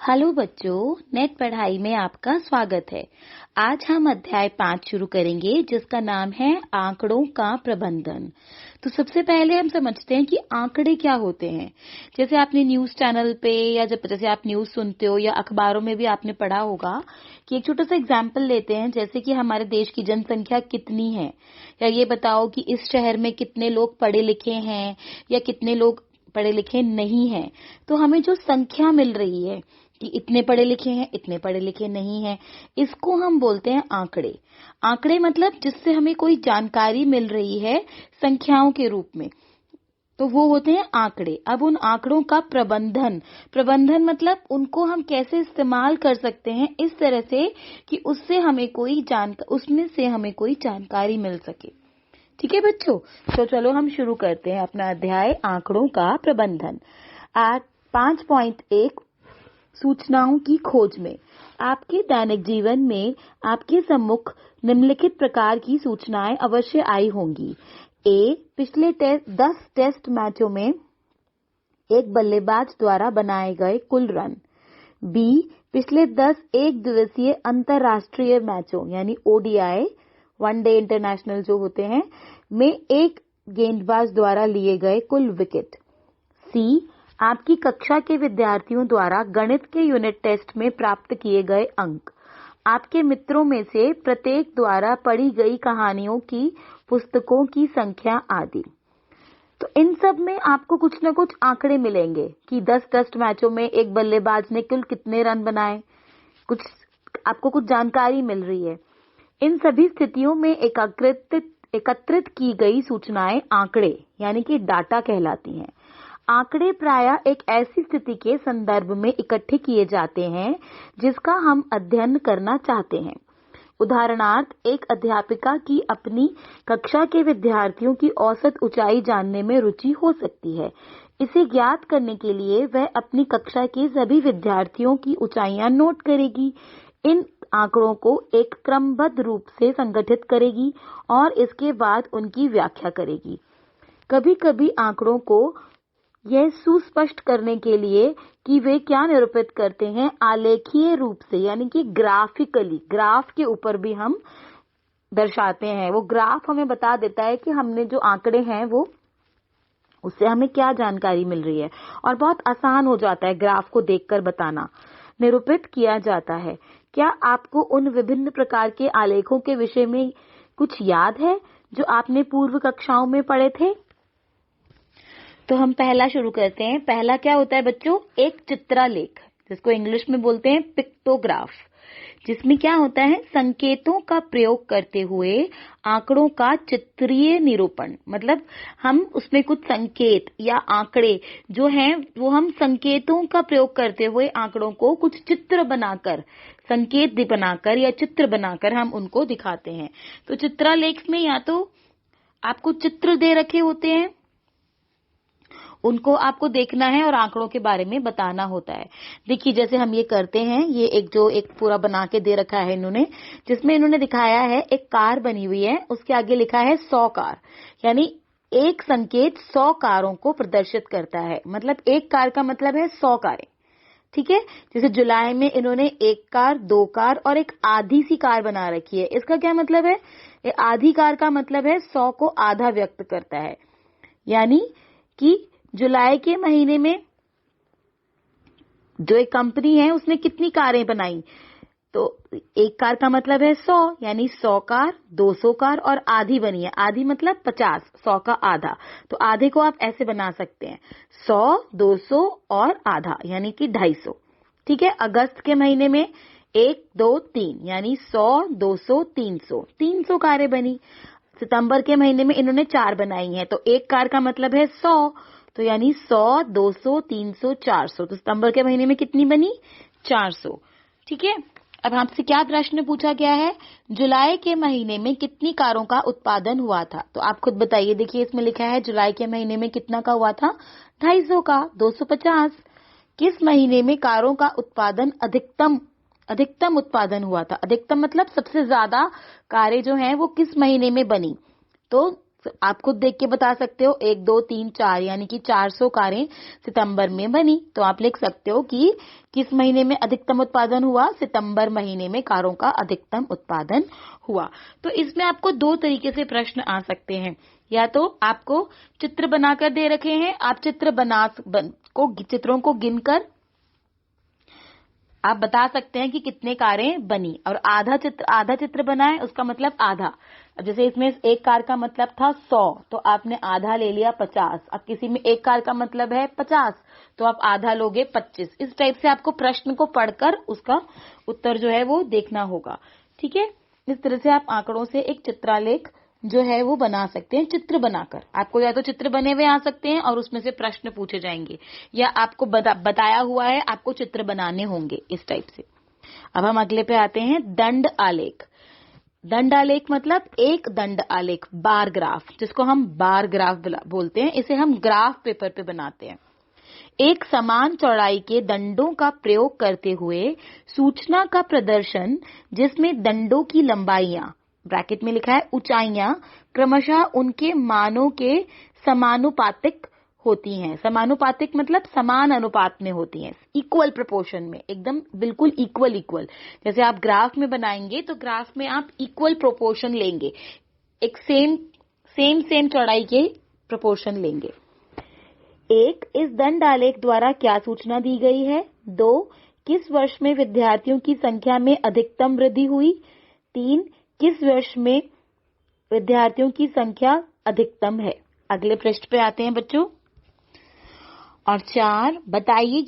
Hello बच्चों, net पढ़ाई में आपका स्वागत है। आज हम अध्याय 5 शुरू करेंगे जिसका नाम है आंकड़ों का प्रबंधन। तो सबसे पहले हम समझते हैं कि आंकड़े क्या होते हैं। जैसे आपने न्यूज चैनल पे या जैसे आप न्यूज सुनते हो या अखबारों में भी आपने पढ़ा होगा कि एक छोटा सा एग्जाम्पल लेते हैं, जैसे कि हमारे देश की जनसंख्या कितनी है, या ये बताओ कि इस शहर में कितने लोग पढ़े लिखे हैं या कितने लोग पढ़े लिखे नहीं हैं। तो हमें जो संख्या मिल रही है कि इतने पढ़े लिखे हैं, इतने पढ़े लिखे नहीं हैं, इसको हम बोलते हैं आंकड़े। आंकड़े मतलब जिससे हमें कोई जानकारी मिल रही है संख्याओं के रूप में, तो वो होते हैं आंकड़े। अब उन आंकड़ों का प्रबंधन मतलब उनको हम कैसे इस्तेमाल कर सकते हैं इस तरह से कि उसमें से हमें कोई जानकारी मिल सके। ठीक है बच्चों, तो चलो हम शुरू करते हैं अपना अध्याय आंकड़ों का प्रबंधन। आज 5.1 सूचनाओं की खोज में। आपके दैनिक जीवन में आपके सम्मुख निम्नलिखित प्रकार की सूचनाएं अवश्य आई होंगी। ए, पिछले 10 टेस्ट मैचों में एक बल्लेबाज द्वारा बनाए गए कुल रन। बी, पिछले 10 एक दिवसीय अंतरराष्ट्रीय मैचों यानी ओडीआई, वनडे इंटरनेशनल जो होते हैं, में एक गेंदबाज द्वारा लिए गए कुल विकेट। सी, आपकी कक्षा के विद्यार्थियों द्वारा गणित के यूनिट टेस्ट में प्राप्त किए गए अंक। आपके मित्रों में से प्रत्येक द्वारा पढ़ी गई कहानियों की पुस्तकों की संख्या आदि। तो इन सब में आपको कुछ न कुछ आंकड़े मिलेंगे कि 10 टेस्ट मैचों में एक बल्लेबाज ने कुल कितने रन बनाए, आपको कुछ जानकारी मिल रही है। इन सभी स्थितियों में एकत्रित की गई सूचनाएं आंकड़े यानी कि डाटा कहलाती हैं। आंकड़े प्रायः एक ऐसी स्थिति के संदर्भ में इकट्ठे किए जाते हैं जिसका हम अध्ययन करना चाहते हैं। उदाहरणार्थ, एक अध्यापिका की अपनी कक्षा के विद्यार्थियों की औसत ऊंचाई जानने में रुचि हो सकती है। इसे ज्ञात करने के लिए वह अपनी कक्षा के सभी विद्यार्थियों की ऊंचाइयां नोट करेगी, इन आंकड़ों को एक क्रमबद्ध रूप से संगठित करेगी और इसके बाद उनकी व्याख्या करेगी। कभी-कभी आंकड़ों को यह सुस्पष्ट करने के लिए कि वे क्या निरूपित करते हैं, आलेखीय रूप से यानी कि ग्राफिकली, ग्राफ के ऊपर भी हम दर्शाते हैं। वो ग्राफ हमें बता देता है कि हमने जो आंकड़े हैं वो उससे हमें क्या जानकारी मिल रही है, और बहुत आसान हो जाता है ग्राफ को देखकर बताना। निरूपित किया जाता है। क्या आपको उन विभिन्न प्रकार के आलेखों के विषय में कुछ याद है जो आपने पूर्व कक्षाओं में पढ़े थे? तो हम पहला शुरू करते हैं। पहला क्या होता है बच्चों? एक चित्रालेख, जिसको इंग्लिश में बोलते हैं पिक्टोग्राफ, जिसमें क्या होता है, संकेतों का प्रयोग करते हुए आंकड़ों का चित्रीय निरूपण। मतलब हम उसमें कुछ संकेत या आंकड़े जो हैं वो हम संकेतों का प्रयोग करते हुए आंकड़ों को कुछ चित्र बनाकर, संकेत बनाकर या चित्र बनाकर हम उनको दिखाते हैं। तो चित्रालेख में या तो आपको चित्र दे रखे होते हैं, उनको आपको देखना है और आंकड़ों के बारे में बताना होता है। देखिए जैसे हम ये करते हैं, ये एक पूरा बना के दे रखा है इन्होंने, जिसमें इन्होंने दिखाया है एक कार बनी हुई है, उसके आगे लिखा है 100 कार, यानी एक संकेत 100 कारों को प्रदर्शित करता है। मतलब एक कार का मतलब है 100 कारें। ठीक है, जैसे जुलाई में इन्होंने एक कार, 2 कार और एक आधी सी कार बना रखी है। इसका क्या मतलब है? आधी कार का मतलब है 100 को आधा व्यक्त करता है, यानी कि जुलाई के महीने में जो एक कंपनी है उसने कितनी कारें बनाई, तो एक कार का मतलब है 100, यानी 100 कार, 200 कार और आधी बनी है। आधी मतलब 50, 100 का आधा। तो आधे को आप ऐसे बना सकते हैं 100, 200 और आधा, यानी कि 250। ठीक है, अगस्त के महीने में 1, 2, 3 यानी 100, 200, 300, 300 कारें बनी। सितंबर के महीने में इन्होंने 4 बनाई हैं, तो एक कार का मतलब है 100, तो यानी 100, 200, 300, 400। तो सितंबर के महीने में कितनी बनी? 400। ठीक है, अब आपसे क्या प्रश्न पूछा गया है? जुलाई के महीने में कितनी कारों का उत्पादन हुआ था? तो आप खुद बताइए। देखिए इसमें लिखा है जुलाई के महीने में कितना का हुआ था? 250 का, 250। किस महीने में कारों का उत्पादन अधिकतम उत्पादन हुआ था? अधिकतम मतलब सबसे ज्यादा कारें जो हैं वो किस महीने में बनी? तो आप खुद देख के बता सकते हो, 1 2 3 4 यानी कि 400 कारें सितंबर में बनी। तो आप लिख सकते हो कि किस महीने में अधिकतम उत्पादन हुआ, सितंबर महीने में कारों का अधिकतम उत्पादन हुआ। तो इसमें आपको 2 तरीके से प्रश्न आ सकते हैं, या तो आपको चित्र बनाकर दे रखे हैं, आप चित्रों को गिनकर आप बता सकते हैं कि कितने कारें बनी, और आधा चित्र बना है उसका मतलब आधा। अब जैसे इसमें एक कार का मतलब था 100, तो आपने आधा ले लिया 50। अब किसी में एक कार का मतलब है 50, तो आप आधा लोगे 25। इस टाइप से आपको प्रश्न को पढ़कर उसका उत्तर जो है वो देखना होगा। ठीक है, इस तरह से आप आंकड़ों से एक चित्रालेख जो है वो बना सकते हैं, चित्र बनाकर। आपको या तो चित्र बने हुए आ सकते हैं और उसमें से प्रश्न पूछे जाएंगे, या आपको बताया हुआ है, आपको चित्र बनाने होंगे, इस टाइप से। अब हम अगले पे आते हैं, दंड आलेख। दंड आलेख मतलब एक दंड आलेख, बार ग्राफ, जिसको हम बार ग्राफ बोलते हैं। इसे हम ग्राफ पेपर पे बनाते हैं। एक समान चौड़ाई के दंडों का प्रयोग करते हुए सूचना का प्रदर्शन, जिसमें दंडों की लंबाइयां, ब्रैकेट में लिखा है ऊंचाइयां, क्रमशः उनके मानों के समानुपातिक होती हैं। समानुपातिक मतलब समान अनुपात में होती हैं, इक्वल प्रोपोर्शन में, एकदम बिल्कुल इक्वल। जैसे आप ग्राफ में बनाएंगे तो ग्राफ में आप इक्वल प्रोपोर्शन लेंगे, एक सेम चौड़ाई के प्रोपोर्शन लेंगे। 1. इस दंड आलेख द्वारा क्या सूचना दी गई है? 2. किस वर्ष में विद्यार्थियों की संख्या में अधिकतम वृद्धि हुई? 3. किस वर्ष में विद्यार्थियों की संख्या अधिकतम है? अगले पृष्ठ पे आते हैं बच्चों। और 4, बताइए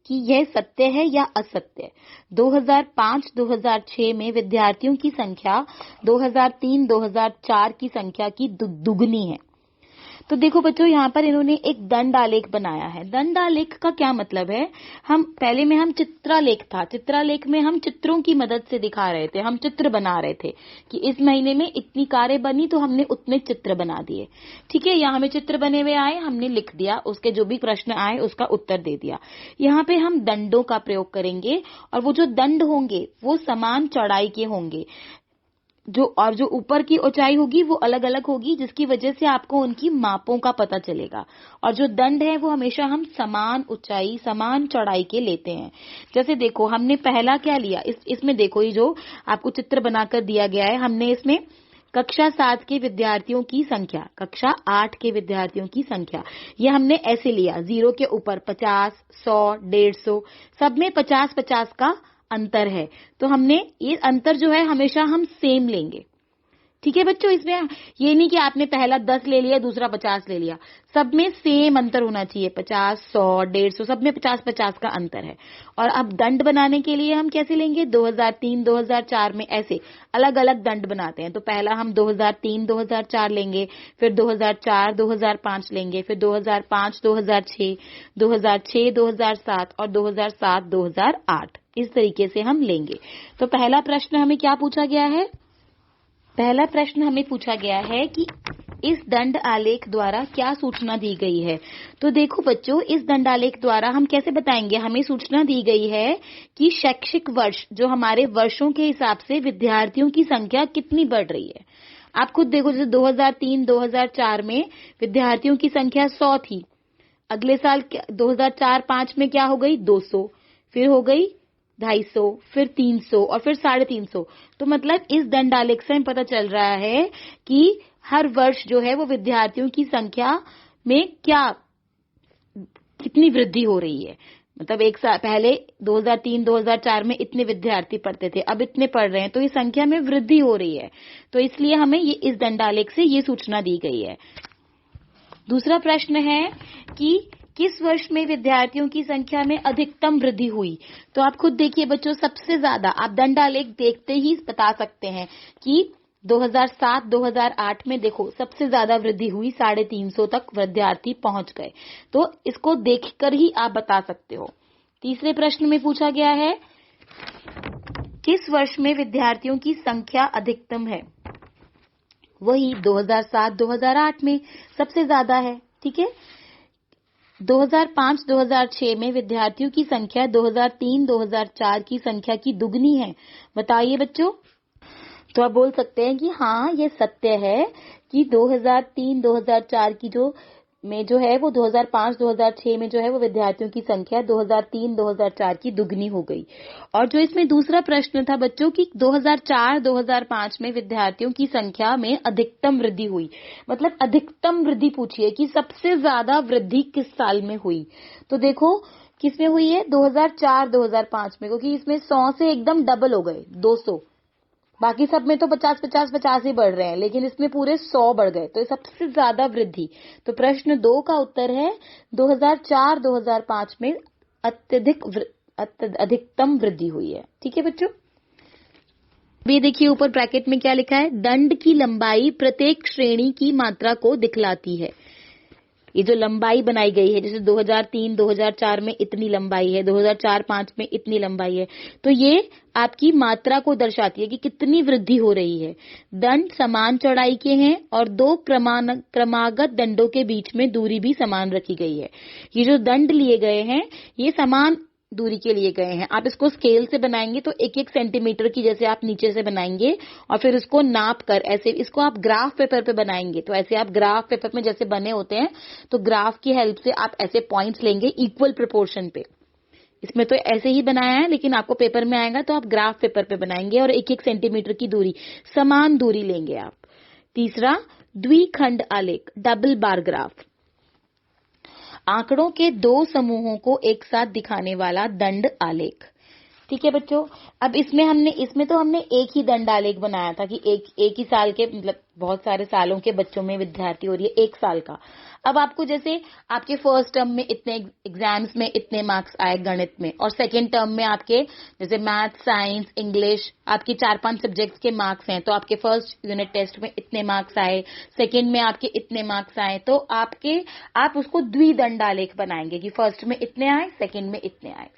कि यह सत्य है या असत्य। 2005-2006 में विद्यार्थियों की संख्या 2003-2004 की संख्या की दुगनी है। तो देखो बच्चों, यहाँ पर इन्होंने एक दंड आलेख बनाया है। दंड आलेख का क्या मतलब है? हम चित्रालेख में हम चित्रों की मदद से दिखा रहे थे, हम चित्र बना रहे थे कि इस महीने में इतनी कारें बनी, तो हमने उतने चित्र बना दिए। ठीक है, यहाँ हमें चित्र बने हुए आए, हमने लिख दिया, उसके जो भी प्रश्न आए उसका उत्तर दे दिया। यहाँ पे हम दंडों का प्रयोग करेंगे, और वो जो दंड होंगे वो समान चौड़ाई के होंगे, जो ऊपर की ऊंचाई होगी वो अलग अलग होगी, जिसकी वजह से आपको उनकी मापों का पता चलेगा। और जो दंड है वो हमेशा हम समान ऊंचाई समान चौड़ाई के लेते हैं। जैसे देखो, हमने पहला क्या लिया, इसमें देखो, ये जो आपको चित्र बनाकर दिया गया है, हमने इसमें कक्षा 7 के विद्यार्थियों की संख्या, कक्षा 8 के विद्यार्थियों की संख्या, ये हमने ऐसे लिया, 0 के ऊपर 50, 100, 150, सब में 50-50 का अंतर है। तो हमने ये अंतर जो है हमेशा हम सेम लेंगे। ठीक है बच्चों, इसमें ये नहीं कि आपने पहला 10 ले लिया, दूसरा 50 ले लिया, सब में सेम अंतर होना चाहिए। 50, 100, 150, सब में 50-50 का अंतर है। और अब दंड बनाने के लिए हम कैसे लेंगे? 2003-2004 में ऐसे अलग अलग दंड बनाते हैं। तो पहला हम 2003-2004 लेंगे, फिर 2004-2005 लेंगे, फिर 2005-2006, 2006-2007 और 2007-2008, इस तरीके से हम लेंगे। तो पहला प्रश्न हमें क्या पूछा गया है? पहला प्रश्न हमें पूछा गया है कि इस दंड आलेख द्वारा क्या सूचना दी गई है। तो देखो बच्चों, इस दंड आलेख द्वारा हम कैसे बताएंगे? हमें सूचना दी गई है कि शैक्षिक वर्ष, जो हमारे वर्षों के हिसाब से विद्यार्थियों की संख्या कितनी बढ़ रही है। आप खुद देखो, जैसे 2003-2004 में विद्यार्थियों की संख्या 100 थी, अगले साल 2004-05 में क्या हो गई? 200, फिर हो गई 250, फिर 300 और फिर 350। तो मतलब इस दंड आलेख से हमें पता चल रहा है कि हर वर्ष जो है वो विद्यार्थियों की संख्या में कितनी वृद्धि हो रही है। मतलब एक साल पहले 2003-2004 में इतने विद्यार्थी पढ़ते थे, अब इतने पढ़ रहे हैं, तो ये संख्या में वृद्धि हो रही है। तो इसलिए हमें ये इस दंड आलेख से ये सूचना दी गई है। दूसरा प्रश्न है कि किस वर्ष में विद्यार्थियों की संख्या में अधिकतम वृद्धि हुई। तो आप खुद देखिए बच्चों, सबसे ज्यादा आप दंड आलेख देखते ही बता सकते हैं कि 2007-2008 में देखो सबसे ज्यादा वृद्धि हुई, 350 तक विद्यार्थी पहुंच गए। तो इसको देखकर ही आप बता सकते हो। तीसरे प्रश्न में पूछा गया है किस वर्ष में विद्यार्थियों की संख्या अधिकतम है। वही 2007-2008 में सबसे ज्यादा है। ठीक है, 2005-2006 में विद्यार्थियों की संख्या 2003-2004 की संख्या की दुगनी है। बताइए बच्चों। तो आप बोल सकते हैं कि हाँ ये सत्य है कि 2003-2004 की जो है वो 2005-2006 में जो है वो विद्यार्थियों की संख्या 2003-2004 की दुगनी हो गई। और जो इसमें दूसरा प्रश्न था बच्चों की 2004-2005 में विद्यार्थियों की संख्या में अधिकतम वृद्धि हुई, मतलब अधिकतम वृद्धि पूछी है कि सबसे ज्यादा वृद्धि किस साल में हुई। तो देखो किसमें हुई है, 2004-2005 में, क्योंकि इसमें 100 से एकदम डबल हो गए 200। बाकी सब में तो 50-50-50 ही बढ़ रहे हैं, लेकिन इसमें पूरे 100 बढ़ गए, तो ये सबसे ज्यादा वृद्धि। तो प्रश्न 2 का उत्तर है 2004-2005 में अधिकतम वृद्धि हुई है। ठीक है बच्चों, ये देखिए ऊपर ब्रैकेट में क्या लिखा है, दंड की लंबाई प्रत्येक श्रेणी की मात्रा को दिखलाती है। ये जो लंबाई बनाई गई है, जैसे 2003-2004 में इतनी लंबाई है, 2004-05 में इतनी लंबाई है, तो ये आपकी मात्रा को दर्शाती है कि कितनी वृद्धि हो रही है। दंड समान चौड़ाई के हैं और दो क्रमागत दंडों के बीच में दूरी भी समान रखी गई है। ये जो दंड लिए गए हैं ये समान दूरी के लिए गए हैं। आप इसको स्केल से बनाएंगे तो 1-1 सेंटीमीटर की जैसे आप नीचे से बनाएंगे और फिर इसको नाप कर ऐसे इसको आप ग्राफ पेपर पे बनाएंगे। तो ऐसे आप ग्राफ पेपर में जैसे बने होते हैं तो ग्राफ की हेल्प से आप ऐसे पॉइंट्स लेंगे इक्वल प्रोपोर्शन पे। इसमें तो ऐसे ही बनाया है, लेकिन आपको पेपर में आएगा तो आप ग्राफ पेपर पे बनाएंगे और 1-1 सेंटीमीटर की दूरी, समान दूरी लेंगे आप। तीसरा, द्विखंड आलेख, डबल बार ग्राफ, आंकड़ों के दो समूहों को एक साथ दिखाने वाला दंड आलेख। ठीक है बच्चों, अब इसमें तो हमने एक ही दंड आलेख बनाया था कि एक ही साल के, मतलब बहुत सारे सालों के बच्चों में विद्यार्थी हो रही है 1 साल का। अब आपको जैसे आपके फर्स्ट टर्म में इतने एग्जाम्स में इतने मार्क्स आए गणित में, और सेकेंड टर्म में आपके जैसे मैथ, साइंस, इंग्लिश, आपके 4-5 सब्जेक्ट्स के मार्क्स हैं, तो आपके फर्स्ट यूनिट टेस्ट में इतने मार्क्स आए, सेकेंड में आपके इतने मार्क्स आए, तो आप उसको द्विदंड आलेख बनाएंगे कि फर्स्ट में इतने आए, सेकेंड में इतने आए,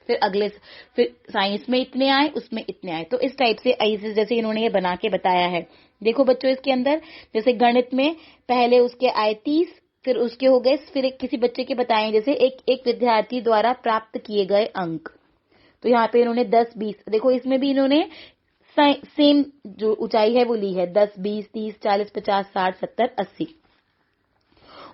फिर साइंस में इतने आए, उसमें इतने आए। तो इस टाइप से ऐसे जैसे इन्होंने ये बना के बताया है। देखो बच्चों, इसके अंदर जैसे गणित में पहले उसके आए 30, फिर उसके हो गए, फिर किसी बच्चे के बताएं जैसे एक विद्यार्थी द्वारा प्राप्त किए गए अंक, तो यहाँ पे इन्होंने 10-20, देखो इसमें भी इन्होंने सेम जो ऊंचाई है वो ली है, 10, 20, 30, 40, 50, 60, 70, 80।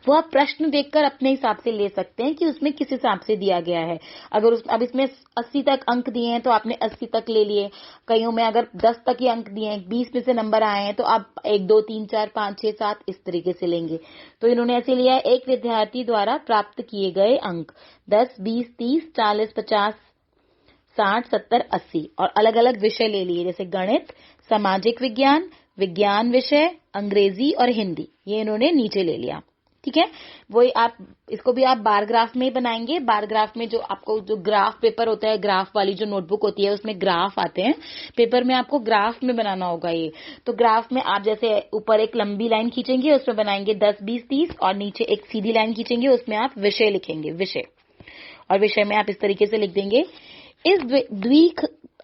वो आप प्रश्न देखकर अपने हिसाब से ले सकते हैं कि उसमें किस हिसाब से दिया गया है। अब इसमें 80 तक अंक दिए हैं तो आपने 80 तक ले लिए, कईयों में अगर 10 तक ही अंक दिए हैं, 20 में से नंबर आए हैं तो आप 1, 2, 3, 4, 5, 6, 7 इस तरीके से लेंगे। तो इन्होंने ऐसे लिया है, एक विद्यार्थी द्वारा प्राप्त किए गए अंक 10, 20, 30, 40, 50, 60, 70, 80, और अलग अलग विषय ले लिए, जैसे गणित, सामाजिक विज्ञान, विज्ञान विषय, अंग्रेजी और हिंदी, ये इन्होंने नीचे ले लिया। ठीक है, वही आप इसको भी आप बार ग्राफ में बनाएंगे। बार ग्राफ में जो आपको जो ग्राफ पेपर होता है, ग्राफ वाली जो नोटबुक होती है उसमें ग्राफ आते हैं, पेपर में आपको ग्राफ में बनाना होगा ये। तो ग्राफ में आप जैसे ऊपर एक लंबी लाइन खींचेंगे, उसमें बनाएंगे 10, 20, 30, और नीचे एक सीधी लाइन खींचेंगे, उसमें आप विषय लिखेंगे, विषय, और विषय में आप इस तरीके से लिख देंगे।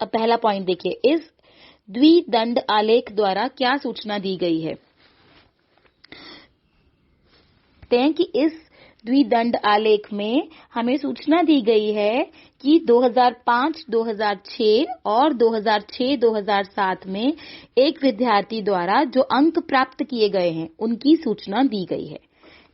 पहला पॉइंट देखिए, इस द्विदंड आलेख द्वारा क्या सूचना दी गई है। हैं कि इस द्विदंड आलेख में हमें सूचना दी गई है कि 2005-2006 और 2006-2007 में एक विद्यार्थी द्वारा जो अंक प्राप्त किए गए हैं उनकी सूचना दी गई है।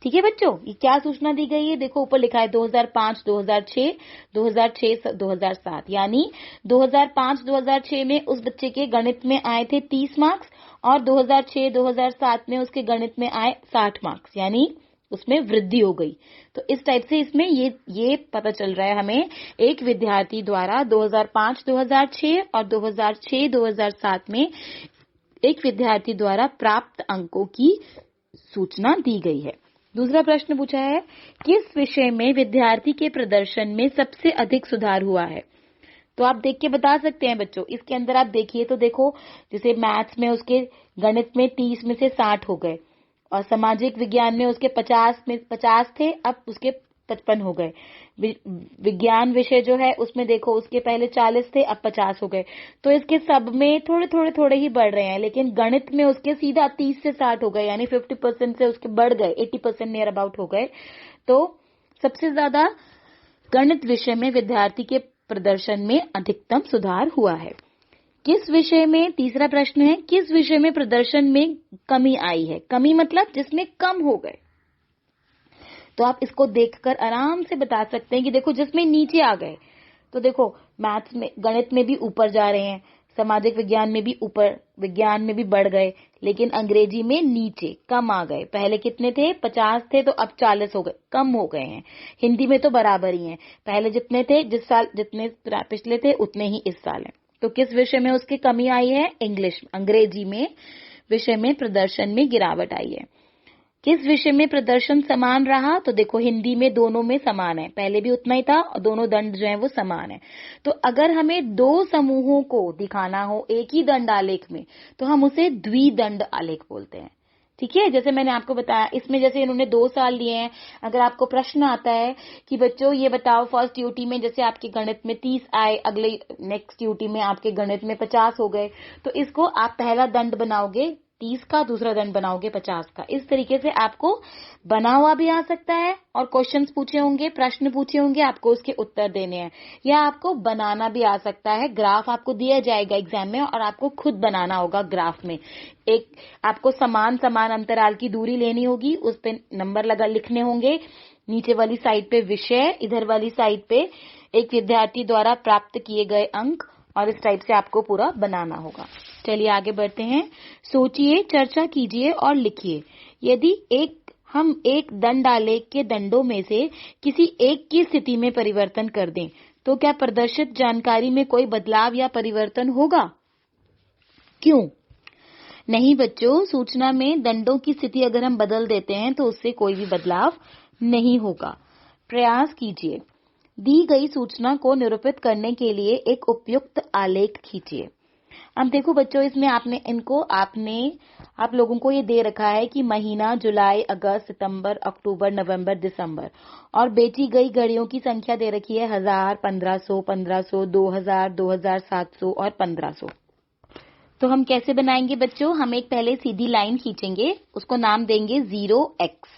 ठीक है बच्चों, ये क्या सूचना दी गई है, देखो ऊपर लिखा है 2005-2006, 2006-2007, यानी 2005-2006 में उस बच्चे के गणित में आए थे 30 मार्क्स और 2006-2007 में उसके गणित में आए 60 मार्क्स, यानी उसमें वृद्धि हो गई। तो इस टाइप से इसमें ये पता चल रहा है हमें, एक विद्यार्थी द्वारा 2005-2006 और 2006-2007 में एक विद्यार्थी द्वारा प्राप्त अंकों की सूचना दी गई है। दूसरा प्रश्न पूछा है, किस विषय में विद्यार्थी के प्रदर्शन में सबसे अधिक सुधार हुआ है। तो आप देख के बता सकते हैं बच्चों, इसके अंदर आप देखिए तो देखो, जैसे मैथ्स में उसके गणित में 30 में से 60 हो गए, और सामाजिक विज्ञान में उसके 50 थे, अब उसके 55 हो गए। विज्ञान विषय जो है उसमें देखो उसके पहले 40 थे, अब 50 हो गए। तो इसके सब में थोड़े ही बढ़ रहे हैं, लेकिन गणित में उसके सीधा 30 से 60 हो गए, यानी 50% से उसके बढ़ गए, 80% नियर अबाउट हो गए। तो सबसे ज्यादा गणित विषय में विद्यार्थी के प्रदर्शन में अधिकतम सुधार हुआ है। किस विषय में, तीसरा प्रश्न है, किस विषय में प्रदर्शन में कमी आई है? कमी मतलब जिसमें कम हो गए। तो आप इसको देखकर आराम से बता सकते हैं कि देखो जिसमें नीचे आ गए, तो देखो मैथ्स में, गणित में भी ऊपर जा रहे हैं, सामाजिक विज्ञान में भी ऊपर, विज्ञान में भी बढ़ गए, लेकिन अंग्रेजी में नीचे कम आ गए। पहले कितने थे? 50 थे, तो अब 40 हो गए, कम हो गए हैं। हिंदी में तो बराबर ही हैं, पहले जितने थे, जिस साल जितने पिछले थे उतने ही इस साल हैं। तो किस विषय में उसकी कमी आई है? इंग्लिश, अंग्रेजी में विषय में प्रदर्शन में गिरावट आई है। किस विषय में प्रदर्शन समान रहा? तो देखो हिंदी में दोनों में समान है, पहले भी उतना ही था और दोनों दंड जो है वो समान है। तो अगर हमें दो समूहों को दिखाना हो एक ही दंड आलेख में, तो हम उसे द्विदंड आलेख बोलते हैं। ठीक है, जैसे मैंने आपको बताया, इसमें जैसे इन्होंने 2 साल लिए हैं, अगर आपको प्रश्न आता है कि बच्चों ये बताओ फर्स्ट यूटी में जैसे आपके गणित में 30 आए, अगले नेक्स्ट यूटी में आपके गणित में 50 हो गए, तो इसको आप पहला दंड बनाओगे 30 का, दूसरा दंड बनाओगे 50 का। इस तरीके से आपको बना हुआ भी आ सकता है और क्वेश्चंस पूछे होंगे, प्रश्न पूछे होंगे, आपको उसके उत्तर देने हैं, या आपको बनाना भी आ सकता है। ग्राफ आपको दिया जाएगा एग्जाम में और आपको खुद बनाना होगा। ग्राफ में एक आपको समान समान अंतराल की दूरी लेनी होगी, उस पे नंबर लगा लिखने होंगे, नीचे वाली साइड पे विषय, इधर वाली साइड पे एक विद्यार्थी द्वारा प्राप्त किए गए अंक, और इस टाइप से आपको पूरा बनाना होगा। चलिए आगे बढ़ते हैं। सोचिए, चर्चा कीजिए और लिखिए। यदि हम एक दंड आलेख के दंडों में से किसी एक की स्थिति में परिवर्तन कर दें, तो क्या प्रदर्शित जानकारी में कोई बदलाव या परिवर्तन होगा? क्यों नहीं बच्चों, सूचना में दंडों की स्थिति अगर हम बदल देते हैं तो उससे कोई भी बदलाव नहीं होगा। प्रयास कीजिए। दी गई सूचना को निरूपित करने के लिए एक उपयुक्त आलेख खींचिए। अब देखो बच्चों, इसमें आप लोगों को ये दे रखा है कि महीना जुलाई, अगस्त, सितंबर, अक्टूबर, नवंबर, दिसंबर, और बेची गई घड़ियों की संख्या दे रखी है 1000, 1500, 1500, 2000, 2700 और 1500। तो हम कैसे बनाएंगे बच्चों? हम एक पहले सीधी लाइन खींचेंगे, उसको नाम देंगे 0x,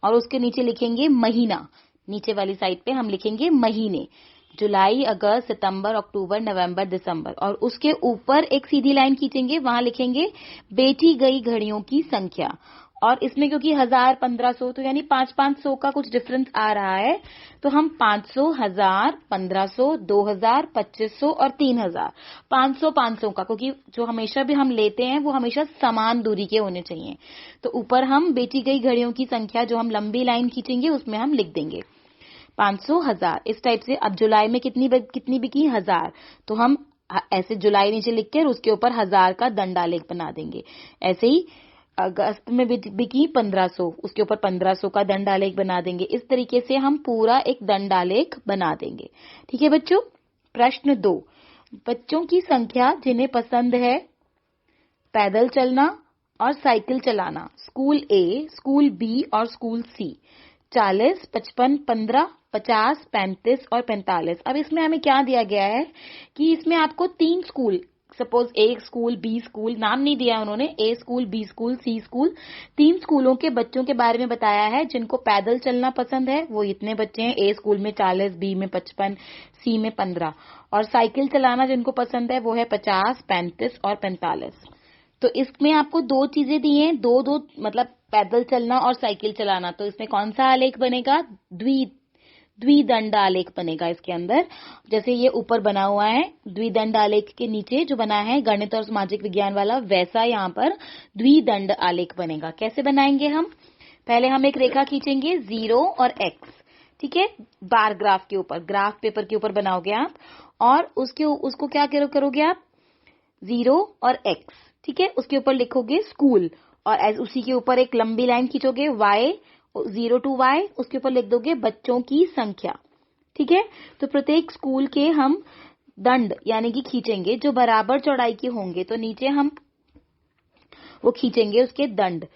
और उसके नीचे लिखेंगे महीना। नीचे वाली साइड पे हम लिखेंगे महीने, जुलाई, अगस्त, सितंबर, अक्टूबर, नवंबर, दिसंबर, और उसके ऊपर एक सीधी लाइन खींचेंगे, वहां लिखेंगे बेची गई घड़ियों की संख्या। और इसमें क्योंकि 1000, 1500 तो यानी 500 का कुछ डिफरेंस आ रहा है, तो हम 500, 1000, 1500, 2000, 2500 और 3000, 500 का, क्योंकि जो हमेशा भी हम लेते हैं वो हमेशा समान दूरी के होने चाहिए। तो ऊपर हम बेची गई घड़ियों की संख्या, जो हम लंबी लाइन खींचेंगे उसमें हम लिख देंगे 500, 1000, इस टाइप से। अब जुलाई में कितनी बिकी? 1000, तो हम ऐसे जुलाई नीचे लिख के उसके ऊपर 1000 का दंडालेख बना देंगे। ऐसे ही अगस्त में बिकी 1500, उसके ऊपर 1500 का दंडालेख बना देंगे। इस तरीके से हम पूरा एक दंडालेख बना देंगे। ठीक है बच्चों। प्रश्न 2, बच्चों की संख्या जिन्हें पसंद है पैदल चलना और साइकिल चलाना, स्कूल ए, स्कूल बी और स्कूल सी, 40, 55, 15, 50, 35 और 45। अब इसमें हमें क्या दिया गया है कि इसमें आपको 3 स्कूल, सपोज ए स्कूल, बी स्कूल, नाम नहीं दिया उन्होंने, ए स्कूल, बी स्कूल, सी स्कूल, 3 स्कूलों के बच्चों के बारे में बताया है। जिनको पैदल चलना पसंद है वो इतने बच्चे हैं, ए स्कूल में 40, बी में 55, सी में 15, और साइकिल चलाना जिनको पसंद है वो है 50, 35 और 45। तो इसमें आपको 2 चीजें दी हैं, दो मतलब पैदल चलना और साइकिल चलाना। तो इसमें कौन सा आलेख बनेगा? द्विदंड आलेख बनेगा इसके अंदर। जैसे ये ऊपर बना हुआ है द्विदंड आलेख के नीचे जो बना है गणित और सामाजिक विज्ञान वाला, वैसा यहाँ पर द्विदंड आलेख बनेगा। कैसे बनाएंगे हम? पहले हम एक रेखा खींचेंगे 0 और x, ठीक है, बार ग्राफ के ऊपर, ग्राफ पेपर के ऊपर बनाओगे आप, और उसको क्या करोगे आप? 0 और x, ठीक है, उसके ऊपर लिखोगे स्कूल, और उसी के ऊपर एक लंबी लाइन खींचोगे y, 0 to y, उसके ऊपर लिख दोगे बच्चों की संख्या। ठीक है, तो प्रत्येक स्कूल के हम दंड यानी कि खींचेंगे जो बराबर चौड़ाई के होंगे, तो नीचे हम वो खींचेंगे उसके दंड।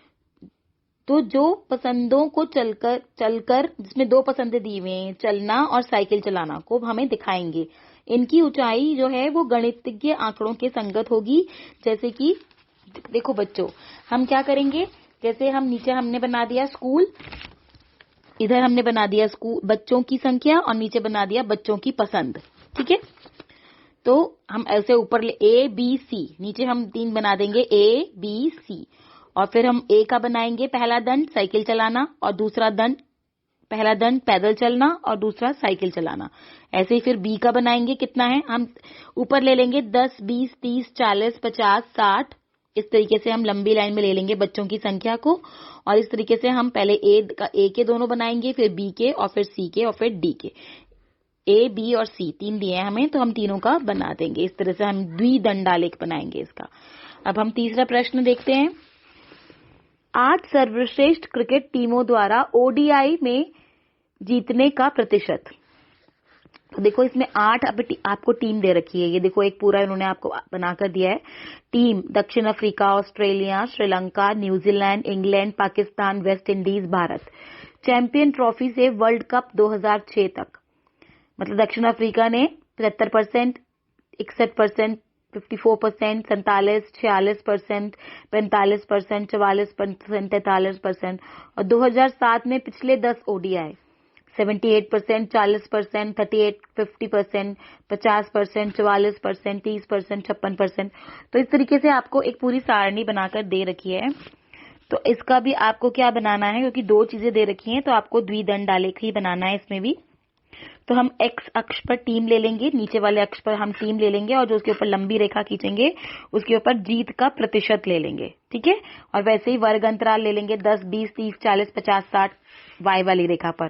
तो जो पसंदों को चलकर जिसमें 2 पसंदें दी हुई हैं, चलना और साइकिल चलाना, को हमें दिखाएंगे। इनकी ऊंचाई जो है वो गणितज्ञ आंकड़ों के संगत होगी। जैसे कि देखो बच्चों, हम क्या करेंगे, जैसे हम नीचे हमने बना दिया स्कूल, इधर हमने बना दिया स्कूल बच्चों की संख्या, और नीचे बना दिया बच्चों की पसंद। ठीक है, तो हम ऐसे ऊपर ए बी सी, नीचे हम 3 बना देंगे ए बी सी, और फिर हम ए का बनाएंगे पहला दंड साइकिल चलाना, और दूसरा दंड पहला दंड पैदल चलना और दूसरा साइकिल चलाना। ऐसे ही फिर बी का बनाएंगे, कितना है हम ऊपर ले लेंगे 10 20 30 40 50 60, इस तरीके से हम लंबी लाइन में ले लेंगे बच्चों की संख्या को, और इस तरीके से हम पहले ए के दोनों बनाएंगे, फिर बी के, और फिर सी के, और फिर डी के। ए बी और सी 3 दिए हैं हमें, तो हम तीनों का बना देंगे। इस तरह से हम द्विदंडालेख बनाएंगे इसका। अब हम तीसरा प्रश्न देखते हैं। 8 सर्वश्रेष्ठ क्रिकेट टीमों द्वारा ओडीआई में जीतने का प्रतिशत। तो देखो इसमें 8 आपको टीम दे रखी है, ये देखो एक पूरा इन्होंने आपको बनाकर दिया है। टीम दक्षिण Africa, Australia, Sri Lanka, New Zealand, England, Pakistan, West Indies, Bharat. Champion trophy से वर्ल्ड कप 2006 तक, मतलब दक्षिण अफ्रीका ने 73%, 61%, 54%, 47%, 46%, 45%, 44%, 43%, और 2007 में पिछले 10 ओडीआई 78%, 40%, 38, 50%, 50%, 44%, 30%, 56%। तो इस तरीके से आपको एक पूरी सारणी बनाकर दे रखी है। तो इसका भी आपको क्या बनाना है, क्योंकि 2 चीजें दे रखी हैं, तो आपको द्विदंडालेख ही बनाना है इसमें भी। तो हम एक्स अक्ष पर टीम ले लेंगे, नीचे वाले अक्ष पर हम टीम ले लेंगे, और जो उसके ऊपर लंबी रेखा खींचेंगे उसके ऊपर जीत का प्रतिशत ले लेंगे, ठीक है। और वैसे ही वर्ग अंतराल ले लेंगे 10 20 30 40 50 60 वाई वाली रेखा पर,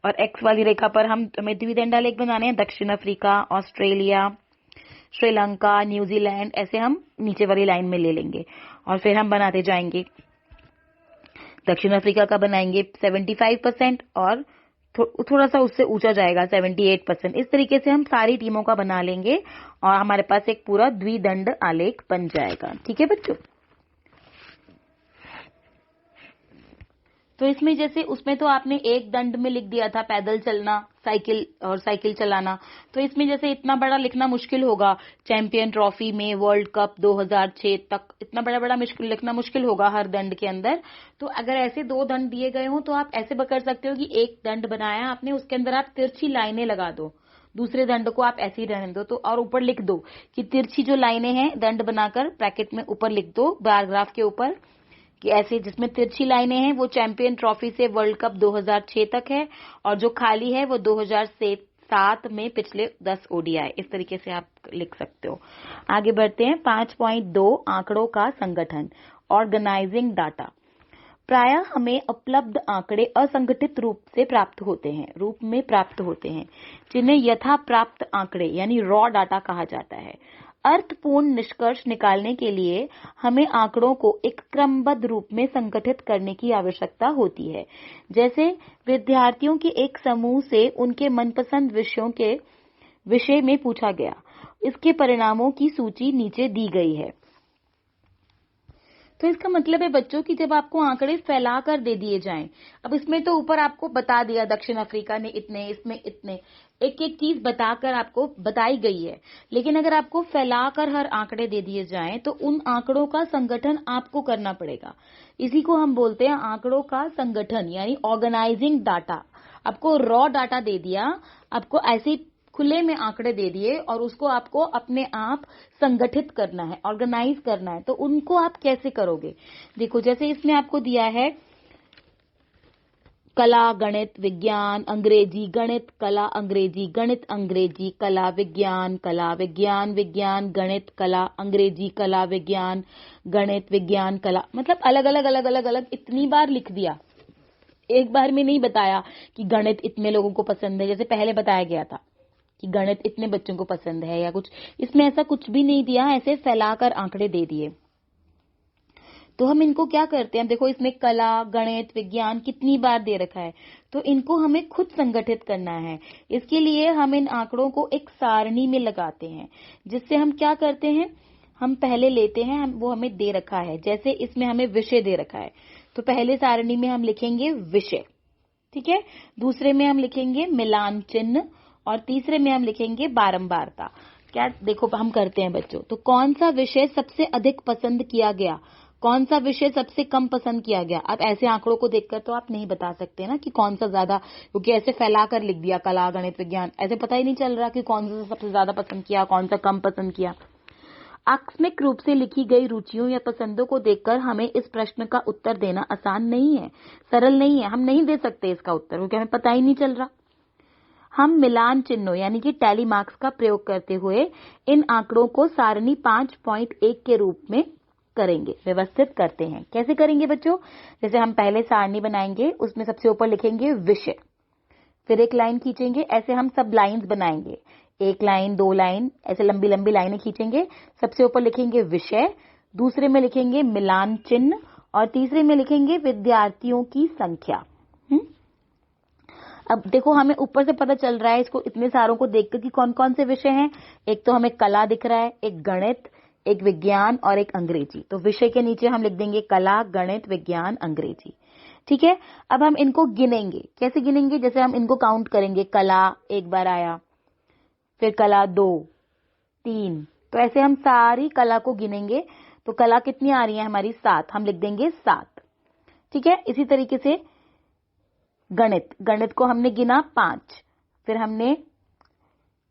और एक्स वाली रेखा पर हमें द्विदंडालेख बनाने हैं। दक्षिण अफ्रीका, ऑस्ट्रेलिया, श्रीलंका, न्यूजीलैंड, ऐसे हम नीचे वाली लाइन में ले लेंगे, और फिर हम बनाते जाएंगे। दक्षिण अफ्रीका का बनाएंगे 75%, और थोड़ा सा उससे ऊंचा जाएगा 78%। इस तरीके से हम सारी टीमों का बना लेंगे, और हमारे पास एक पूरा द्विदंड आलेख बन जाएगा, ठीक है बच्चों। तो इसमें जैसे उसमें तो आपने एक दंड में लिख दिया था पैदल चलना, साइकिल और साइकिल चलाना, तो इसमें जैसे इतना बड़ा लिखना मुश्किल होगा। चैंपियन ट्रॉफी में वर्ल्ड कप 2006 तक, इतना बड़ा बड़ा लिखना मुश्किल होगा हर दंड के अंदर। तो अगर ऐसे 2 दंड दिए गए हो तो आप ऐसे कर सकते हो कि एक दंड बनाया आपने, उसके अंदर आप तिरछी लाइनें लगा दो, दूसरे दंड को आप ऐसे ही रहने दो, तो और ऊपर लिख दो कि तिरछी जो लाइनें हैं दंड बनाकर ब्रैकेट में ऊपर लिख दो पैराग्राफ के ऊपर, कि ऐसे जिसमें तिरछी लाइनें हैं वो चैंपियन ट्रॉफी से वर्ल्ड कप 2006 तक है, और जो खाली है वो 2007 में पिछले 10 ओडीआई। इस तरीके से आप लिख सकते हो। आगे बढ़ते हैं। 5.2 आंकड़ों का संगठन, ऑर्गेनाइजिंग डाटा। प्रायः हमें उपलब्ध आंकड़े असंगठित रूप में प्राप्त होते हैं, जिन्हें यथा प्राप्त आंकड़े यानी रॉ डाटा कहा जाता है। अर्थपूर्ण निष्कर्ष निकालने के लिए हमें आंकड़ों को एक क्रमबद्ध रूप में संगठित करने की आवश्यकता होती है। जैसे विद्यार्थियों के एक समूह से उनके मनपसंद विषय में पूछा गया, इसके परिणामों की सूची नीचे दी गई है। तो इसका मतलब है बच्चों कि जब आपको आंकड़े फैलाकर दे दिए जाएं, अब इसमें तो ऊपर आपको बता दिया दक्षिण अफ्रीका ने इतने, इसमें इतने, एक एक चीज बताकर आपको बताई गई है, लेकिन अगर आपको फैलाकर हर आंकड़े दे दिए जाएं तो उन आंकड़ों का संगठन आपको करना पड़ेगा। इसी को हम बोलते हैं आंकड़ों का संगठन यानी ऑर्गेनाइजिंग डाटा। आपको रॉ डाटा दे दिया, आपको ऐसे खुले में आंकड़े दे दिए और उसको आपको अपने आप संगठित करना है, ऑर्गेनाइज करना है। तो उनको आप कैसे करोगे? देखो जैसे इसमें आपको दिया है कला, गणित, विज्ञान, अंग्रेजी, गणित, कला, अंग्रेजी, गणित, अंग्रेजी, कला, विज्ञान, कला, विज्ञान, विज्ञान, गणित, कला, अंग्रेजी, कला, विज्ञान, गणित, विज्ञान, कला, मतलब अलग अलग अलग अलग अलग इतनी बार लिख दिया। एक बार में नहीं बताया कि गणित इतने लोगों को पसंद है, जैसे पहले बताया गया था कि गणित इतने बच्चों को पसंद है या कुछ, इसमें ऐसा कुछ भी नहीं दिया, ऐसे फैलाकर आंकड़े दे दिए। तो हम इनको क्या करते हैं, देखो इसमें कला, गणित, विज्ञान कितनी बार दे रखा है, तो इनको हमें खुद संगठित करना है। इसके लिए हम इन आंकड़ों को एक सारणी में लगाते हैं, जिससे हम क्या करते हैं, हम पहले लेते हैं, वो हमें दे रखा है, जैसे इसमें हमें विषय दे रखा है, तो पहले सारणी में हम लिखेंगे विषय, ठीक है, दूसरे में हम लिखेंगे मिलान चिन्ह, और तीसरे में हम लिखेंगे बारंबारता। क्या देखो हम करते हैं बच्चों, तो कौन सा विषय सबसे अधिक पसंद किया गया, कौन सा विषय सबसे कम पसंद किया गया। अब ऐसे आंकड़ों को देखकर तो आप नहीं बता सकते ना कि कौन सा ज्यादा, क्योंकि ऐसे फैलाकर लिख दिया कला, गणित, विज्ञान, ऐसे पता ही नहीं चल रहा कि कौन सा सबसे ज्यादा पसंद किया, कौन सा कम पसंद किया। आकस्मिक रूप से लिखी गई रुचियों या पसंदों को देखकर हमें इस प्रश्न का उत्तर देना आसान नहीं है, सरल नहीं है। हम नहीं दे सकते इसका उत्तर क्योंकि हमें पता ही नहीं चल रहा। हम मिलान चिन्हों यानी कि टैली मार्क्स का प्रयोग करते हुए इन आंकड़ों को सारणी 5.1 के रूप में करेंगे, व्यवस्थित करते हैं। कैसे करेंगे बच्चों? जैसे हम पहले सारणी बनाएंगे, उसमें सबसे ऊपर लिखेंगे विषय, फिर एक लाइन खींचेंगे। ऐसे हम सब लाइंस बनाएंगे, 1 लाइन 2 लाइन, ऐसे लंबी लंबी लाइनें खींचेंगे। सबसे ऊपर लिखेंगे विषय, दूसरे में लिखेंगे मिलान चिन्ह और तीसरे में लिखेंगे विद्यार्थियों की संख्या। अब देखो हमें ऊपर से पता चल रहा है इसको, इतने सारों को देखकर कि कौन कौन से विषय हैं। एक तो हमें कला दिख रहा है, एक गणित, एक विज्ञान और एक अंग्रेजी। तो विषय के नीचे हम लिख देंगे कला, गणित, विज्ञान, अंग्रेजी। ठीक है, अब हम इनको गिनेंगे। कैसे गिनेंगे? जैसे हम इनको काउंट करेंगे, कला एक बार आया, फिर कला 2, 3, तो ऐसे हम सारी कला को गिनेंगे। तो कला कितनी आ रही है हमारी? 7, हम लिख देंगे 7। ठीक है, इसी तरीके से गणित को हमने गिना 5, फिर हमने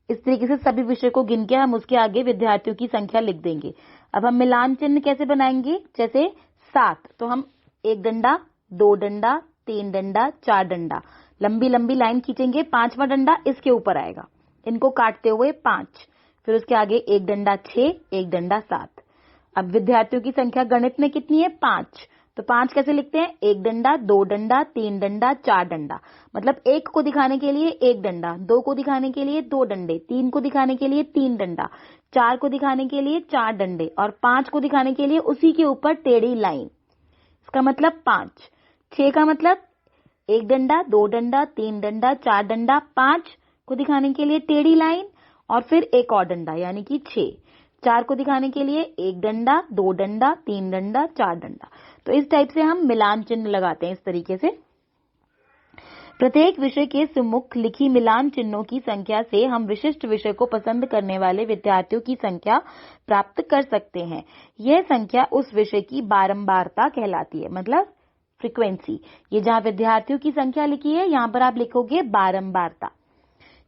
इस तरीके से सभी विषय को गिन के हम उसके आगे विद्यार्थियों की संख्या लिख देंगे। अब हम मिलान चिन्ह कैसे बनाएंगे? जैसे 7, तो हम 1 डंडा, 2 डंडा, 3 डंडा, 4 डंडा, लंबी लंबी लाइन खींचेंगे, 5वां डंडा इसके ऊपर आएगा, इनको काटते हुए 5, फिर उसके आगे 1 डंडा 6, 1 डंडा 7। अब विद्यार्थियों की संख्या गणित में कितनी है? 5, तो 5 कैसे लिखते हैं? 1 डंडा, 2 डंडा, 3 डंडा, 4 डंडा, मतलब 1 को दिखाने के लिए 1 डंडा, 2 को दिखाने के लिए 2 डंडे, 3 को दिखाने के लिए 3 डंडा, 4 को दिखाने के लिए 4 डंडे और 5 को दिखाने के लिए उसी के ऊपर टेढ़ी लाइन। इसका मतलब 5। 6 का मतलब 1 डंडा, 2 डंडा, 3 डंडा, 4 डंडा, 5 को दिखाने के लिए टेढ़ी लाइन और फिर एक और डंडा यानी कि 6। 4 को दिखाने के लिए 1 डंडा, 2 डंडा, 3 डंडा, 4 डंडा। तो इस टाइप से हम मिलान चिन्ह लगाते हैं। इस तरीके से प्रत्येक विषय के सम्मुख लिखी मिलान चिन्हों की संख्या से हम विशिष्ट विषय को पसंद करने वाले विद्यार्थियों की संख्या प्राप्त कर सकते हैं। यह संख्या उस विषय की बारंबारता कहलाती है, मतलब फ्रीक्वेंसी। ये जहां विद्यार्थियों की संख्या लिखी है, यहां पर आप लिखोगे बारंबारता।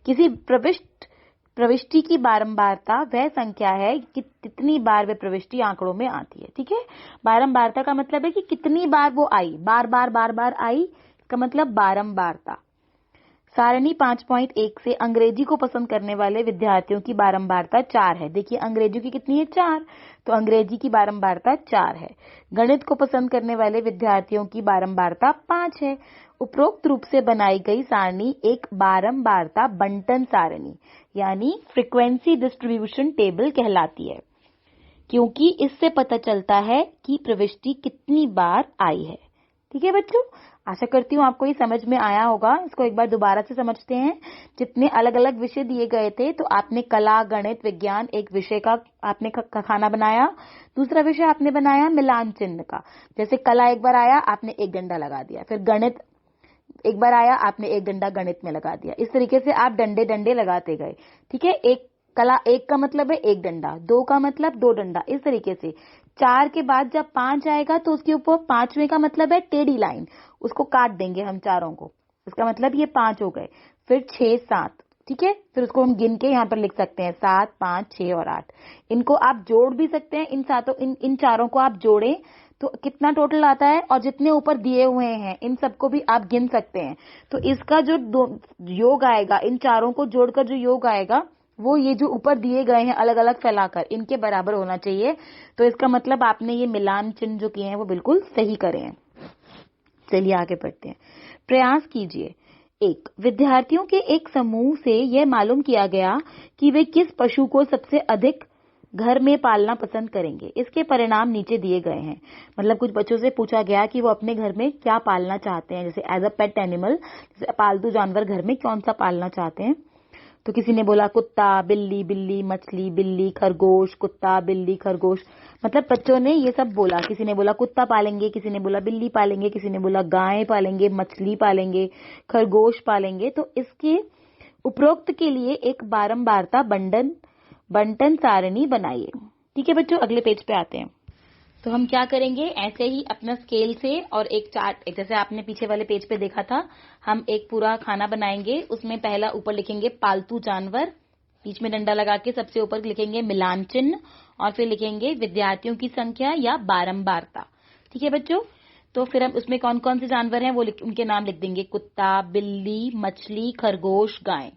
किसी प्रविष्टि की बारंबारता वह संख्या है कि कितनी बार वह प्रविष्टि आंकड़ों में आती है। ठीक है, बारंबारता का मतलब है कि कितनी बार वो आई, बार बार आई, इसका मतलब बारंबारता। सारणी 5.1 से अंग्रेजी को पसंद करने वाले विद्यार्थियों की बारंबारता 4 है। देखिए अंग्रेजी की कितनी है? 4, तो अंग्रेजी की बारंबारता 4 है। गणित को पसंद करने वाले विद्यार्थियों की बारंबारता 5 है। उपरोक्त रूप से बनाई गई सारणी एक बारंबारता बंटन सारणी यानी फ्रीक्वेंसी डिस्ट्रीब्यूशन टेबल कहलाती है, क्योंकि इससे पता चलता है कि प्रविष्टि कितनी बार आई है। ठीक है बच्चों, आशा करती हूँ आपको ये समझ में आया होगा। इसको एक बार दोबारा से समझते हैं। जितने अलग अलग विषय दिए गए थे, तो आपने कला, गणित, विज्ञान, एक विषय का आपने खाना बनाया, दूसरा विषय आपने बनाया मिलान चिन्ह का। जैसे कला एक बार आया, आपने 1 डंडा लगा दिया, फिर गणित एक बार आया, आपने 1 डंडा गणित में लगा दिया। इस तरीके से आप डंडे डंडे लगाते गए। ठीक है, एक कला 1 का मतलब है 1 डंडा, 2 का मतलब 2 डंडा, इस तरीके से। 4 के बाद जब 5 आएगा तो उसके ऊपर 5वें का मतलब है टेढ़ी लाइन, उसको काट देंगे हम चारों को, इसका मतलब ये 5 हो गए। फिर 6, 7, ठीक है, फिर उसको हम गिन के यहाँ पर लिख सकते हैं 7, 5, 6 और 8। इनको आप जोड़ भी सकते हैं, इन चारों को आप जोड़ें तो कितना टोटल आता है, और जितने ऊपर दिए हुए हैं इन सबको भी आप गिन सकते हैं। तो इसका जो योग आएगा, इन चारों को जोड़कर जो योग आएगा, वो ये जो ऊपर दिए गए हैं अलग अलग फैलाकर, इनके बराबर होना चाहिए। तो इसका मतलब आपने ये मिलान चिन्ह जो किए हैं वो बिल्कुल सही करे हैं। चलिए आगे बढ़ते हैं। प्रयास कीजिए। 1, विद्यार्थियों के एक समूह से यह मालूम किया गया कि वे किस पशु को सबसे अधिक घर में पालना पसंद करेंगे। इसके परिणाम नीचे दिए गए हैं। मतलब कुछ बच्चों से पूछा गया कि वो अपने घर में क्या पालना चाहते हैं, जैसे एज अ पेट एनिमल, जैसे पालतू जानवर घर में कौन सा पालना चाहते हैं। तो किसी ने बोला कुत्ता, बिल्ली, बिल्ली, मछली, बिल्ली, खरगोश, कुत्ता, बिल्ली, खरगोश, मतलब बच्चों ने ये सब बोला। किसी ने बोला कुत्ता पालेंगे, किसी ने बोला बिल्ली पालेंगे, किसी ने बोला गाय पालेंगे, मछली पालेंगे, खरगोश पालेंगे। तो इसके उपरोक्त के लिए एक बारंबारता बंटन सारणी बनाइए। ठीक है बच्चों, अगले पेज पे आते हैं। तो हम क्या करेंगे, ऐसे ही अपना स्केल से और एक चार्ट, जैसे आपने पीछे वाले पेज पे देखा था, हम एक पूरा खाना बनाएंगे। उसमें पहला ऊपर लिखेंगे पालतू जानवर, बीच में डंडा लगा के सबसे ऊपर लिखेंगे मिलान चिन्ह, और फिर लिखेंगे विद्यार्थियों की संख्या या बारंबारता। ठीक है बच्चों, तो फिर हम उसमें कौन कौन से जानवर हैं वो उनके नाम लिख देंगे, कुत्ता, बिल्ली, मछली, खरगोश, गाय।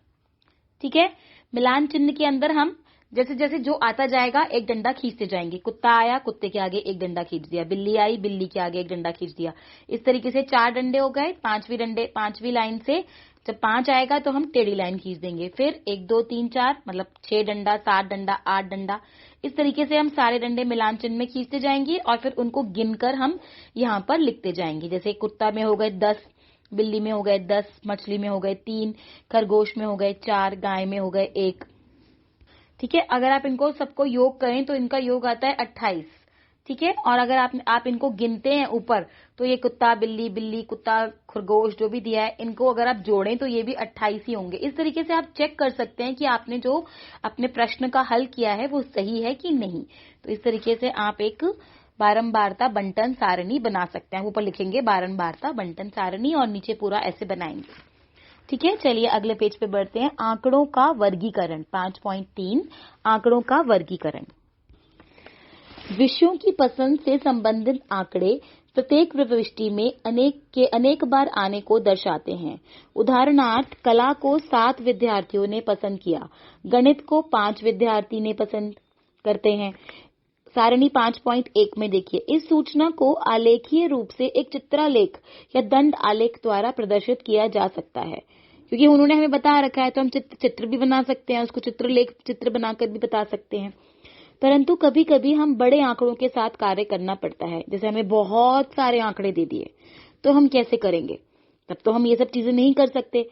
ठीक है, मिलान चिन्ह के अंदर हम जैसे जैसे जो आता जाएगा एक डंडा खींचते जाएंगे। कुत्ता आया, कुत्ते के आगे एक डंडा खींच दिया, बिल्ली आई, बिल्ली के आगे एक डंडा खींच दिया। इस तरीके से 4 डंडे हो गए। पांचवी लाइन से जब 5 आएगा तो हम टेढ़ी लाइन खींच देंगे। फिर 1 2 3 4 मतलब 6 डंडा, 7 डंडा, 8 डंडा। इस तरीके से हम सारे डंडे मिलान चिन्ह में खींचते जाएंगे और फिर उनको गिनकर हम यहाँ पर लिखते जाएंगे। जैसे कुत्ता में हो गए 10, बिल्ली में हो गए 10, मछली में हो गए 3, खरगोश में हो गए 4, गाय में हो गए 1। ठीक है, अगर आप इनको सबको योग करें तो इनका योग आता है 28। ठीक है, और अगर आप इनको गिनते हैं ऊपर, तो ये कुत्ता, बिल्ली, कुत्ता, खरगोश जो भी दिया है, इनको अगर आप जोड़ें तो ये भी 28 ही होंगे। इस तरीके से आप चेक कर सकते हैं कि आपने जो अपने प्रश्न का हल किया है वो सही है कि नहीं। तो इस तरीके से आप एक बारंबारता बंटन सारणी बना सकते हैं। ऊपर लिखेंगे बारंबारता बंटन सारणी और नीचे पूरा ऐसे बनाएंगे। ठीक है, चलिए अगले पेज पे बढ़ते हैं। आंकड़ों का वर्गीकरण 5.3 आंकड़ों का वर्गीकरण। विषयों की पसंद से संबंधित आंकड़े प्रत्येक प्रविष्टि में अनेक बार आने को दर्शाते हैं। उदाहरणार्थ, कला को 7 विद्यार्थियों ने पसंद किया, गणित को 5 विद्यार्थी ने पसंद करते हैं। सारणी 5.1 में देखिए, इस सूचना को आलेखीय रूप से एक चित्रालेख या दंड आलेख द्वारा प्रदर्शित किया जा सकता है। क्योंकि उन्होंने हमें बता रखा है तो हम चित्र भी बना सकते हैं, उसको चित्र बनाकर भी बता सकते हैं। परंतु कभी कभी हम बड़े आंकड़ों के साथ कार्य करना पड़ता है। जैसे हमें बहुत सारे आंकड़े दे दिए तो हम कैसे करेंगे, तब तो हम ये सब चीजें नहीं कर सकते।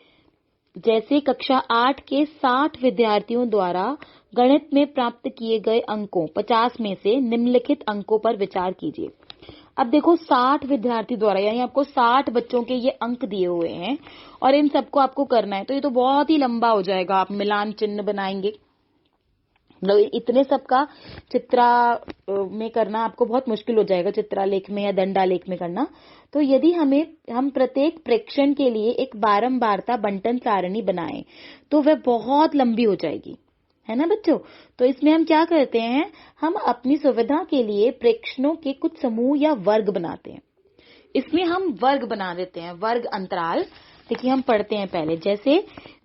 जैसे कक्षा 8 के 60 विद्यार्थियों द्वारा गणित में प्राप्त किए गए अंकों 50 में से निम्नलिखित अंकों पर विचार कीजिए। अब देखो 60 विद्यार्थी द्वारा, यानी आपको 60 बच्चों के ये अंक दिए हुए हैं और इन सबको आपको करना है, तो ये तो बहुत ही लंबा हो जाएगा। आप मिलान चिन्ह बनाएंगे, मतलब इतने सबका चित्रा में करना आपको बहुत मुश्किल हो जाएगा, चित्रालेख में या दंडालेख में करना। तो यदि हम प्रत्येक प्रेक्षण के लिए एक बारंबारता बंटन सारणी बनाएं तो वह बहुत लंबी हो जाएगी, है ना बच्चों। तो इसमें हम क्या करते हैं, हम अपनी सुविधा के लिए प्रेक्षणों के कुछ समूह या वर्ग बनाते हैं। इसमें हम वर्ग बना देते हैं, वर्ग अंतराल। देखिए हम पढ़ते हैं पहले, जैसे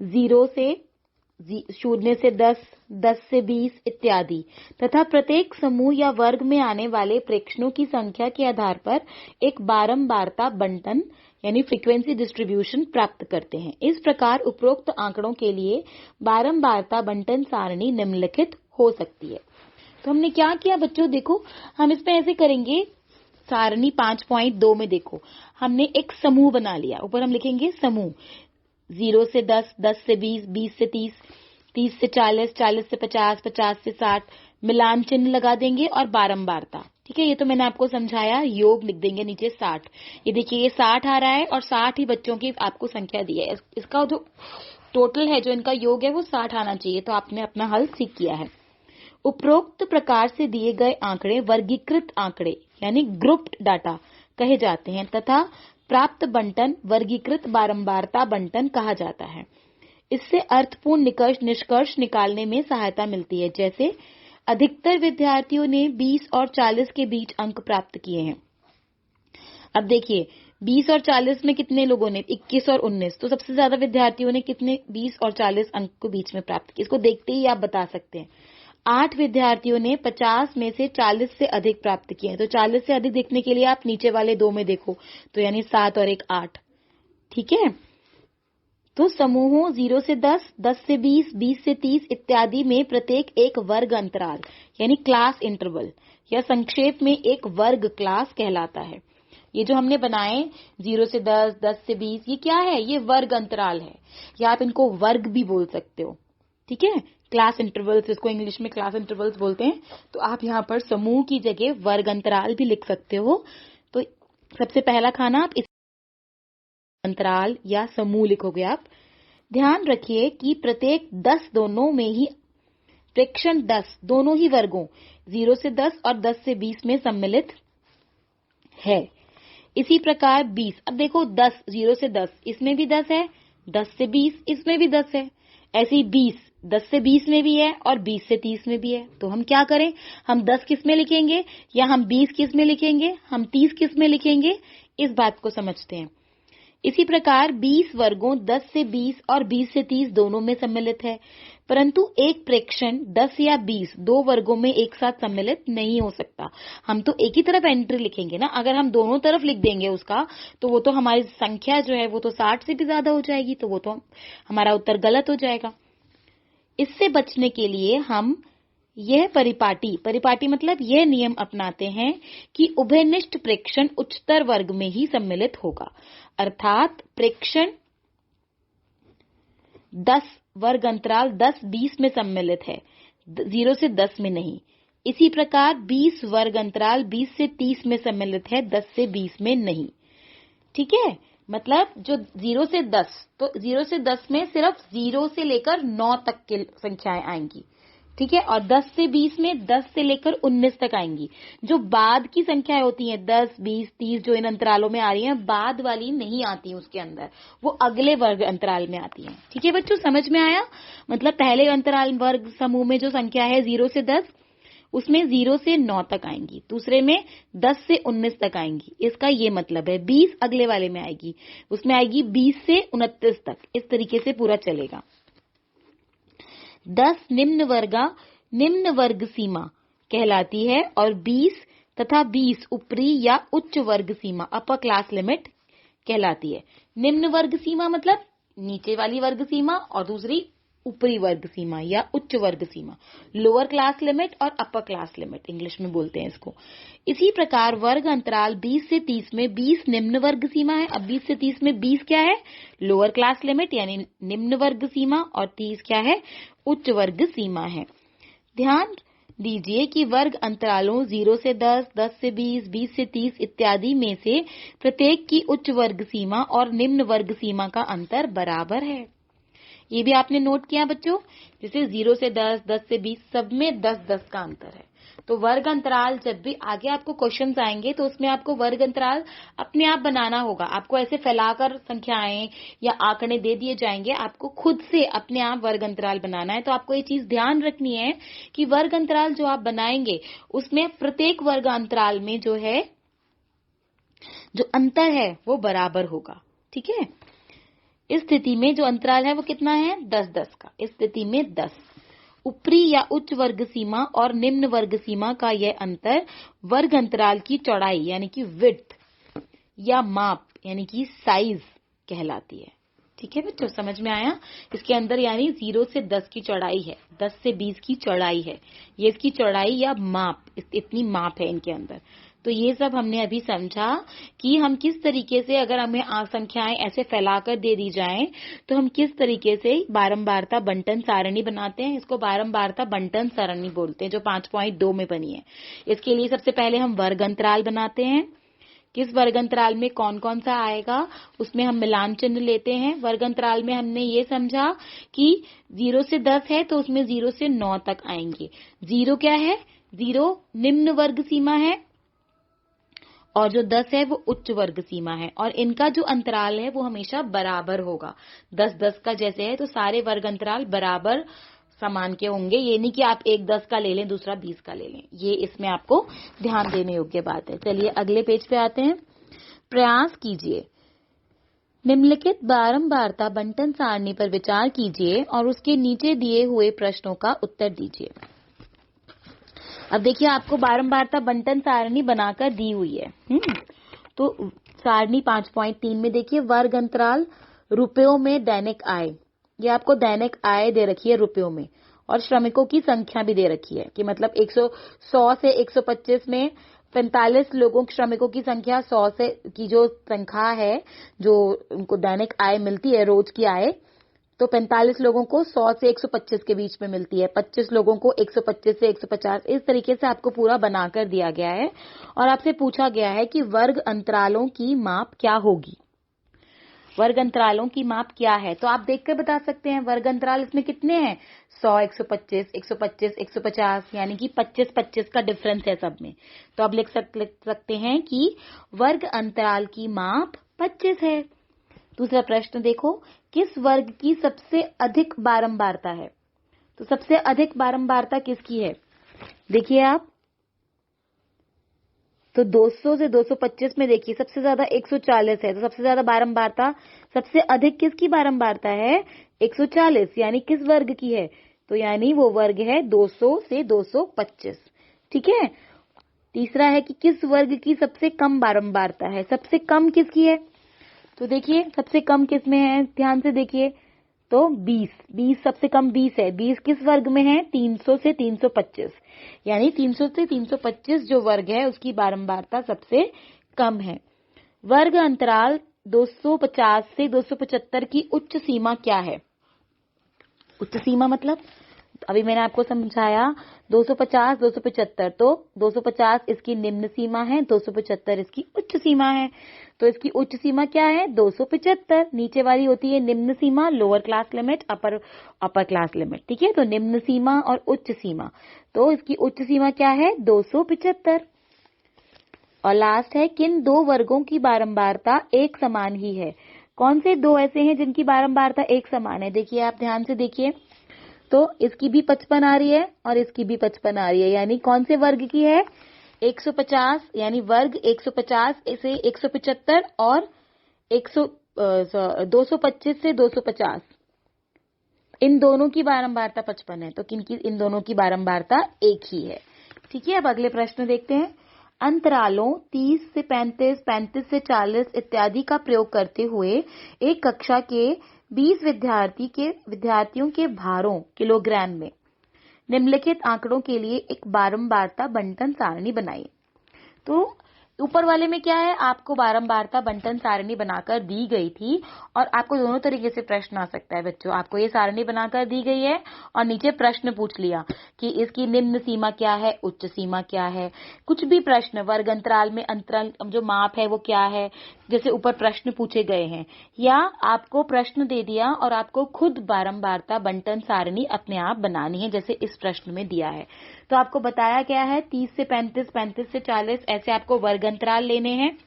0 से 10, 10 से 20 इत्यादि, तथा प्रत्येक समूह या वर्ग में आने वाले प्रेक्षणों की संख्या के आधार पर एक बारंबारता बंटन यानी फ्रीक्वेंसी डिस्ट्रीब्यूशन प्राप्त करते हैं। इस प्रकार उपरोक्त आंकड़ों के लिए बारंबारता बंटन सारणी निम्नलिखित हो सकती है। तो हमने क्या किया बच्चों, देखो हम इसमें ऐसे करेंगे। सारणी 5.2 में देखो, हमने एक समूह बना लिया। ऊपर हम लिखेंगे समूह 0 से 10, 10 से 20, 20 से 30, 30 से 40, 40 से 50, 50 से 60, मिलान चिन्ह लगा देंगे और बारंबारता। ठीक है, ये तो मैंने आपको समझाया। योग लिख देंगे नीचे 60। ये देखिए ये 60 आ रहा है और 60 ही बच्चों की आपको संख्या दी है। इसका जो टोटल है, जो इनका योग है, वो 60 आना चाहिए। तो आपने अपना हल ठीक किया है। उपरोक्त प्रकार से दिए गए आंकड़े वर्गीकृत आंकड़े यानी ग्रुप्ड डाटा कहे जाते हैं तथा प्राप्त बंटन वर्गीकृत बारंबारता बंटन कहा जाता है। इससे अर्थपूर्ण निष्कर्ष निकालने में सहायता मिलती है। जैसे अधिकतर विद्यार्थियों ने 20 और 40 के बीच अंक प्राप्त किए हैं। अब देखिए 20 और 40 में कितने लोगों ने, 21 और 19, तो सबसे ज्यादा विद्यार्थियों ने कितने 20 और 40 अंक को बीच में प्राप्त किए। इसको देखते ही आप बता सकते हैं। 8 विद्यार्थियों ने 50 में से 40 से अधिक प्राप्त किए हैं। तो 40 से अधिक देखने के लिए आप नीचे वाले 2 में देखो, तो यानी 7 और 1 8। ठीक है, तो समूहों 0 से 10, 10 से 20, 20 से 30 इत्यादि में प्रत्येक एक वर्ग अंतराल यानी क्लास इंटरवल या संक्षेप में एक वर्ग क्लास कहलाता है। ये जो हमने बनाए 0 से 10, 10 से 20, ये क्या है, ये वर्ग अंतराल है, या आप इनको वर्ग भी बोल सकते हो। ठीक है, क्लास इंटरवल्स, इसको इंग्लिश में क्लास इंटरवल्स बोलते हैं। तो आप यहाँ पर समूह की जगह वर्ग अंतराल भी लिख सकते हो। तो सबसे पहला खाना आप इस अंतराल या समूह लिखोगे आप। ध्यान रखिए कि प्रत्येक 10 दोनों में ही प्रेक्षण 10 दोनों ही वर्गों 0 से 10 और 10 से 20 में सम्मिलित है। इसी प्रकार 20, अब देखो 10 0 से 10 इसमें भी 10 है, 10 से 20 इसमें भी 10 है, ऐसे ही 20 10 से 20 में भी है और 20 से 30 में भी है। तो हम क्या करें, हम 10 किस में लिखेंगे या हम 20 किस में लिखेंगे, हम 30 किस में लिखेंगे, इस बात को समझते हैं। इसी प्रकार 20 वर्गों 10 से 20 और 20 से 30 दोनों में सम्मिलित है, परंतु एक प्रेक्षण 10 या 20 दो वर्गों में एक साथ सम्मिलित नहीं हो सकता। हम तो एक ही तरफ एंट्री लिखेंगे ना, अगर हम दोनों तरफ लिख देंगे उसका तो वो तो हमारी संख्या जो है वो तो 60 से भी ज्यादा हो जाएगी, तो वो तो हमारा उत्तर गलत हो जाएगा। इससे बचने के लिए हम यह परिपाटी मतलब यह नियम अपनाते हैं कि उभयनिष्ठ प्रेक्षण उच्चतर वर्ग में ही सम्मिलित होगा, अर्थात प्रेक्षण 10 वर्ग अंतराल 10-20 में सम्मिलित है, 0 से 10 में नहीं। इसी प्रकार 20 वर्ग अंतराल 20 से 30 में सम्मिलित है, 10 से 20 में नहीं। ठीक है, मतलब जो 0 से 10, तो 0 से 10 में सिर्फ 0 से लेकर 9 तक की संख्याएं आएंगी। ठीक है, और 10 से 20 में 10 से लेकर 19 तक आएंगी। जो बाद की संख्याएं होती हैं 10, 20, 30 जो इन अंतरालों में आ रही हैं, बाद वाली नहीं आती उसके अंदर, वो अगले वर्ग अंतराल में आती हैं। ठीक है बच्चों, समझ में आया? मतलब पहले अंतराल वर्ग समूह में जो संख्या है 0 से 10, उसमें 0 से 9 तक आएंगी, दूसरे में 10 से 19 तक आएंगी। इसका ये मतलब है 20 अगले वाले में आएगी, उसमें आएगी 20 से 29 तक। इस तरीके से पूरा चलेगा। 10 निम्न वर्ग सीमा कहलाती है और 20 तथा 20 ऊपरी या उच्च वर्ग सीमा अपर क्लास लिमिट कहलाती है। निम्न वर्ग सीमा मतलब नीचे वाली वर्ग सीमा और दूसरी ऊपरी वर्ग सीमा या उच्च वर्ग सीमा, लोअर क्लास लिमिट और अपर क्लास लिमिट इंग्लिश में बोलते हैं इसको। इसी प्रकार वर्ग अंतराल 20 से 30 में 20 निम्न वर्ग सीमा है। अब 20 से 30 में 20 क्या है, लोअर क्लास लिमिट यानी निम्न वर्ग सीमा, और 30 क्या है, उच्च वर्ग सीमा है। ध्यान दीजिए कि वर्ग अंतरालों 0 से 10, 10 से 20, 20 से 30 इत्यादि में से प्रत्येक की उच्च वर्ग सीमा और निम्न वर्ग सीमा का अंतर बराबर है। ये भी आपने नोट किया बच्चों, जैसे 0 से 10, 10 से 20 सब में 10-10 का अंतर है। तो वर्ग अंतराल जब भी आगे आपको क्वेश्चंस आएंगे तो उसमें आपको वर्ग अंतराल अपने आप बनाना होगा। आपको ऐसे फैलाकर संख्याएं या आंकड़े दे दिए जाएंगे, आपको खुद से अपने आप वर्ग अंतराल बनाना है। तो आपको ये चीज ध्यान रखनी है कि वर्ग अंतराल जो आप बनाएंगे उसमें प्रत्येक वर्ग अंतराल में जो है जो अंतर है वो बराबर होगा। ठीक है, इस स्थिति में जो अंतराल है वो कितना है, 10-10 का। इस स्थिति में 10 ऊपरी या उच्च वर्ग सीमा और निम्न वर्ग सीमा का यह अंतर वर्ग अंतराल की चौड़ाई यानी कि विड्थ या माप यानी कि साइज कहलाती है। ठीक है बच्चों, समझ में आया? इसके अंदर यानी 0 से 10 की चौड़ाई है, 10 से 20 की चौड़ाई है, ये इसकी चौड़ाई या माप, इतनी माप है इनके अंदर। तो ये सब हमने अभी समझा कि हम किस तरीके से, अगर हमें संख्याएं ऐसे फैलाकर दे दी जाएं तो हम किस तरीके से बारंबारता बंटन सारणी बनाते हैं। इसको बारंबारता बंटन सारणी बोलते हैं, जो 5.2 में बनी है। इसके लिए सबसे पहले हम वर्ग अंतराल बनाते हैं। किस वर्ग अंतराल में कौन कौन सा आएगा उसमें हम मिलान चिन्ह लेते हैं। वर्ग अंतराल में हमने ये समझा कि 0 से 10 है तो उसमें 0 से 9 तक आएंगे। 0 क्या है, 0 निम्न वर्ग सीमा है और जो 10 है वो उच्च वर्ग सीमा है, और इनका जो अंतराल है वो हमेशा बराबर होगा। 10-10 का जैसे है तो सारे वर्ग अंतराल बराबर समान के होंगे। ये नहीं कि आप एक 10 का ले लें दूसरा 20 का ले लें, ये इसमें आपको ध्यान देने योग्य बात है। चलिए अगले पेज पे आते हैं। प्रयास कीजिए, निम्नलिखित बारंबारता बंटन सारणी पर विचार कीजिए और उसके नीचे दिए हुए प्रश्नों का उत्तर दीजिए। अब देखिए आपको बारंबारता बंटन सारणी बनाकर दी हुई है। तो सारणी 5.3 में देखिए वर्ग अंतराल रुपयों में दैनिक आय, ये आपको दैनिक आय दे रखी है रुपयों में, और श्रमिकों की संख्या भी दे रखी है कि मतलब 100 से 125 में 45 लोगों श्रमिकों की संख्या 100 से की जो संख्या है जो उनको दैनिक आय मिलती है रोज की आय, तो 45 लोगों को 100 से 125 के बीच में मिलती है, 25 लोगों को 125 से 150। इस तरीके से आपको पूरा बनाकर दिया गया है और आपसे पूछा गया है कि वर्ग अंतरालों की माप क्या होगी। वर्ग अंतरालों की माप क्या है? तो आप देखकर बता सकते हैं वर्ग अंतराल इसमें कितने हैं। 100, 125, 125, 150, यानी कि 25-25 का डिफरेंस है सब में। तो आप लिख सकते हैं कि वर्ग अंतराल की माप 25 है। दूसरा प्रश्न देखो, किस वर्ग की सबसे अधिक बारंबारता है? तो सबसे अधिक बारंबारता किसकी है? देखिए आप, तो 200 से 225 में देखिए सबसे ज्यादा 140 है, तो सबसे ज्यादा बारंबारता, सबसे अधिक किसकी बारंबारता है? 140, यानी किस वर्ग की है? तो यानी वो वर्ग है 200 से 225। ठीक है। तीसरा है कि किस वर्ग की सबसे कम बारंबारता है? सबसे कम किसकी है? तो देखिए सबसे कम किस में है, ध्यान से देखिए, तो 20 सबसे कम 20 है। 20 किस वर्ग में है? 300 से 325, यानी 300 से 325 जो वर्ग है उसकी बारंबारता सबसे कम है। वर्ग अंतराल 250 से 275 की उच्च सीमा क्या है? उच्च सीमा मतलब अभी मैंने आपको समझाया 250, 275, तो 250 इसकी निम्न सीमा है, 275 इसकी उच्च सीमा है। तो इसकी उच्च सीमा क्या है? 275। नीचे वाली होती है निम्न सीमा, lower class limit, upper class limit. ठीक है, तो निम्न सीमा और उच्च सीमा, तो इसकी उच्च सीमा क्या है? 275। और लास्ट है, किन दो वर्गों की बारंबारता एक समान ही है? कौन से दो ऐसे हैं जिनकी बारंबारता एक समान है? देखिए आप ध्यान से देखिए, तो इसकी भी 55 आ रही है और इसकी भी 55 आ रही है, यानी कौन से वर्ग की है? 150, यानी वर्ग 150 से 175 और 225 से 250, इन दोनों की बारंबारता 55 है, तो किनकी? इन दोनों की बारंबारता एक ही है। ठीक है, अब अगले प्रश्न देखते हैं। अंतरालों 30 से 35, 35 से 40 इत्यादि का प्रयोग करते हुए एक कक्षा के 20 विद्यार्थियों के भारों किलोग्राम में निम्नलिखित आंकड़ों के लिए एक बारंबारता बंटन सारणी बनाइए। तो ऊपर वाले में क्या है? आपको बारंबारता बंटन सारणी बनाकर दी गई थी, और आपको दोनों तरीके से प्रश्न आ सकता है बच्चों। आपको ये सारणी बनाकर दी गई है और नीचे प्रश्न पूछ लिया कि इसकी निम्न सीमा क्या है, उच्च सीमा क्या है, कुछ भी प्रश्न, वर्ग अंतराल में अंतराल जो माप है वो क्या है, जैसे ऊपर प्रश्न पूछे गए हैं, या आपको प्रश्न दे दिया और आपको खुद बारंबारता बंटन सारणी अपने आप बनानी है, जैसे इस प्रश्न में दिया है। तो आपको बताया गया है 30 से 35, 35 से 40, ऐसे आपको वर्ग अंतराल लेने हैं।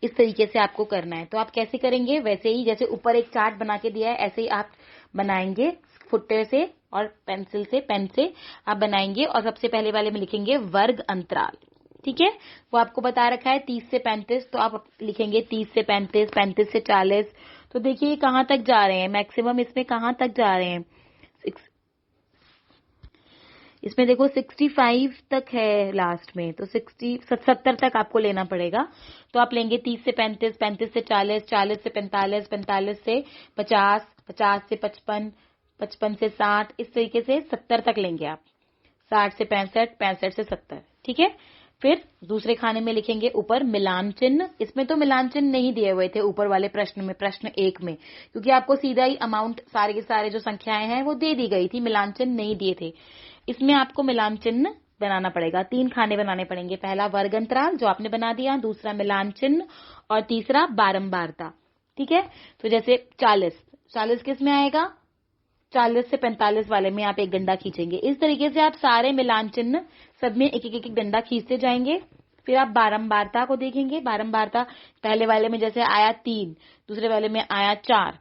इस तरीके से आपको करना है। तो आप कैसे करेंगे? वैसे ही जैसे ऊपर एक चार्ट बना के दिया है, ऐसे ही आप बनाएंगे, फुट्टे से और पेंसिल से, पेन से आप बनाएंगे, और सबसे पहले वाले में लिखेंगे वर्ग अंतराल। ठीक है, वो आपको बता रखा है 30 से 35, तो आप लिखेंगे 30 से 35, 35 से 40। तो देखिए ये कहाँ तक जा रहे हैं, मैक्सिमम इसमें कहाँ तक जा रहे हैं? इसमें देखो 65 तक है लास्ट में, तो 70 तक आपको लेना पड़ेगा। तो आप लेंगे 30 से 35, 35 से 40, 40 से 45, 45 से 50, 50 से 55, 55 से 60, इस तरीके से 70 तक लेंगे आप। 60 से 65, 65 से 70। ठीक है, फिर दूसरे खाने में लिखेंगे ऊपर मिलान चिन्ह। इसमें तो मिलान चिन्ह नहीं दिए हुए थे ऊपर वाले प्रश्न में, प्रश्न 1 में, क्योंकि आपको सीधा ही अमाउंट सारे के सारे जो संख्याएं हैं वो दे दी गई थी, मिलान चिन्ह नहीं दिए थे। इसमें आपको मिलान चिन्ह बनाना पड़ेगा, 3 खाने बनाने पड़ेंगे। पहला वर्ग अंतराल जो आपने बना दिया, दूसरा मिलान चिन्ह, और तीसरा बारंबारता। ठीक है, तो जैसे 40 किस में आएगा? 40 से 45 वाले में आप एक डंडा खींचेंगे। इस तरीके से आप सारे मिलान चिन्ह सब में एक एक डंडा खींचते जाएंगे। फिर आप बारंबारता को देखेंगे। बारंबारता पहले वाले में जैसे आया 3, दूसरे वाले में आया 4,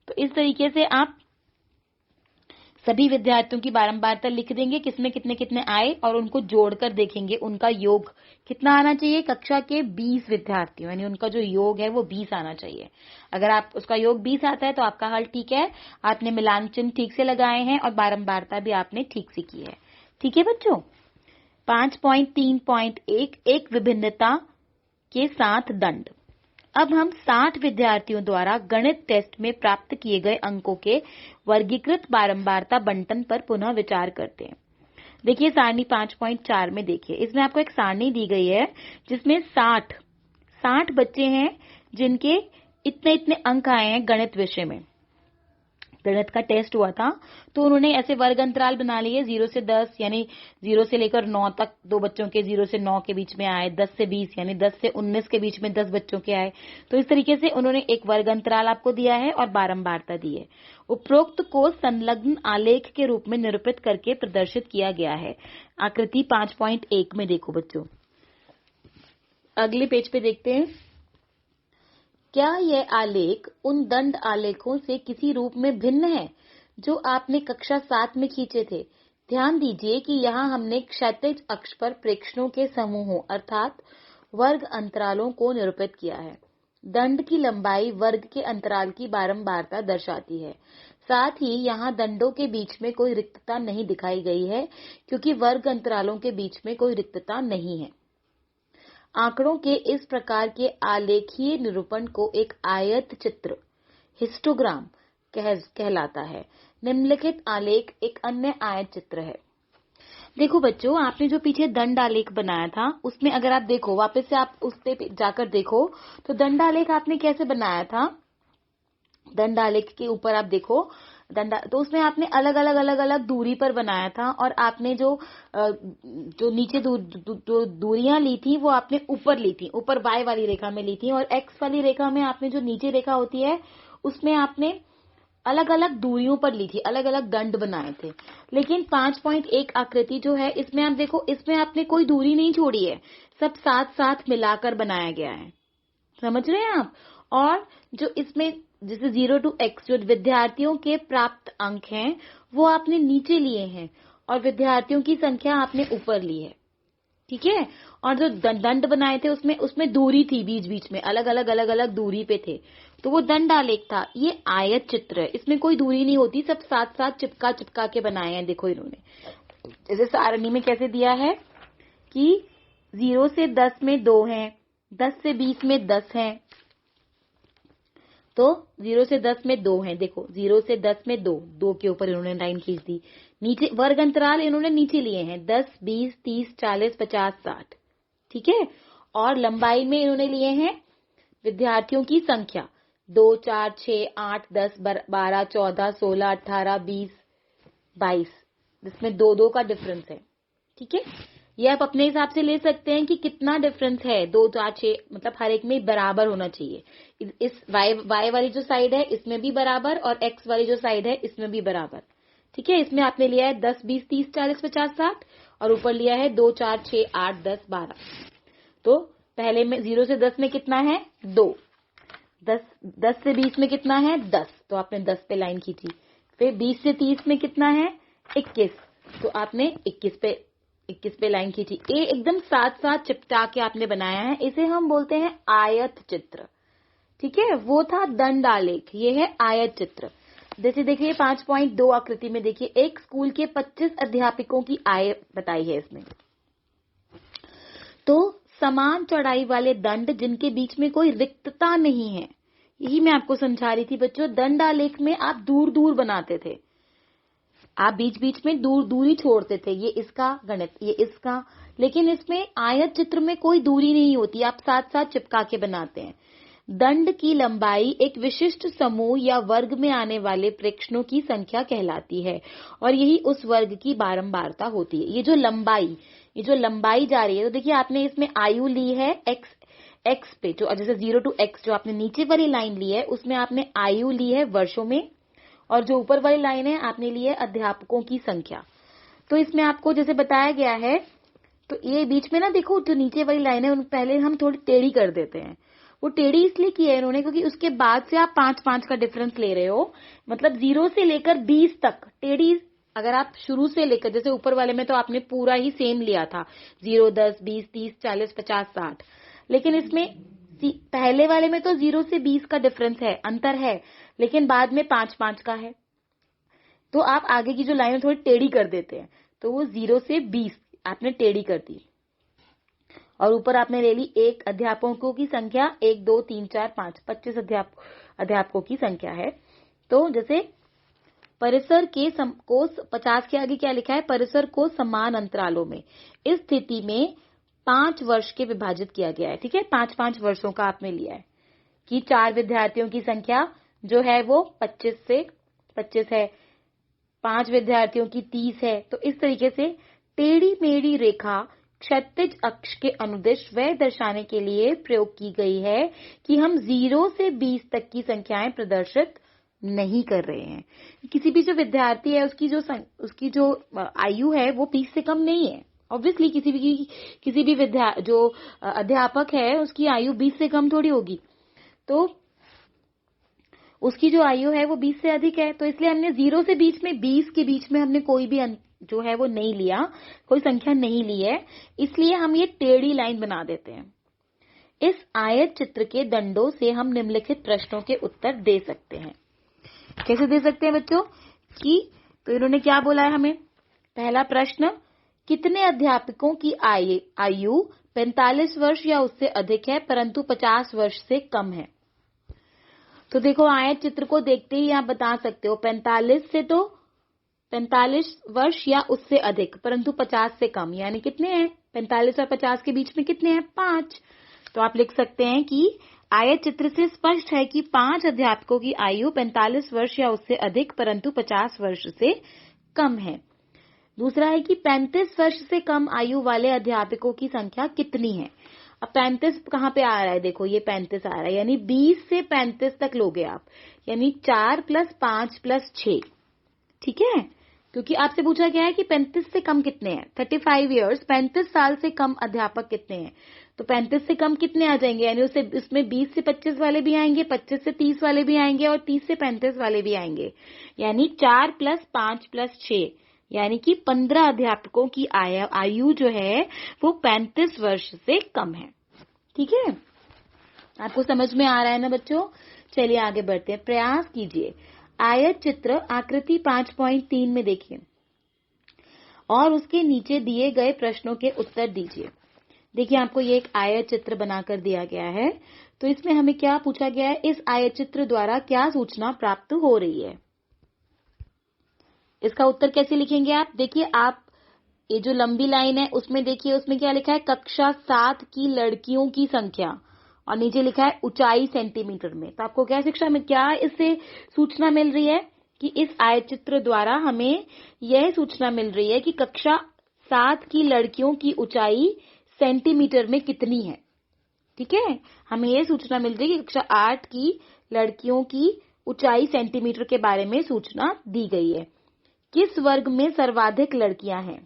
तो इस तरीके से आप सभी विद्यार्थियों की बारंबारता लिख देंगे, किसमें कितने कितने आए, और उनको जोड़कर देखेंगे उनका योग कितना आना चाहिए। कक्षा के 20 विद्यार्थियों, यानी उनका जो योग है वो 20 आना चाहिए। अगर आप उसका योग 20 आता है तो आपका हल ठीक है, आपने मिलान चिन्ह ठीक से लगाए हैं और बारंबारता भी आपने ठीक से की है। ठीक है बच्चों। 5.3.1 एक विभिन्नता के साथ दंड। अब हम 60 विद्यार्थियों द्वारा गणित टेस्ट में प्राप्त किए गए अंकों के वर्गीकृत बारंबारता बंटन पर पुनः विचार करते हैं। देखिए सारणी 5.4 में देखिए, इसमें आपको एक सारणी दी गई है जिसमें 60 बच्चे हैं जिनके इतने इतने अंक आए हैं गणित विषय में। गणित का टेस्ट हुआ था, तो उन्होंने ऐसे वर्ग अंतराल बना लिए 0 से 10, यानी 0 से लेकर 9 तक 2 बच्चों के 0 से 9 के बीच में आए, 10 से 20 यानी 10 से 19 के बीच में 10 बच्चों के आए। तो इस तरीके से उन्होंने एक वर्ग अंतराल आपको दिया है और बारंबारता दी है। उपरोक्त को संलग्न आलेख के रूप में निरूपित करके प्रदर्शित किया गया है। आकृति 5.1 में देखो बच्चों। अगले पेज पे देखते हैं। क्या यह आलेख उन दंड आलेखों से किसी रूप में भिन्न है जो आपने कक्षा 7 में खींचे थे? ध्यान दीजिए कि यहाँ हमने क्षैतिज अक्ष पर प्रेक्षणों के समूहों अर्थात वर्ग अंतरालों को निरूपित किया है। दंड की लंबाई वर्ग के अंतराल की बारंबारता दर्शाती है। साथ ही यहाँ दंडों के बीच में कोई रिक्तता नहीं दिखाई गई है, क्योंकि वर्ग अंतरालों के बीच में कोई रिक्तता नहीं है। आंकड़ों के इस प्रकार के आलेखीय निरूपण को एक आयत चित्र हिस्टोग्राम कहलाता है। निम्नलिखित आलेख एक अन्य आयत चित्र है। देखो बच्चों, आपने जो पीछे दंड आलेख बनाया था उसमें अगर आप देखो, वापस से आप उस पे जाकर देखो तो दंड आलेख आपने कैसे बनाया था। दंड आलेख के ऊपर आप देखो तो उसमें आपने अलग अलग दूरी पर बनाया था, और आपने जो नीचे दूरियां ली थी वो आपने ऊपर ली थी, ऊपर y वाली रेखा में ली थी, और x वाली रेखा में आपने जो नीचे रेखा होती है उसमें आपने अलग अलग दूरियों पर ली थी, अलग अलग दंड बनाए थे। लेकिन 5.1 आकृति जो है इसमें आप देखो, इसमें आपने कोई दूरी नहीं छोड़ी है, सब साथ साथ मिलाकर बनाया गया है। समझ रहे हैं आप? और जो इसमें जैसे 0 to x जो विद्यार्थियों के प्राप्त अंक हैं वो आपने नीचे लिए हैं, और विद्यार्थियों की संख्या आपने ऊपर ली है। ठीक है? और जो दंड बनाए थे उसमें दूरी थी, बीच बीच में अलग अलग दूरी पे थे, तो वो दंड आलेख था। ये आयत चित्र है, इसमें कोई दूरी नहीं होती, सब साथ साथ चिपका के बनाए हैं। देखो इन्होंने जैसे सारणी में कैसे दिया है कि 0 से 10 में 2 हैं, 10 से 20 में 10 हैं, तो 0 से 10 में 2 हैं। देखो 0 से 10 में 2 के ऊपर इन्होंने लाइन खींच दी। नीचे वर्ग अंतराल इन्होंने नीचे लिए हैं 10, 20, 30, 40, 50, 60। ठीक है? और लंबाई में इन्होंने लिए हैं विद्यार्थियों की संख्या 2, 4, 6, 8, 10, 12, 14, 16, 18, 20, 22, जिसमें 2 का डिफरेंस है। ठीक है? ये आप अपने हिसाब से ले सकते हैं कि कितना डिफरेंस है। 2, 4, 6 मतलब हर एक में बराबर होना चाहिए। इस y वाली जो साइड है इसमें भी बराबर, और x वाली जो साइड है इसमें भी बराबर। ठीक है? इसमें आपने लिया है 10, 20, 30, 40, 50, 60, और ऊपर लिया है 2, 4, 6, 8, 10, 12। तो पहले में 0 से 10 में कितना है? 2। 10 से 20 में कितना है? 10। तो आपने 10 पे लाइन खींची। फिर 20 से 30 में कितना है? 21। तो आपने 21 पे लाइन खींची। ये एकदम साथ साथ चिपटा के आपने बनाया है, इसे हम बोलते हैं आयत चित्र। ठीक है? वो था दंड आलेख, ये है आयत चित्र। जैसे देखिए 5.2 आकृति में देखिए, एक स्कूल के 25 अध्यापकों की आय बताई है इसमें। तो समान चौड़ाई वाले दंड जिनके बीच में कोई रिक्तता नहीं है, यही मैं आपको समझा रही थी बच्चों। दंड आलेख में आप दूर दूर बनाते थे, आप बीच बीच में दूरी छोड़ते थे, ये इसका गणित, ये इसका। लेकिन इसमें आयत चित्र में कोई दूरी नहीं होती, आप साथ साथ चिपका के बनाते हैं। दंड की लंबाई एक विशिष्ट समूह या वर्ग में आने वाले प्रेक्षणों की संख्या कहलाती है, और यही उस वर्ग की बारंबारता होती है। ये जो लंबाई जा रही है, तो देखिए आपने इसमें आयु ली है x पे, जो जैसे 0 to x जो आपने नीचे वाली लाइन ली है उसमें आपने आयु ली है वर्षों में, और जो ऊपर वाली लाइन है आपने ली है अध्यापकों की संख्या। तो इसमें आपको जैसे बताया गया है, तो ये बीच में ना देखो जो नीचे वाली लाइन है उन पहले हम थोड़ी टेढ़ी कर देते हैं। वो टेढ़ी इसलिए की है इन्होंने क्योंकि उसके बाद से आप 5-5 का डिफरेंस ले रहे हो, मतलब 0 से लेकर 20 तक टेढ़ी। अगर आप शुरू से लेकर, जैसे ऊपर वाले में तो आपने पूरा ही सेम लिया था 0, 10, 20, 30, 40, 50, 60, लेकिन इसमें पहले वाले में तो 0 से 20 का डिफरेंस है, अंतर है, लेकिन बाद में 5-5 का है। तो आप आगे की जो लाइन थोड़ी टेढ़ी कर देते हैं, तो वो 0 से 20 आपने टेढ़ी कर दी, और ऊपर आपने ले ली एक अध्यापकों की संख्या 1, 2, 3, 4, 5, 25 अध्यापकों की संख्या है। तो जैसे परिसर को 50 के आगे क्या लिखा है? परिसर को समान अंतरालों में, इस स्थिति में 5 वर्ष के विभाजित किया गया है। ठीक है? 5-5 वर्षों का आपने लिया है कि 4 विद्यार्थियों की संख्या जो है वो 25 से 25 है, 5 विद्यार्थियों की 30 है। तो इस तरीके से टेढ़ी मेढ़ी रेखा क्षैतिज अक्ष के अनुदिश वह दर्शाने के लिए प्रयोग की गई है कि हम 0 से 20 तक की संख्याएं प्रदर्शित नहीं कर रहे हैं। किसी भी जो विद्यार्थी है उसकी जो आयु है वो 20 से कम नहीं है। ऑब्वियसली किसी भी जो अध्यापक है उसकी आयु 20 से कम थोड़ी होगी, तो उसकी जो आयु है वो 20 से अधिक है। तो इसलिए हमने 0 से 20 के बीच में हमने कोई भी जो है वो नहीं लिया, कोई संख्या नहीं ली है, इसलिए हम ये टेढ़ी लाइन बना देते हैं। इस आयत चित्र के दंडों से हम निम्नलिखित प्रश्नों के उत्तर दे सकते हैं। कैसे दे सकते हैं बच्चों? तो इन्होंने क्या बोला है हमें? पहला प्रश्न, कितने अध्यापकों की आयु 45 वर्ष या उससे अधिक है परंतु 50 वर्ष से कम है? तो देखो, आयत चित्र को देखते ही आप बता सकते हो 45 वर्ष या उससे अधिक परंतु 50 से कम, यानी कितने हैं? 45 और 50 के बीच में कितने हैं? 5। तो आप लिख सकते हैं कि आयत चित्र से स्पष्ट है कि 5 अध्यापकों की आयु 45 वर्ष या उससे अधिक परंतु 50 वर्ष से कम है। दूसरा है कि 35 वर्ष से कम आयु वाले अध्यापकों की संख्या कितनी है? अब 35 कहाँ पे आ रहा है? देखो, ये 35 आ रहा है, यानी 20 से 35 तक लोगे आप, यानी 4 + 5 + 6। ठीक है, क्योंकि आपसे पूछा गया है कि 35 से कम कितने हैं। 35 इयर्स, 35 साल से कम अध्यापक कितने हैं? तो 35 से कम कितने आ जाएंगे? यानी उसमें 20 से 25 वाले भी आएंगे, 25 से 30 वाले भी आएंगे और 30 से 35 वाले भी आएंगे, यानी 4 + 5 + 6, यानी कि 15 अध्यापकों की आयु जो है वो 35 वर्ष से कम है। ठीक है, आपको समझ में आ रहा है ना बच्चों? चलिए आगे बढ़ते हैं, प्रयास कीजिए। आयत चित्र आकृति 5.3 में देखिए और उसके नीचे दिए गए प्रश्नों के उत्तर दीजिए। देखिए, आपको ये एक आयत चित्र बनाकर दिया गया है, तो इसमें हमें क्या पूछा गया है? इस आयत चित्र द्वारा क्या सूचना प्राप्त हो रही है? इसका उत्तर कैसे लिखेंगे आप? देखिए, आप ये जो लंबी लाइन है उसमें देखिए, उसमें क्या लिखा है? कक्षा 7 की लड़कियों की संख्या, और नीचे लिखा है ऊंचाई सेंटीमीटर में। तो आपको क्या इससे सूचना मिल रही है? कि इस आयत चित्र द्वारा हमें यह सूचना मिल रही है कि कक्षा 7 की लड़कियों की ऊंचाई सेंटीमीटर में कितनी है। ठीक है, हमें यह सूचना मिल रही है कि कक्षा 8 की लड़कियों की ऊंचाई सेंटीमीटर के बारे में सूचना दी गई है। किस वर्ग में सर्वाधिक लड़कियां हैं?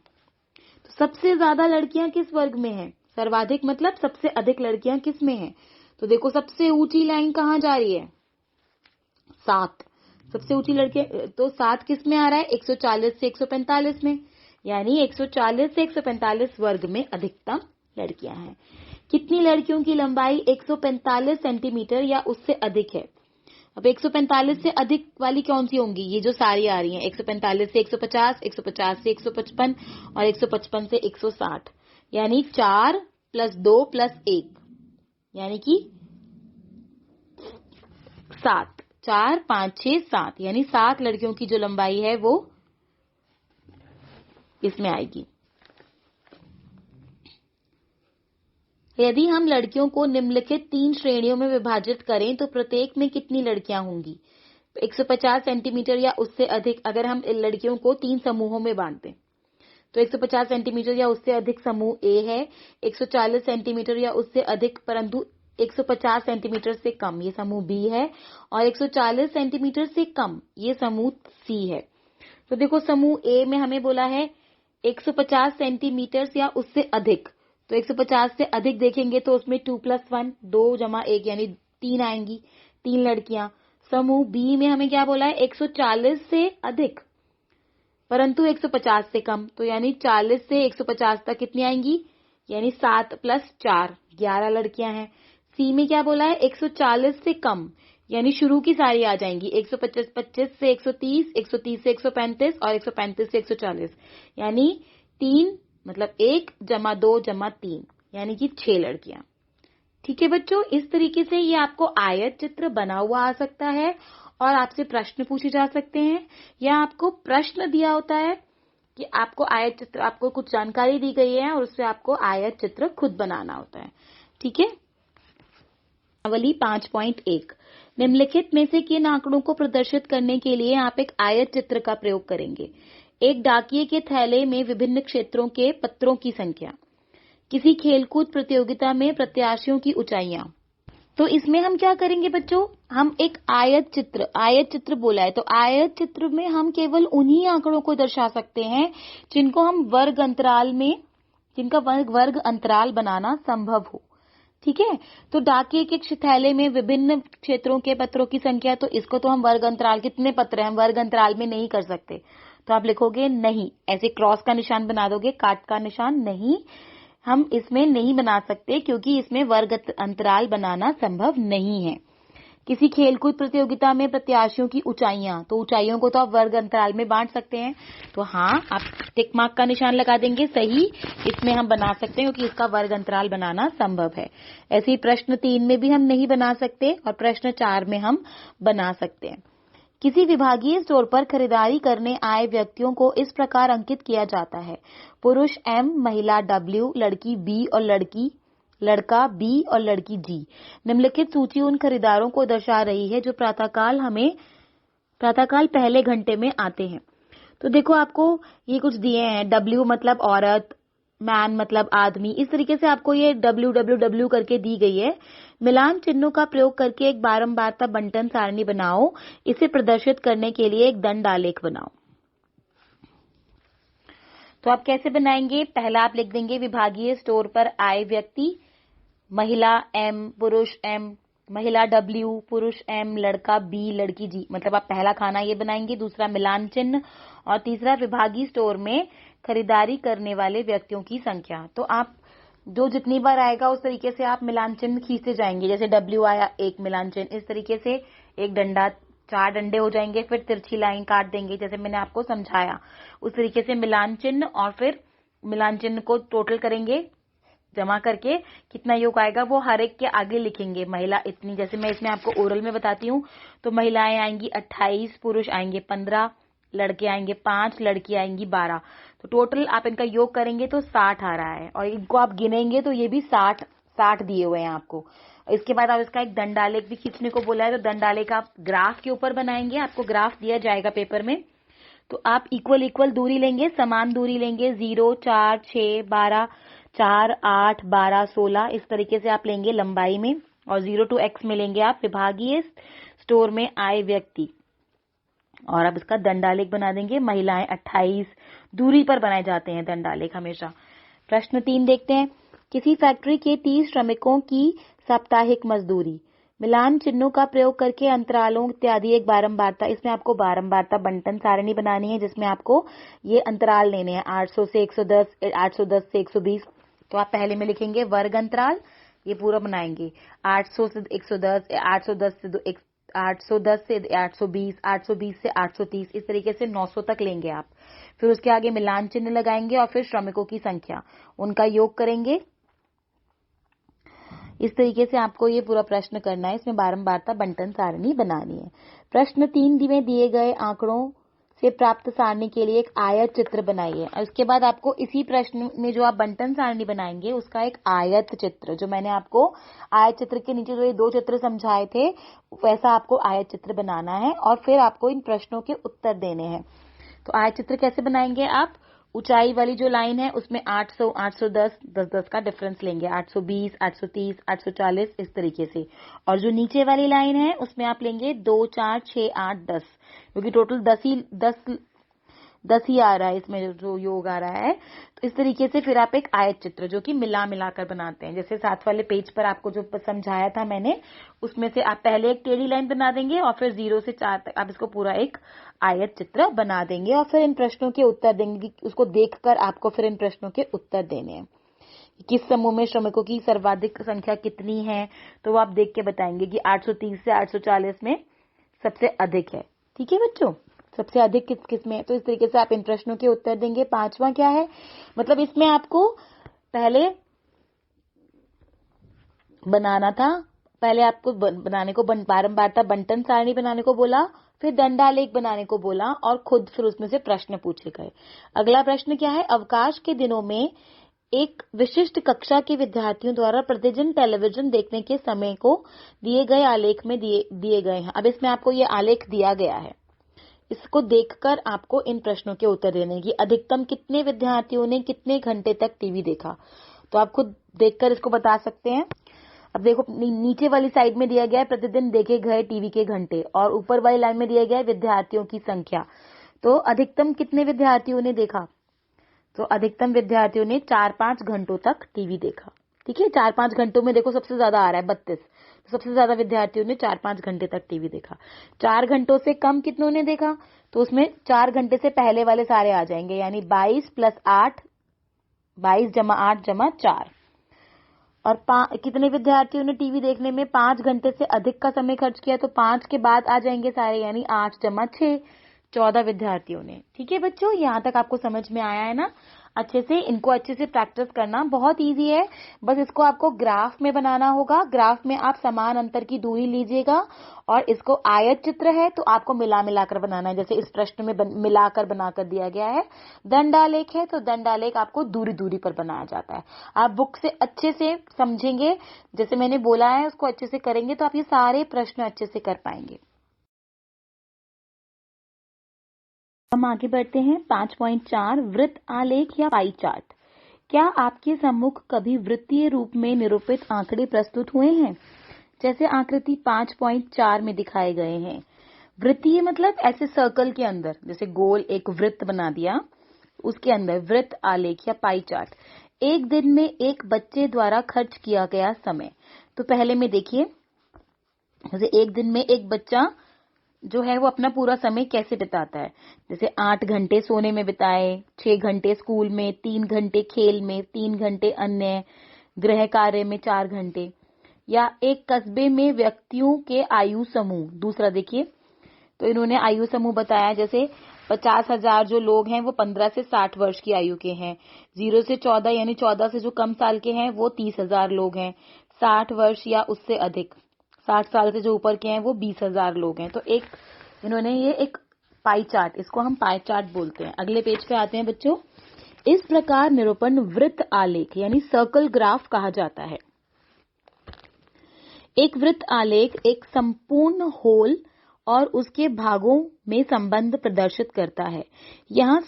तो सबसे ज्यादा लड़कियां किस वर्ग में हैं? सर्वाधिक मतलब सबसे अधिक लड़कियां किस में हैं? तो देखो, सबसे ऊंची लाइन कहां जा रही है? 7। सबसे ऊंची लड़कियां, तो 7 किस में आ रहा है? 140 से 145 में, यानी 140 से 145 वर्ग में अधिकतम लड़कियां हैं। कितनी लड़कियों की लंबाई 145 सेंटीमीटर या उससे अधिक है? अब 145 से अधिक वाली कौन सी होंगी? ये जो सारी आ रही हैं, 145 से 150, 150 से 155 और 155 से 160, यानी 4 + 2 + 1, यानी कि 7। 4, 5, 6, 7, यानी 7 लड़कियों की जो लंबाई है वो इसमें आएगी। यदि हम लड़कियों को निम्नलिखित 3 श्रेणियों में विभाजित करें तो प्रत्येक में कितनी लड़कियां होंगी? 150 सेंटीमीटर या उससे अधिक, अगर हम लड़कियों को 3 समूहों में बांटते तो 150 सेंटीमीटर या उससे अधिक समूह ए है, 140 सेंटीमीटर या उससे अधिक परंतु 150 सेंटीमीटर से कम ये समूह बी है, और 140 सेंटीमीटर से कम ये समूह सी है। तो देखो, समूह ए में हमें बोला है 150 सेंटीमीटर या उससे अधिक, तो 150 से अधिक देखेंगे तो उसमें 2 + 1, 2 + 1 यानी 3 आएंगी, 3 लड़कियां। समूह बी में हमें क्या बोला है? 140 से अधिक परंतु 150 से कम, तो यानी 40 से 150 तक कितनी आएंगी? यानी 7 + 4, 11 लड़कियां हैं। सी में क्या बोला है? 140 से कम, यानी शुरू की सारी आ जाएंगी, 125 से 130, 130 से 135 और 135 से 140, यानी 3 मतलब 1 + 2 + 3, यानी कि 6 लड़कियां। ठीक है बच्चों, इस तरीके से ये आपको आयत चित्र बना हुआ आ सकता है और आपसे प्रश्न पूछे जा सकते हैं, या आपको प्रश्न दिया होता है कि आपको आयत चित्र, आपको कुछ जानकारी दी गई है और उससे आपको आयत चित्र खुद बनाना होता है। ठीक है, प्रश्नावली 5.1 निम्नलिखित में से किन आंकड़ों को प्रदर्शित करने के लिए आप एक आयत चित्र का प्रयोग करेंगे? एक डाकिये के थैले में विभिन्न क्षेत्रों के पत्रों की संख्या, किसी खेलकूद प्रतियोगिता में प्रत्याशियों की ऊंचाइयां। तो इसमें हम क्या करेंगे बच्चों? हम एक आयत चित्र बोला है, तो आयत चित्र में हम केवल उन्हीं आंकड़ों को दर्शा सकते हैं जिनको हम जिनका वर्ग अंतराल बनाना संभव हो। ठीक है, तो डाकिये के थैले में विभिन्न क्षेत्रों के पत्रों की संख्या, तो इसको तो हम वर्ग अंतराल, कितने पत्र हैं, हम वर्ग अंतराल में नहीं कर सकते। तो आप लिखोगे नहीं, ऐसे क्रॉस का निशान बना दोगे, काट का निशान नहीं, हम इसमें नहीं बना सकते क्योंकि इसमें वर्ग अंतराल बनाना संभव नहीं है। किसी खेलकूद प्रतियोगिता में प्रत्याशियों की ऊंचाइयां, तो ऊंचाइयों को तो आप वर्ग अंतराल में बांट सकते हैं, तो हाँ, आप टिक मार्क का निशान लगा देंगे, सही, इसमें हम बना सकते हैं क्योंकि इसका वर्ग अंतराल बनाना संभव है। ऐसे ही प्रश्न 3 में भी हम नहीं बना सकते और प्रश्न 4 में हम बना सकते हैं। किसी विभागीय स्टोर पर खरीदारी करने आए व्यक्तियों को इस प्रकार अंकित किया जाता है: पुरुष M, महिला W, लड़की B और लड़का B और लड़की G। निम्नलिखित सूची उन खरीदारों को दर्शा रही है जो प्रातःकाल पहले घंटे में आते हैं। तो देखो, आपको ये कुछ दिए हैं, W मतलब औरत, मैन मतलब आदमी, इस तरीके से आपको ये WWW करके दी गई है। मिलान चिन्हों का प्रयोग करके एक बारंबारता बंटन सारणी बनाओ। इसे प्रदर्शित करने के लिए एक दंड आलेख बनाओ। तो आप कैसे बनाएंगे? पहला आप लिख देंगे विभागीय स्टोर पर आए व्यक्ति, महिला M, पुरुष M, महिला W, पुरुष M, लड़का B, लड़की G। मतलब आप पहला खाना ये बनाएंगे, दूसरा मिलान चिन्ह, और तीसरा विभागीय स्टोर में खरीदारी करने वाले व्यक्तियों की संख्या। तो आप जो जितनी बार आएगा उस तरीके से आप मिलान चिन्ह खींचते जाएंगे। जैसे W आया, एक मिलान चिन्ह, इस तरीके से एक डंडा, 4 डंडे हो जाएंगे, फिर तिरछी लाइन काट देंगे जैसे मैंने आपको समझाया। उस तरीके से मिलान चिन्ह, और फिर मिलान चिन्ह को टोटल करेंगे, जमा करके कितना योग आएगा वो हर एक के आगे लिखेंगे। महिला इतनी, जैसे मैं इसमें आपको ओरल में बताती हूँ, तो महिलाएं आएंगी 28, पुरुष आएंगे 15, लड़के आएंगे 5, लड़की आएंगी 12। तो टोटल आप इनका योग करेंगे तो 60 आ रहा है, और इनको आप गिनेंगे तो ये भी 60 दिए हुए हैं आपको। इसके बाद आप इसका एक दंडालेख भी खींचने को बोला है, तो दंडालेख आप ग्राफ के ऊपर बनाएंगे, आपको ग्राफ दिया जाएगा पेपर में। तो आप इक्वल दूरी लेंगे, समान दूरी लेंगे, 0, 4, 6, 12, 4, 8, 12, 16, इस तरीके से आप लेंगे लंबाई में, और 0 to x में लेंगे आप विभागीय स्टोर में आए व्यक्ति, और आप इसका दंडालेख बना देंगे। महिलाएं 28, दूरी पर बनाए जाते हैं दंडालेख हमेशा। प्रश्न 3 देखते हैं, किसी फैक्ट्री के 30 श्रमिकों की साप्ताहिक मजदूरी। मिलान चिन्हों का प्रयोग करके अंतरालों इत्यादि एक बारंबारता, इसमें आपको बारंबारता बंटन सारणी बनानी है जिसमें आपको ये अंतराल लेने हैं, 800 से 110, 810 से 120। तो आप पहले में लिखेंगे वर्ग अंतराल, ये पूरा बनाएंगे, 800 से 110, 810 से 820, 820 से 830, इस तरीके से 900 तक लेंगे आप। फिर उसके आगे मिलान चिन्ह लगाएंगे और फिर श्रमिकों की संख्या, उनका योग करेंगे। इस तरीके से आपको ये पूरा प्रश्न करना है, इसमें बारंबारता बंटन सारणी बनानी है। प्रश्न 3 में दिए गए आंकड़ों से प्राप्त सारणी के लिए एक आयत चित्र बनाइए, और इसके बाद आपको इसी प्रश्न में जो आप बंटन सारणी बनाएंगे उसका एक आयत चित्र, जो मैंने आपको आयत चित्र के नीचे जो ये 2 चित्र समझाए थे वैसा आपको आयत चित्र बनाना है, और फिर आपको इन प्रश्नों के उत्तर देने हैं। तो आयत चित्र कैसे बनाएंगे आप? ऊंचाई वाली जो लाइन है उसमें 800, 810, 10-10 का डिफरेंस लेंगे, 820, 830, 840, इस तरीके से। और जो नीचे वाली लाइन है उसमें आप लेंगे 2, 4, 6, 8, 10, क्योंकि टोटल 10 ही आ रहा है इसमें जो योग आ रहा है। तो इस तरीके से फिर आप एक आयत चित्र जो कि मिलाकर बनाते हैं, जैसे साथ वाले पेज पर आपको जो समझाया था मैंने, उसमें से आप पहले एक टेढ़ी लाइन बना देंगे और फिर 0 से 4 तक आप इसको पूरा एक आयत चित्र बना देंगे, और फिर इन प्रश्नों के उत्तर देंगे। उसको देखकर आपको फिर इन प्रश्नों के उत्तर देने हैं। किस समूह में श्रमिकों की सर्वाधिक संख्या कितनी है, तो वो आप देख के बताएंगे कि 830 से 840 में सबसे अधिक है। ठीक है बच्चों, सबसे अधिक किस में है, तो इस तरीके से आप इन प्रश्नों के उत्तर देंगे। 5वां क्या है, मतलब इसमें आपको पहले बनाना था, पहले आपको बनाने को बारंबारता बंटन सारणी बनाने को बोला, फिर दंडालेख बनाने को बोला, और खुद फिर उसमें से प्रश्न पूछे गए। अगला प्रश्न क्या है, अवकाश के दिनों में एक विशिष्ट कक्षा के विद्यार्थियों द्वारा प्रतिदिन टेलीविजन देखने के समय को दिए गए आलेख में दिए गए हैं। अब इसमें आपको ये आलेख दिया गया है, इसको देखकर आपको इन प्रश्नों के उत्तर देने की। अधिकतम कितने विद्यार्थियों ने कितने घंटे तक टीवी देखा, तो आप खुद देखकर इसको बता सकते हैं। अब देखो, नीचे वाली साइड में दिया गया है प्रतिदिन देखे गए टीवी के घंटे, और ऊपर वाली लाइन में दिया गया है विद्यार्थियों की संख्या। तो अधिकतम कितने विद्यार्थियों ने देखा, तो अधिकतम विद्यार्थियों ने 4-5 घंटों तक टीवी देखा। ठीक है, 4-5 घंटों में देखो सबसे ज्यादा आ रहा है 32, तो सबसे ज्यादा विद्यार्थियों ने 4-5 घंटे तक टीवी देखा। 4 घंटों से कम कितनों ने देखा, तो उसमें 4 घंटे से पहले वाले सारे आ जाएंगे, यानी 22 + 8, 22 + 8 = 4। और कितने विद्यार्थियों ने टीवी देखने में 5 घंटे से अधिक का समय खर्च किया, तो 5 के बाद आ जाएंगे सारे, यानी 8 + 6, 14 विद्यार्थियों ने। ठीक है बच्चों, यहाँ तक आपको समझ में आया है ना। अच्छे से इनको अच्छे से प्रैक्टिस करना, बहुत इजी है। बस इसको आपको ग्राफ में बनाना होगा। ग्राफ में आप समान अंतर की दूरी लीजिएगा, और इसको आयत चित्र है तो आपको मिला मिलाकर बनाना है, जैसे इस प्रश्न में मिलाकर बनाकर दिया गया है। दंडालेख है तो दंडालेख आपको दूरी दूरी पर बनाया जाता है। आप बुक से अच्छे से समझेंगे, जैसे मैंने बोला है उसको अच्छे से करेंगे तो आप ये सारे प्रश्न अच्छे से कर पाएंगे। हम आगे बढ़ते हैं। 5.4 वृत्त आलेख या पाई चार्ट। क्या आपके सम्मुख कभी वृत्तीय रूप में निरूपित आंकड़े प्रस्तुत हुए हैं, जैसे आकृति 5.4 में दिखाए गए हैं। वृत्तीय मतलब ऐसे सर्कल के अंदर, जैसे गोल एक वृत्त बना दिया, उसके अंदर वृत्त आलेख या पाई चार्ट। एक दिन में एक बच्चे द्वारा खर्च किया गया समय। तो पहले में देखिए, जैसे एक दिन में एक बच्चा जो है वो अपना पूरा समय कैसे बिताता है, जैसे 8 घंटे सोने में बिताए, 6 घंटे स्कूल में, 3 घंटे खेल में, 3 घंटे अन्य गृह कार्य में, 4 घंटे। या एक कस्बे में व्यक्तियों के आयु समूह। दूसरा देखिए, तो इन्होंने आयु समूह बताया, जैसे 50,000 जो लोग हैं वो 15 से 60 वर्ष की आयु के हैं। 0 से 14 यानी 14 से जो कम साल के हैं वो 30,000 लोग हैं। 60 वर्ष या उससे अधिक, 60 साल से जो ऊपर के हैं वो 20,000 लोग हैं। तो एक इन्होंने ये एक पाई चार्ट, इसको हम पाई चार्ट बोलते हैं। अगले पेज पे आते हैं बच्चों। इस प्रकार निरूपण वृत्त आलेख यानी सर्कल ग्राफ कहा जाता है। एक वृत्त आलेख एक संपूर्ण होल और उसके भागों में संबंध प्रदर्शित करता है। यहाँ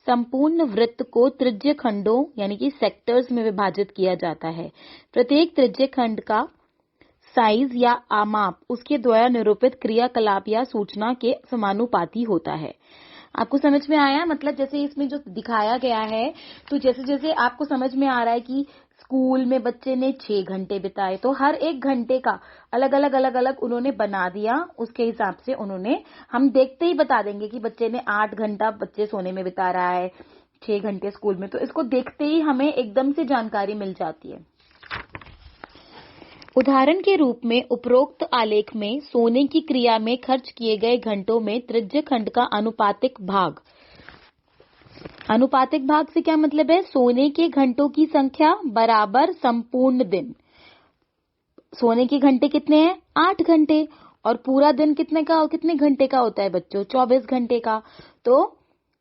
संपूर्ण वृत्त को त्रिज्य खंडों यानी कि सेक्टर्स में विभाजित किया जाता है। प्रत्येक त्रिज्य खंड का साइज या आमाप उसके द्वारा निरूपित क्रियाकलाप या सूचना के समानुपाती होता है। आपको समझ में आया? मतलब जैसे इसमें जो दिखाया गया है, तो जैसे जैसे आपको समझ में आ रहा है कि स्कूल में बच्चे ने 6 घंटे बिताए, तो हर एक घंटे का अलग अलग उन्होंने बना दिया। उसके हिसाब से उन्होंने, हम देखते ही बता देंगे कि बच्चे ने 8 घंटा बच्चे सोने में बिता रहा है, 6 घंटे स्कूल में, तो इसको देखते ही हमें एकदम से जानकारी मिल जाती है। उदाहरण के रूप में उपरोक्त आलेख में सोने की क्रिया में खर्च किए गए घंटों में त्रिज्य खंड का अनुपातिक भाग। अनुपातिक भाग से क्या मतलब है? सोने के घंटों की संख्या बराबर संपूर्ण दिन। सोने के घंटे कितने हैं? 8 घंटे। और पूरा दिन कितने घंटे का होता है बच्चों? 24 घंटे का। तो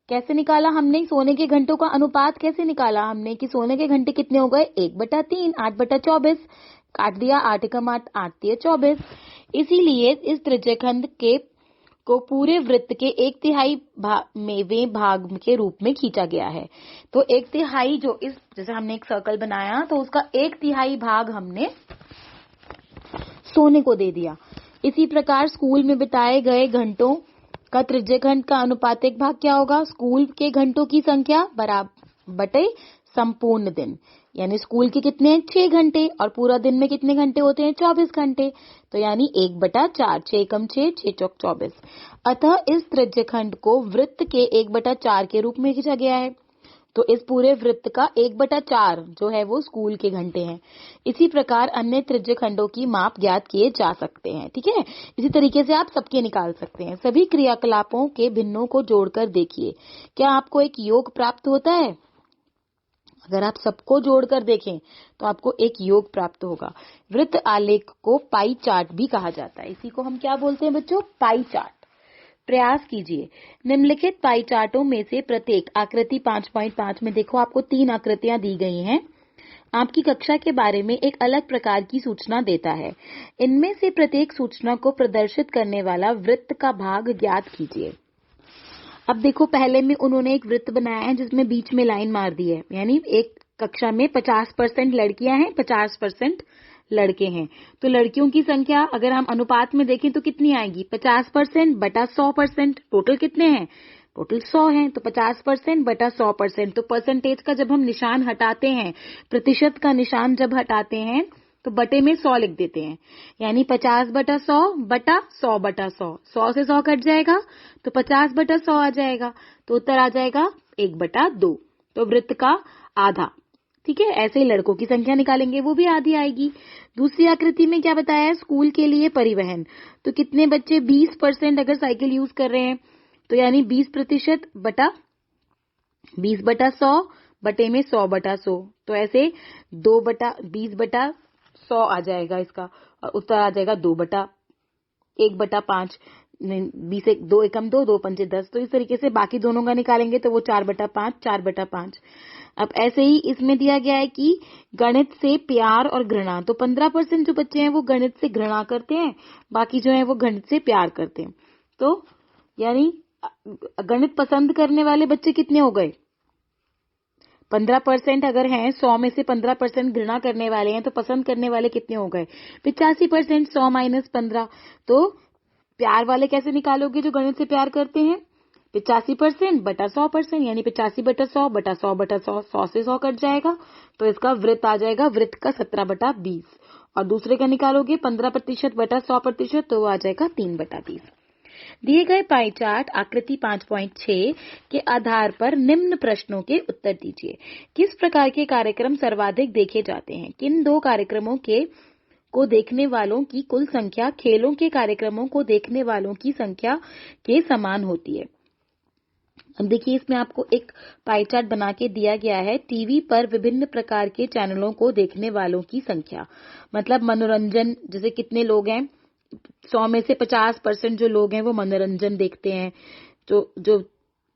कैसे निकाला हमने सोने के घंटों का अनुपात? कैसे निकाला हमने कि सोने के घंटे कितने हो गए? 1/3, 8/24। काट दिया, 8 × 8, 8 × 24। इसीलिए इस त्रिज्यखंड को पूरे वृत्त के 1/3 भाग के रूप में खींचा गया है। तो 1/3 जो जैसे हमने एक सर्कल बनाया, तो उसका 1/3 भाग हमने सोने को दे दिया। इसी प्रकार स्कूल में बिताए गए घंटों का त्रिज्यखंड का अनुपातिक भाग क्या होगा? स्कूल के घंटों की संख्या बटे संपूर्ण दिन। यानी स्कूल के कितने हैं? 6 घंटे। और पूरा दिन में कितने घंटे होते हैं? 24 घंटे। तो यानी 1/4, 6 × 6, 6 × 4 24। अतः इस त्रिज्यखंड को वृत्त के 1/4 के रूप में खींचा गया है। तो इस पूरे वृत्त का 1/4 जो है वो स्कूल के घंटे हैं। इसी प्रकार अन्य त्रिज्यखंडों की माप ज्ञात किए जा सकते हैं। ठीक है, इसी तरीके से आप सबके निकाल सकते हैं। सभी क्रियाकलापों के भिन्नों को जोड़कर देखिए, क्या आपको एक योग प्राप्त होता है? अगर आप सबको जोड़कर देखें तो आपको एक योग प्राप्त होगा। वृत्त आलेख को पाई चार्ट भी कहा जाता है। इसी को हम क्या बोलते हैं बच्चों? Pie chart. प्रयास कीजिए। निम्नलिखित पाई चार्टों में से प्रत्येक आकृति 5.5 में देखो आपको 3 आकृतियां दी गई हैं, आपकी कक्षा के बारे में एक अलग प्रकार की सूचना देता है। इनमें से प्रत्येक सूचना को प्रदर्शित करने वाला वृत्त का भाग ज्ञात कीजिए। अब देखो पहले में उन्होंने एक वृत्त बनाया है जिसमें बीच में लाइन मार दी है, यानी एक कक्षा में 50% लड़कियां हैं, 50% लड़के हैं। तो लड़कियों की संख्या अगर हम अनुपात में देखें तो कितनी आएगी, 50% बटा 100%। टोटल कितने हैं, टोटल 100 हैं, तो 50% बटा 100%। तो परसेंटेज का जब हम निशान हटाते हैं, प्रतिशत का निशान जब हटाते हैं तो बटे में 100 लिख देते हैं, यानी 50 बटा 100 बटा 100 बटा 100। 100 से 100 कट जाएगा तो 50 बटा 100 आ जाएगा, तो उत्तर आ जाएगा 1 बटा 2। तो वृत्त का आधा। ठीक है, ऐसे ही लड़कों की संख्या निकालेंगे, वो भी आधी आएगी। दूसरी आकृति में क्या बताया है, स्कूल के लिए परिवहन। तो कितने बच्चे 20% अगर साइकिल यूज कर रहे हैं, तो यानी 20% बटा 20 बटा 100 बटे में 100 बटा 100। तो ऐसे 2 बटा 20 बटा 100 आ जाएगा इसका, और उत्तर आ जाएगा 2 बटा 1 बटा 5। 20 2 एकम 2, 2 पंचे 10। तो इस तरीके से बाकी दोनों का निकालेंगे तो वो 4 बटा 5, 4 बटा 5। अब ऐसे ही इसमें दिया गया है कि गणित से प्यार और घृणा। तो 15% जो बच्चे हैं वो गणित से घृणा करते हैं, बाकी जो है वो गणित से प्यार करते हैं। तो यानी गणित पसंद करने वाले बच्चे कितने हो गए, 15% अगर हैं, 100 में से 15% घृणा करने वाले हैं, तो पसंद करने वाले कितने हो गए, 85%। 100 माइनस 15, तो प्यार वाले कैसे निकालोगे जो गणित से प्यार करते हैं, 85% बटा 100%, यानी 85 बटा 100 बटा 100 बटा 100। 100 से 100 कट जाएगा, तो इसका वृत्त आ जाएगा, वृत्त का 17 बटा 20। और दूसरे का निकालोगे 15% बटा 100%, तो वो आ जाएगा 3 बटा 30। दिए गए पाई चार्ट आकृति 5.6 के आधार पर निम्न प्रश्नों के उत्तर दीजिए। किस प्रकार के कार्यक्रम सर्वाधिक देखे जाते हैं, किन दो कार्यक्रमों को देखने वालों की कुल संख्या खेलों के कार्यक्रमों को देखने वालों की संख्या के समान होती है। अब देखिए इसमें आपको एक पाई चार्ट बना के दिया गया है, टीवी पर विभिन्न प्रकार के चैनलों को देखने वालों की संख्या, मतलब मनोरंजन, जैसे कितने लोग हैं, 100 में से 50% जो लोग हैं वो मनोरंजन देखते हैं, जो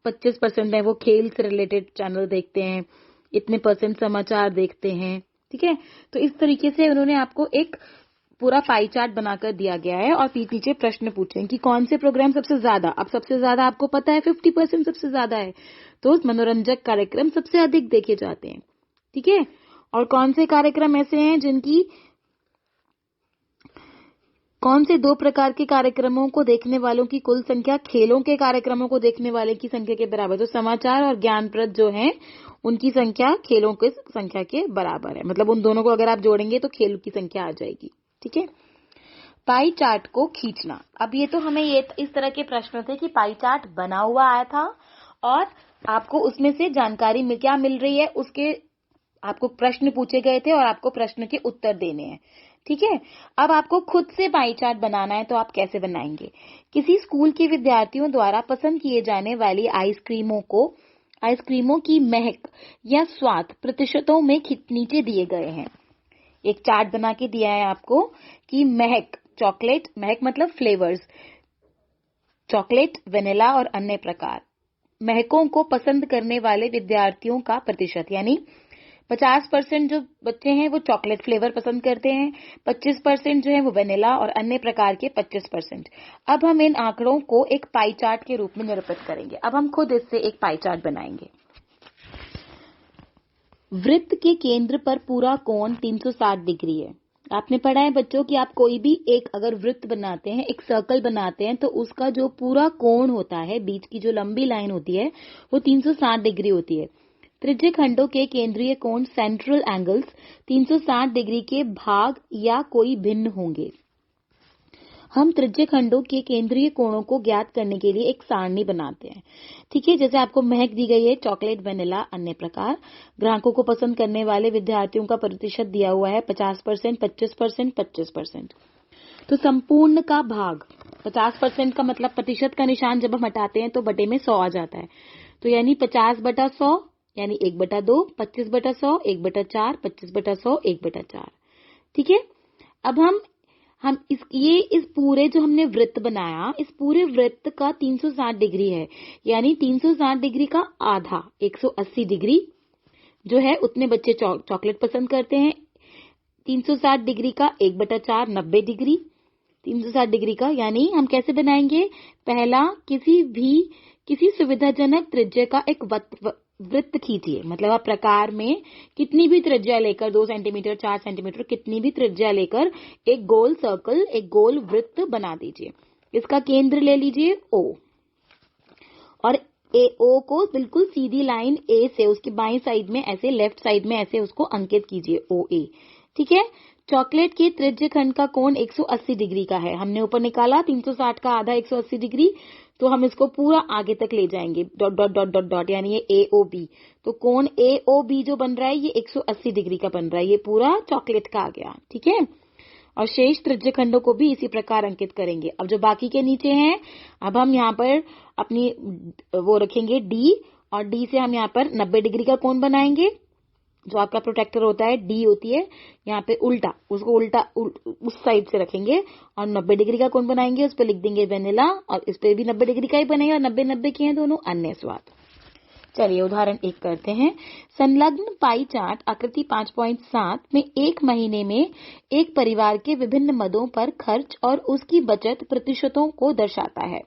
25% है वो खेल से रिलेटेड चैनल देखते हैं, इतने % समाचार देखते हैं। ठीक है, तो इस तरीके से उन्होंने आपको एक पूरा पाई चार्ट बनाकर दिया गया है, और पीछे प्रश्न पूछे कि कौन से प्रोग्राम सबसे ज्यादा, अब सबसे ज्यादा आपको पता है 50% सबसे ज्यादा है, तो मनोरंजक कार्यक्रम सबसे अधिक देखे जाते हैं। ठीक है, और कौन से कार्यक्रम ऐसे हैं जिनकी, कौन से दो प्रकार के कार्यक्रमों को देखने वालों की कुल संख्या खेलों के कार्यक्रमों को देखने वाले की संख्या के बराबर। तो समाचार और ज्ञानप्रद जो हैं उनकी संख्या खेलों की संख्या के बराबर है, मतलब उन दोनों को अगर आप जोड़ेंगे तो खेलों की संख्या आ जाएगी। ठीक है, पाई चार्ट को खींचना। अब ये तो हमें ये इस तरह के प्रश्न थे कि पाई चार्ट बना हुआ आया था और आपको उसमें से जानकारी क्या मिल रही है, उसके आपको प्रश्न पूछे गए थे और आपको प्रश्न के उत्तर देने हैं। ठीक है, अब आपको खुद से पाई चार्ट बनाना है, तो आप कैसे बनाएंगे। किसी स्कूल के विद्यार्थियों द्वारा पसंद किए जाने वाली आइसक्रीमों की महक या स्वाद प्रतिशतों में नीचे दिए गए हैं। एक चार्ट बना के दिया है आपको कि महक, चॉकलेट, महक मतलब फ्लेवर्स, चॉकलेट, वेनिला और अन्य प्रकार, महकों को पसंद करने वाले विद्यार्थियों का प्रतिशत, यानी 50% जो बच्चे हैं वो चॉकलेट फ्लेवर पसंद करते हैं, 25% जो है वो वेनिला और अन्य प्रकार के 25%। अब हम इन आंकड़ों को एक पाई चार्ट के रूप में निरूपित करेंगे। अब हम खुद इससे एक पाई चार्ट बनाएंगे। वृत्त के केंद्र पर पूरा कोण 360 डिग्री है। आपने पढ़ा है बच्चों कि आप कोई भी एक अगर वृत्त बनाते हैं, एक सर्कल बनाते हैं, तो उसका जो पूरा कोण होता है, बीच की जो लंबी लाइन होती है वो 360 डिग्री होती है। त्रिज्य खंडों के केंद्रीय कोण सेंट्रल एंगल्स 360 डिग्री के भाग या कोई भिन्न होंगे। हम त्रिज्य खंडों के केंद्रीय कोणों को ज्ञात करने के लिए एक सारणी बनाते हैं। ठीक है, जैसे आपको महक दी गई है, चॉकलेट, वेनिला, अन्य प्रकार, ग्राहकों को पसंद करने वाले विद्यार्थियों का प्रतिशत दिया हुआ है 50%, 25%, 25%। तो संपूर्ण का भाग 50% का मतलब प्रतिशत का निशान जब हम हटाते हैं तो बटे में 100 आ जाता है, तो यानी 50 बटा 100 यानी 1 बटा 2, 25 बटा 100 1 बटा 4, 25 बटा 100 1 बटा 4। ठीक है, अब हम हम इस पूरे जो हमने वृत्त बनाया, इस पूरे वृत्त का 360 डिग्री है, यानी 360 डिग्री का आधा 180 डिग्री जो है उतने बच्चे चॉकलेट पसंद करते हैं। 360 डिग्री का 1/4 90 डिग्री 360 डिग्री का, यानी हम कैसे बनाएंगे? पहला, किसी सुविधाजनक त्रिज्या का एक वृत्त खींचिए। मतलब आप प्रकार में कितनी भी त्रिज्या लेकर 2 सेंटीमीटर 4 सेंटीमीटर कितनी भी त्रिज्या लेकर एक गोल सर्कल, एक गोल वृत्त बना दीजिए। इसका केंद्र ले लीजिए O, और O को बिल्कुल सीधी लाइन A से उसकी बाईं साइड में ऐसे, लेफ्ट साइड में ऐसे उसको अंकित कीजिए OA। ठीक है। चॉकलेट के त्रिज्य खंड का कोण 180 डिग्री का है। हमने ऊपर निकाला 360 का आधा 180 डिग्री, तो हम इसको पूरा आगे तक ले जाएंगे, dot dot dot dot dot, यानी ये AOB। तो कोण AOB जो बन रहा है ये 180 डिग्री का बन रहा है, ये पूरा चॉकलेट का आ गया। ठीक है। और शेष त्रिज्य खंडों को भी इसी प्रकार अंकित करेंगे। अब जो बाकी के नीचे हैं, अब हम यहाँ पर अपनी वो रखेंगे D, और D से हम यहाँ पर 90 डिग्री का कोण बनाएंगे। जो आपका प्रोटेक्टर होता है D होती है यहाँ पे उल्टा, उसको उल्टा उस साइड से रखेंगे और 90 डिग्री का कोण बनाएंगे। उस पर लिख देंगे वेनिला, और इस पे भी 90 डिग्री का ही बनेगा। 90-90 के हैं दोनों, अन्य स्वाद। चलिए उदाहरण 1 करते हैं। संलग्न पाई चार्ट आकृति 5.7 में एक महीने में एक परिवार के विभिन्न मदों पर खर्च और उसकी बचत प्रतिशतों को दर्शाता है।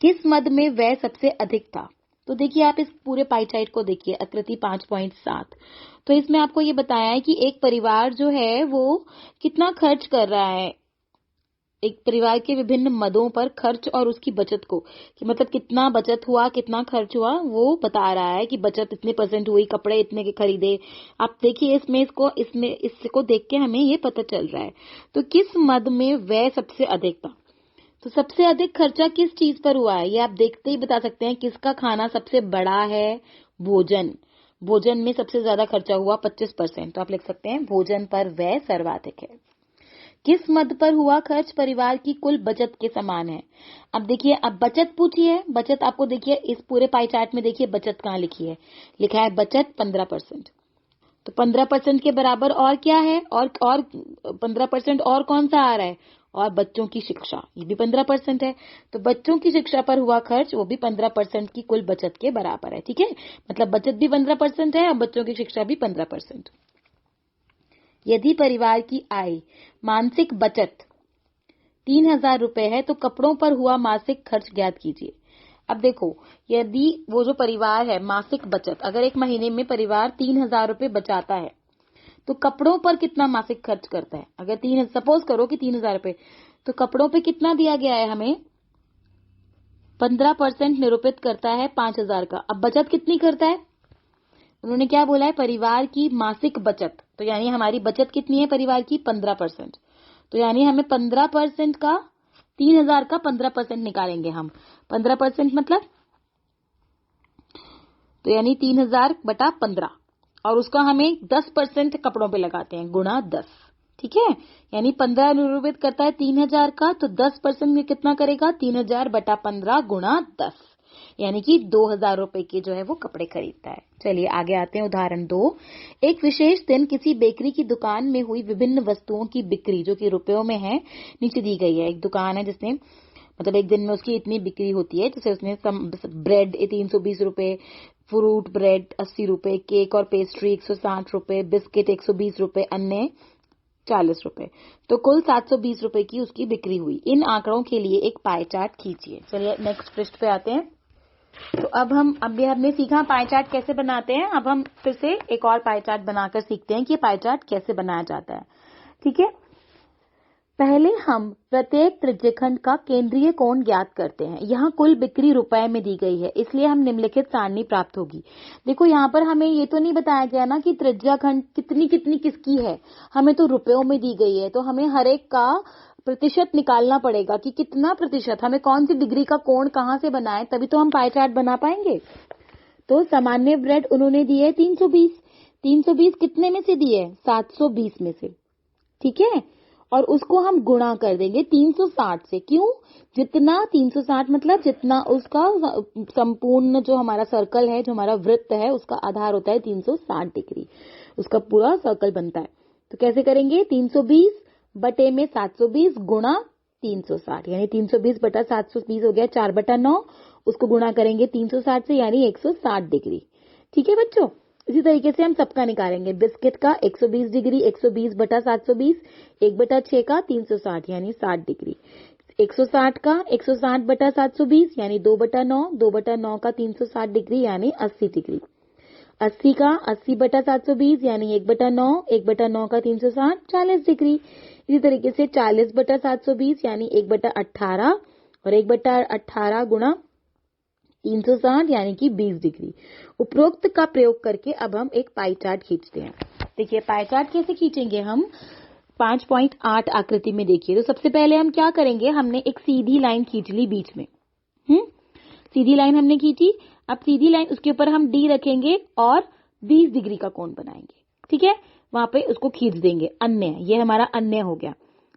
किस मद में व्यय सबसे अधिक था? तो देखिए, आप इस पूरे पाई चार्ट को देखिए, आकृति 5.7। तो इसमें आपको ये बताया है कि एक परिवार जो है वो कितना खर्च कर रहा है, एक परिवार के विभिन्न मदों पर खर्च और उसकी बचत को, कि मतलब कितना बचत हुआ, कितना खर्च हुआ, वो बता रहा है कि बचत इतने % हुई, कपड़े इतने के खरीदे। आप देखिए इसको देख के हमें ये पता चल रहा है। तो किस मद में व्यय सबसे अधिक था? तो सबसे अधिक खर्चा किस चीज पर हुआ है, ये आप देखते ही बता सकते हैं। किसका खाना सबसे बड़ा है? भोजन में सबसे ज्यादा खर्चा हुआ 25%। तो आप लिख सकते हैं भोजन पर व्यय सर्वाधिक है। किस मद पर हुआ खर्च परिवार की कुल बचत के समान है? अब देखिए, अब बचत पूछी है। बचत आपको देखिए इस पूरे पाई चार्ट में देखिए बचत कहाँ लिखी है, लिखा है बचत 15%। तो 15% के बराबर और क्या है? और 15% और कौन सा आ रहा है? और बच्चों की शिक्षा, ये भी 15% है। तो बच्चों की शिक्षा पर हुआ खर्च वो भी 15% की कुल बचत के बराबर है। ठीक है, मतलब बचत भी 15% है और बच्चों की शिक्षा भी 15%। यदि परिवार की आय मासिक बचत 3000 रुपए है तो कपड़ों पर हुआ मासिक खर्च ज्ञात कीजिए। अब देखो, यदि वो जो परिवार है, मासिक बचत, अगर एक महीने में परिवार 3000 रुपए बचाता है तो कपड़ों पर कितना मासिक खर्च करता है? अगर सपोज करो कि 3000 रुपए, तो कपड़ों पे कितना दिया गया है हमें? 15% निरूपित करता है 5000 का। अब बचत कितनी करता है? उन्होंने क्या बोला है? परिवार की मासिक बचत। तो यानी हमारी बचत कितनी है परिवार की? 15%। तो यानी हमें 15% का 3000 का 15% निकालेंगे हम। 15% मतलब, तो यानी 3000/15, और उसका हमें 10% कपड़ों पे लगाते हैं, गुणा 10। ठीक है, यानी 15 निरूपित करता है 3000 का, तो 10% में कितना करेगा? 3000/15 गुणा 10, यानी कि 2000 रुपए के जो है वो कपड़े खरीदता है। चलिए आगे आते हैं। उदाहरण 2। एक विशेष दिन किसी बेकरी की दुकान में हुई विभिन्न वस्तुओं की बिक्री, जो कि रुपयों में है, नीचे दी गई है। एक दुकान है जिसने, मतलब एक दिन में उसकी इतनी बिक्री होती है, जैसे उसने ब्रेड 320 रुपए, फ्रूट ब्रेड 80 रुपए, केक और पेस्ट्री 160 रुपए, बिस्किट 120 रुपए, अन्य 40 रुपए। तो कुल 720 रुपए की उसकी बिक्री हुई। इन आंकड़ों के लिए एक पाई चार्ट खींचिए। चलिए नेक्स्ट पृष्ठ पे आते हैं। तो अब हमने सीखा पाई चार्ट कैसे बनाते हैं। अब हम फिर से एक और पाई चार्ट बनाकर सीखते हैं कि पाई चार्ट कैसे बनाया जाता है। ठीक है, पहले हम प्रत्येक त्रिज्यखंड का केंद्रीय कोण ज्ञात करते हैं। यहाँ कुल बिक्री रुपए में दी गई है, इसलिए हम निम्नलिखित सारणी प्राप्त होगी। देखो, यहाँ पर हमें ये तो नहीं बताया गया ना कि त्रिज्यखंड कितनी कितनी किसकी है, हमें तो रुपयों में दी गई है। तो हमें हर एक का प्रतिशत निकालना पड़ेगा कि कितना प्रतिशत, हमें कौन सी डिग्री का कोण कहाँ से बनाए, तभी तो हम पाई चार्ट बना पाएंगे। तो सामान्य ब्रेड उन्होंने दिए 320। 320 कितने में से दिए? 720 में से। ठीक है, और उसको हम गुणा कर देंगे 360 से। क्यों? जितना 360 मतलब जितना उसका संपूर्ण जो हमारा सर्कल है, जो हमारा वृत्त है, उसका आधार होता है 360 डिग्री, उसका पूरा सर्कल बनता है। तो कैसे करेंगे? 320 बटे में 720 गुणा 360, यानी 320 बटा 720 हो गया 4/9। उसको गुणा करेंगे 360 से, यानी 160 डिग्री। ठीक है बच्चों, इसी तरीके से हम सबका निकालेंगे। बिस्किट का 120 डिग्री, 120 बटा 720, 1/6 का 360 यानी 60 डिग्री। 160 का 160 बटा 720 यानी 2/9, 2/9 का 360 डिग्री यानी 80 डिग्री। 80 का 80 बटा 720 यानी 1/9, 1/9 का 360 40 डिग्री। इसी तरीके से 40 बटा 720 यानी 1/18 और 1/18 गुणा 360 यानी कि 20 डिग्री। उपरोक्त का प्रयोग करके अब हम एक पाई चार्ट खींचते हैं। देखिए पाई चार्ट कैसे खींचेंगे हम, 5.8 आकृति में देखिए। तो सबसे पहले हम क्या करेंगे, हमने एक सीधी लाइन खींच ली बीच में। सीधी लाइन हमने खींची। अब सीधी लाइन, उसके ऊपर हम डी रखेंगे और 20 डिग्री का कोण बनाएंगे। ठीक है, वहां पे उसको खींच देंगे। अन्य, ये हमारा अन्य हो गया।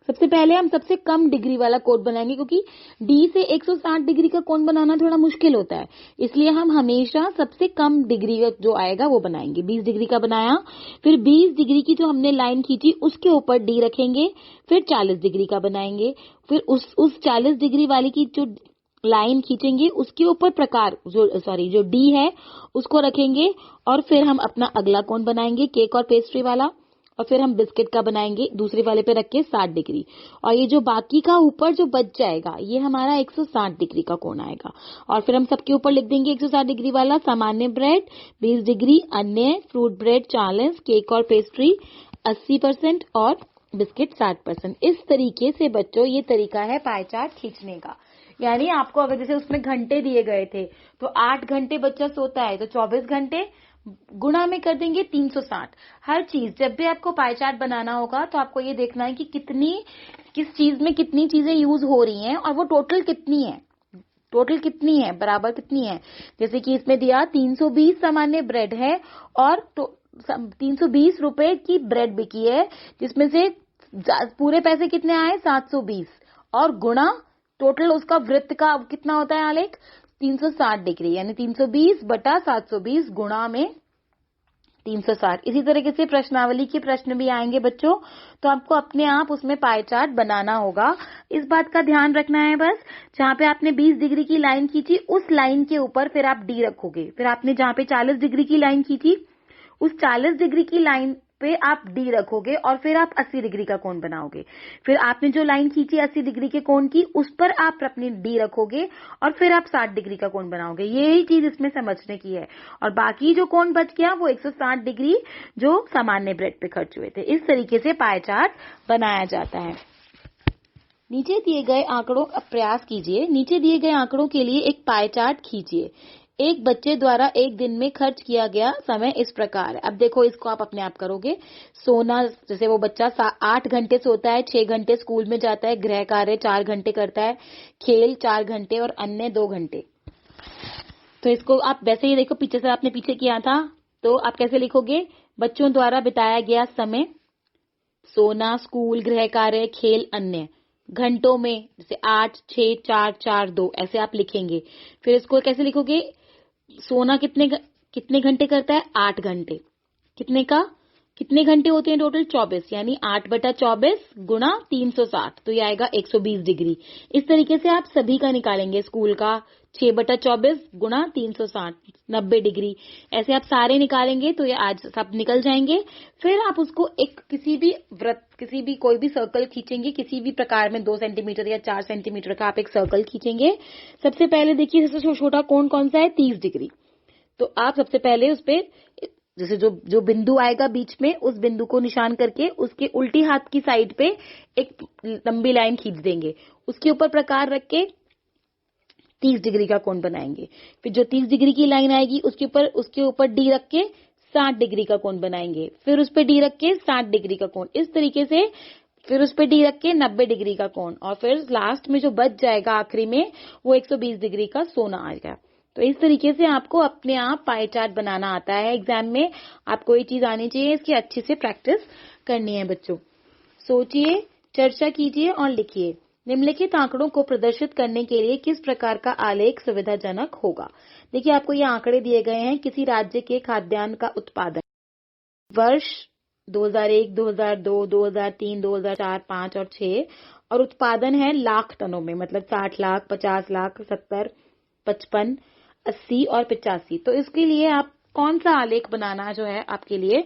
सबसे पहले हम सबसे कम डिग्री वाला कोण बनाएंगे, क्योंकि डी से 160 डिग्री का कोण बनाना थोड़ा मुश्किल होता है, इसलिए हम हमेशा सबसे कम डिग्री का जो आएगा वो बनाएंगे। 20 डिग्री का बनाया, फिर 20 डिग्री की जो हमने लाइन खींची उसके ऊपर डी रखेंगे, फिर 40 डिग्री का बनाएंगे, फिर उस 40 डिग्री वाली की जो लाइन खींचेंगे उसके ऊपर प्रकार जो डी है उसको रखेंगे, और फिर हम अपना अगला कोण बनाएंगे केक और पेस्ट्री वाला, और फिर हम बिस्किट का बनाएंगे दूसरे वाले पे रख के 60 डिग्री। और ये जो बाकी का ऊपर जो बच जाएगा ये हमारा 160 डिग्री का कोण आएगा। और फिर हम सबके ऊपर लिख देंगे 160 डिग्री वाला सामान्य ब्रेड 20 डिग्री, अन्य फ्रूट ब्रेड 40, केक और पेस्ट्री 80% और बिस्किट 60%। इस तरीके से बच्चों ये तरीका है पाई चार्ट खींचने का। यानी आपको अगर जैसे उसमें घंटे दिए गए थे तो 8 घंटे बच्चा सोता है तो 24 घंटे गुणा में कर देंगे 360। हर चीज जब भी आपको पाई चार्ट बनाना होगा तो आपको ये देखना है कि किस चीज में कितनी चीजें यूज हो रही हैं और वो टोटल कितनी है, बराबर कितनी है। जैसे कि इसमें दिया 320 सामान्य ब्रेड है और 320 रुपए की ब्रेड बिकी है, जिसमें से पूरे पैसे कितने आए 720, और गुणा टोटल उसका वृत्त का कितना होता है आलेख 360 डिग्री, यानी 320 बटा 720 गुणा में 360। इसी तरीके से प्रश्नावली के प्रश्न भी आएंगे बच्चों, तो आपको अपने आप उसमें पाई चार्ट बनाना होगा। इस बात का ध्यान रखना है बस, जहां पे आपने 20 डिग्री की लाइन खींची उस लाइन के ऊपर फिर आप डी रखोगे, फिर आपने जहां पे 40 डिग्री की लाइन खींची उस 40 डिग्री की लाइन पे आप डी रखोगे और फिर आप 80 डिग्री का कोण बनाओगे। फिर आपने जो लाइन खींची 80 डिग्री के कोण की उस पर आप अपनी डी रखोगे और फिर आप 60 डिग्री का कोण बनाओगे। यही चीज इसमें समझने की है। और बाकी जो कोण बच गया वो 160 डिग्री जो सामान्य ब्रेड पे खर्च हुए थे। इस तरीके से पाई चार्ट बनाया जाता है। नीचे दिए गए आंकड़ों का प्रयास कीजिए। नीचे दिए गए आंकड़ों के लिए एक पाई चार्ट खींचिए। एक बच्चे द्वारा एक दिन में खर्च किया गया समय इस प्रकार है। अब देखो इसको आप अपने आप करोगे। सोना, जैसे वो बच्चा 8 घंटे सोता है, 6 घंटे स्कूल में जाता है, गृह कार्य 4 घंटे करता है, खेल 4 घंटे और अन्य 2 घंटे। तो इसको आप वैसे ही देखो, पीछे से आपने पीछे किया था तो आप कैसे लिखोगे, बच्चों द्वारा बिताया गया समय, सोना, स्कूल, गृह कार्य, खेल, अन्य, घंटों में जैसे 8, 6, 4, 4, 2 ऐसे आप लिखेंगे। फिर इसको कैसे लिखोगे, सोना कितने घंटे करता है 8 घंटे, कितने घंटे होते हैं टोटल 24, यानी 8/24 गुणा 360, तो ये आएगा 120 डिग्री। इस तरीके से आप सभी का निकालेंगे। स्कूल का 6/24 गुणा 360 90 डिग्री, ऐसे आप सारे निकालेंगे तो ये आज सब निकल जाएंगे। फिर आप उसको एक किसी भी कोई भी सर्कल खींचेंगे, किसी भी प्रकार में 2 सेंटीमीटर या 4 सेंटीमीटर का आप एक सर्कल खींचेंगे। सबसे पहले देखिए सबसे छोटा कोण कौन सा है 30 डिग्री। तो आप सबसे पहले उस पे जैसे जो बिंदु आएगा बीच में उस बिंदु को निशान करके उसके उल्टी हाथ की साइड पे एक लंबी लाइन खींच देंगे, उसके ऊपर प्रकार रख के 30 डिग्री का कोण बनाएंगे। फिर जो 30 डिग्री की लाइन आएगी उसके ऊपर डी रख के 60 डिग्री का कोण बनाएंगे, फिर उस पे डी रख के 60 डिग्री का कोण, इस तरीके से फिर उस पे डी रख के 90 डिग्री का कोण, और फिर लास्ट में जो बच जाएगा आखिरी में वो 120 डिग्री का सोना आएगा। तो इस तरीके से आपको अपने आप पाई चार्ट बनाना आता है। एग्जाम में आपको ये चीज आनी चाहिए, इसकी अच्छे से प्रैक्टिस करनी है बच्चों। सोचिए, चर्चा कीजिए और लिखिए। निम्नलिखित आंकड़ों को प्रदर्शित करने के लिए किस प्रकार का आलेख सुविधाजनक होगा। देखिए आपको ये आंकड़े दिए गए हैं किसी राज्य के खाद्यान्न का उत्पादन, वर्ष 2001, 2002, 2003, 2004, 5 और 6, और उत्पादन है लाख टनों में, मतलब 60 लाख, 50 लाख, 70, 55, 80 और 85। तो इसके लिए आप कौन सा आलेख बनाना जो है आपके लिए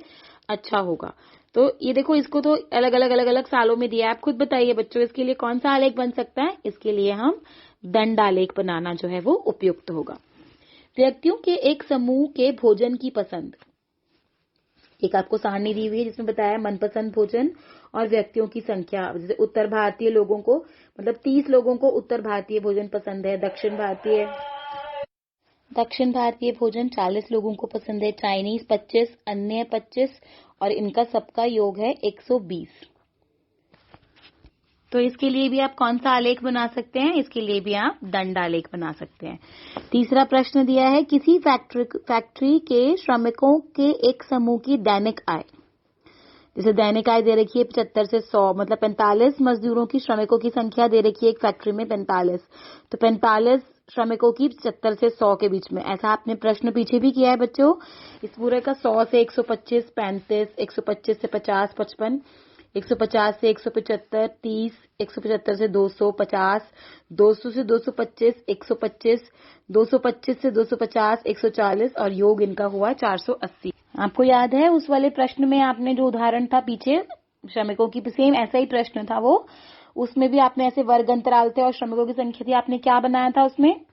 अच्छा होगा? तो ये देखो, इसको तो अलग अलग सालों में दिया है। आप खुद बताइए बच्चों, इसके लिए कौन सा आलेख बन सकता है? इसके लिए हम दंड आलेख बनाना जो है वो उपयुक्त होगा। व्यक्तियों के एक समूह के भोजन की पसंद। एक आपको सारणी दी हुई है जिसमें बताया मनपसंद भोजन और व्यक्तियों की संख्या। जैसे उत्तर भारतीय लोगों को, मतलब 30 लोगों को उत्तर भारतीय भोजन पसंद है। दक्षिण भारतीय भोजन 40 लोगों को पसंद है। चाइनीज 25, अन्य 25, और इनका सबका योग है 120। तो इसके लिए भी आप कौन सा आलेख बना सकते हैं? इसके लिए भी आप दंड आलेख बना सकते हैं। तीसरा प्रश्न दिया है, किसी फैक्ट्री के श्रमिकों के एक समूह की दैनिक आय। जैसे दैनिक आय दे रखी है 75 से 100, मतलब 45 मजदूरों की, श्रमिकों की संख्या दे रखी है एक फैक्ट्री में 45, तो 45 श्रमिकों की 75 से 100 के बीच में। ऐसा आपने प्रश्न पीछे भी किया है बच्चों। इस पूरे का 100 से 125, 35, 125 से 50, 55, 150 से 175, 30, 175 से 200, 50, 200 से 225, 125, 225 से 250, 140, और योग इनका हुआ 480। आपको याद है उस वाले प्रश्न में आपने जो उदाहरण था पीछे श्रमिकों की, सेम ऐसा ही प्रश्न था वो, उसमें भी आपने ऐसे वर्ग अंतराल थे और श्रमिकों की संख्या थी, आपने क्या बनाया था उसमें?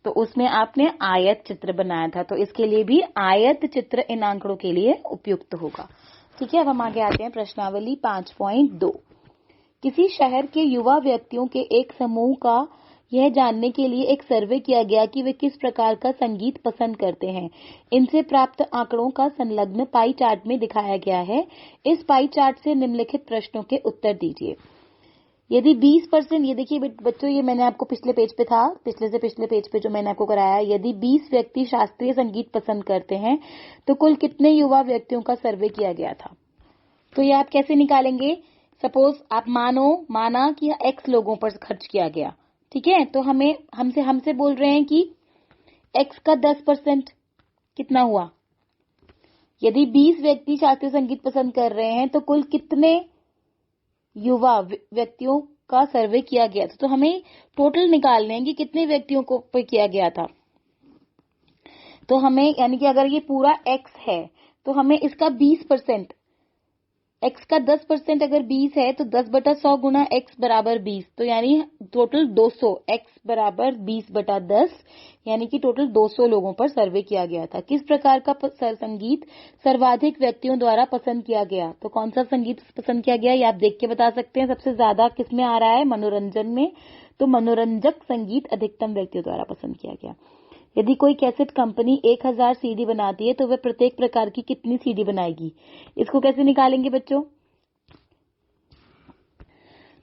तो उसमें आपने आयत चित्र बनाया था। तो इसके लिए भी आयत चित्र इन आंकड़ों के लिए उपयुक्त होगा। ठीक है, अब हम आगे आते हैं प्रश्नावली 5.2। किसी शहर के युवा व्यक्तियों के एक समूह का यह जानने के लिए एक सर्वे किया गया कि वे किस प्रकार का संगीत पसंद करते हैं। इनसे प्राप्त आंकड़ों का संलग्न पाई चार्ट में दिखाया गया है। इस पाई चार्ट से निम्नलिखित प्रश्नों के उत्तर दीजिए। यदि 20%, ये देखिए बच्चों, ये मैंने आपको पिछले पेज पे था, पिछले से पिछले पेज पे जो मैंने आपको कराया, यदि 20 व्यक्ति शास्त्रीय संगीत पसंद करते हैं तो कुल कितने युवा व्यक्तियों का सर्वे किया गया था? तो ये आप कैसे निकालेंगे? सपोज आप माना कि x लोगों पर खर्च किया गया, ठीक है, तो हमसे बोल रहे हैं कि x का 10% कितना हुआ? यदि 20 व्यक्ति शास्त्रीय संगीत पसंद कर रहे हैं तो कुल कितने युवा व्यक्तियों का सर्वे किया गया था? तो हमें टोटल निकालने हैं कि कितने व्यक्तियों को पे किया गया था। तो हमें, यानी कि अगर ये पूरा x है तो हमें इसका 20%, x का 10% अगर 20 है तो 10/100 गुना x बराबर 20, तो यानी टोटल 200, x बराबर 20/10, यानी कि टोटल 200 लोगों पर सर्वे किया गया था। किस प्रकार का संगीत सर्वाधिक व्यक्तियों द्वारा पसंद किया गया? तो कौन सा संगीत पसंद किया गया ये आप देख के बता सकते हैं। सबसे ज्यादा किसमें आ रहा है? मनोरंजन में। तो मनोरंजक संगीत अधिकतम व्यक्तियों द्वारा पसंद किया गया। यदि कोई कैसेट कंपनी 1000 सीडी बनाती है तो वह प्रत्येक प्रकार की कितनी सीडी बनाएगी? इसको कैसे निकालेंगे बच्चों?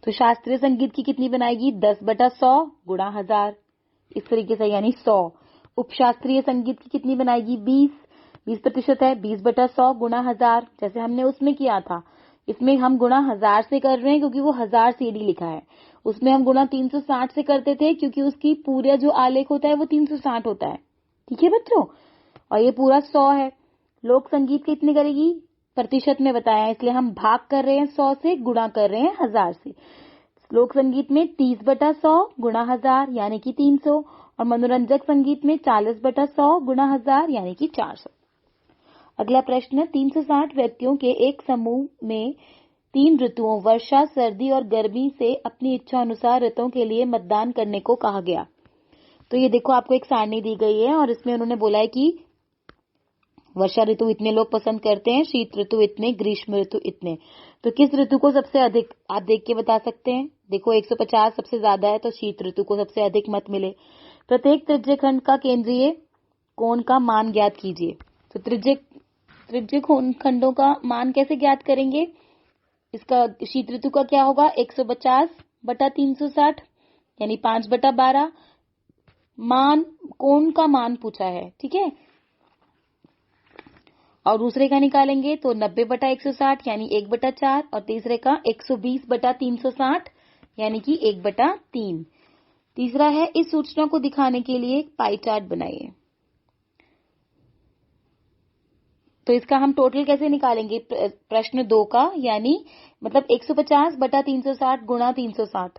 तो शास्त्रीय संगीत की कितनी बनाएगी? 10/100 गुणा 1000, इस तरीके से, यानी 100। उपशास्त्रीय संगीत की कितनी बनाएगी? 20% है, 20/100 गुणा 1000, जैसे हमने उसमें किया था। इसमें हम गुणा 1000 से कर रहे हैं क्योंकि वो 1000 सीडी लिखा है। उसमें हम गुणा 360 से करते थे क्योंकि उसकी पूरा जो आलेख होता है वो 360 होता है। ठीक है बच्चों, और ये पूरा 100 है। लोक संगीत कितनी करेगी? प्रतिशत में बताया, इसलिए हम भाग कर रहे हैं 100 से, गुणा कर रहे हैं 1000 से। लोक संगीत में 30/100 गुणा 1000 यानी कि 300, और मनोरंजक संगीत में 40/100 गुणा 1000 यानी कि 400। अगला प्रश्न, 360 व्यक्तियों के एक समूह में 3 ऋतुओं वर्षा, सर्दी और गर्मी से अपनी इच्छा अनुसार ऋतुओं के लिए मतदान करने को कहा गया। तो ये देखो, आपको एक सारणी दी गई है और इसमें उन्होंने बोला है कि वर्षा ऋतु इतने लोग पसंद करते हैं, शीत ऋतु इतने, ग्रीष्म ऋतु इतने। तो किस ऋतु को सबसे अधिक आप देख के बता सकते हैं? देखो 150 सबसे ज्यादा है तो शीत ऋतु को सबसे अधिक मत मिले। प्रत्येक त्रिज्यखंड का केंद्रीय कोण का मान ज्ञात कीजिए। तो त्रिज्य खंडों का मान कैसे ज्ञात करेंगे? इसका शीत ऋतु का क्या होगा? 150/360 यानी 5/12। मान, कोण का मान पूछा है, ठीक है। और दूसरे का निकालेंगे तो 90/160 यानी 1/4, और तीसरे का 120/360 यानी कि 1/3। तीसरा है, इस सूचना को दिखाने के लिए पाई चार्ट बनाइए। तो इसका हम टोटल कैसे निकालेंगे प्रश्न 2 का, यानी मतलब 150 बटा 360 गुणा 360,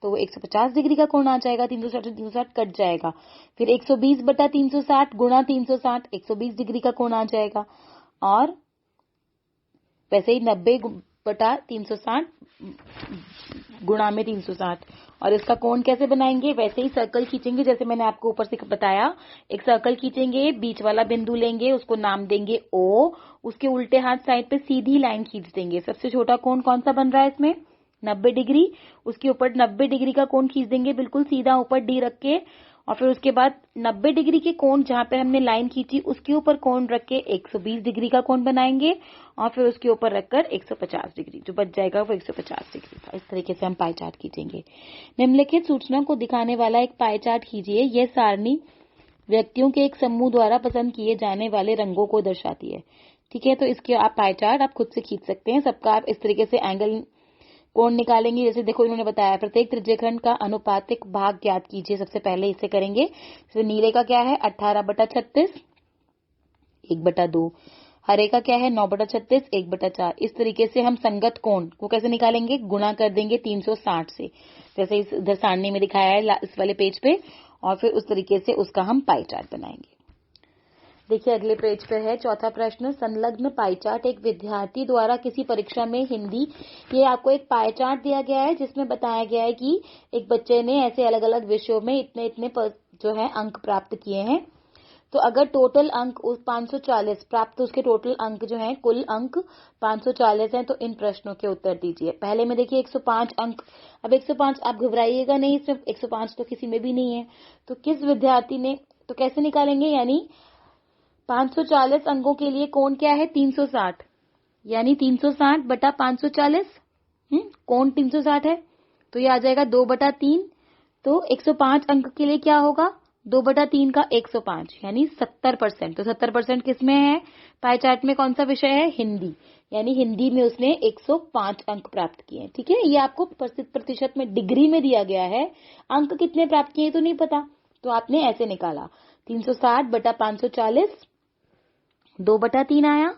तो 150 डिग्री का कोण आ जाएगा, 360 से 360 कट जाएगा। फिर 120 बटा 360 गुणा 360, 120 डिग्री का कोण आ जाएगा। और वैसे ही 90 बटा 360 गुणा में 360, और इसका कोण कैसे बनाएंगे, वैसे ही सर्कल खींचेंगे जैसे मैंने आपको ऊपर से बताया। एक सर्कल खींचेंगे, बीच वाला बिंदु लेंगे, उसको नाम देंगे O, उसके उल्टे हाथ साइड पे सीधी लाइन खींच देंगे। सबसे छोटा कोण कौन सा बन रहा है इसमें, 90 डिग्री। उसके ऊपर 90 डिग्री का कोण खींच देंगे बिल्कुल सीधा ऊपर D रख के, और फिर उसके बाद 90 डिग्री के कोण जहां पे हमने लाइन खींची उसके ऊपर कोण रख के 120 डिग्री का कोण बनाएंगे, और फिर उसके ऊपर रखकर 150 डिग्री, जो बच जाएगा वो 150 डिग्री का। इस तरीके से हम पाई चार्ट खींचेंगे। निम्नलिखित सूचना को दिखाने वाला एक पाई चार्ट खींचिए। यह सारणी व्यक्तियों के एक समूह द्वारा पसंद किए जाने वाले रंगों को दर्शाती है। ठीक है, तो इसके आप पाई चार्ट आप खुद से खींच सकते हैं। सबका आप इस तरीके से एंगल कोण निकालेंगे। जैसे देखो इन्होंने बताया प्रत्येक त्रिज्यखंड का अनुपातिक भाग ज्ञात कीजिए। सबसे पहले इसे करेंगे। तो नीले का क्या है 18 बटा 36 1/2, हरे का क्या है 9 बटा 36 1/4। इस तरीके से हम संगत कोण को कैसे निकालेंगे, गुणा कर देंगे 360 से, जैसे इस इधर सारणी में दिखाया है इस वाले पेज पे, और फिर उस तरीके से उसका हम पाई चार्ट बनाएंगे। देखिए अगले पेज पे है चौथा प्रश्न, संलग्न पाई चार्ट। एक विद्यार्थी द्वारा किसी परीक्षा में हिंदी, ये आपको एक पाई चार्ट दिया गया है जिसमें बताया गया है कि एक बच्चे ने ऐसे अलग अलग विषयों में इतने इतने जो है अंक प्राप्त किए हैं। तो अगर टोटल अंक उस 540 प्राप्त, उसके टोटल अंक जो है कुल अंक 540 हैं, तो इन प्रश्नों के उत्तर दीजिए। पहले में देखिए 105 अंक। अब 105 आप घबराइएगा नहीं, इसमें 105 तो किसी में भी नहीं है। तो किस विद्यार्थी ने, तो कैसे निकालेंगे, यानी 540 अंकों के लिए कोण क्या है 360, यानी 360 बटा 540, कोण 360 है, तो ये आ जाएगा 2/3। तो 105 अंक के लिए क्या होगा 2/3 का 105, यानी 70%। तो 70% किसमें है, पाई चार्ट में कौन सा विषय है, हिंदी, यानी हिंदी में उसने 105 अंक प्राप्त किए हैं। ठीक है, ये आपको प्रतिशत में डिग्री में दिया गया है, अंक कितने प्राप्त किए तो नहीं पता, तो आपने ऐसे निकाला 360 बटा 540, 2/3 आया।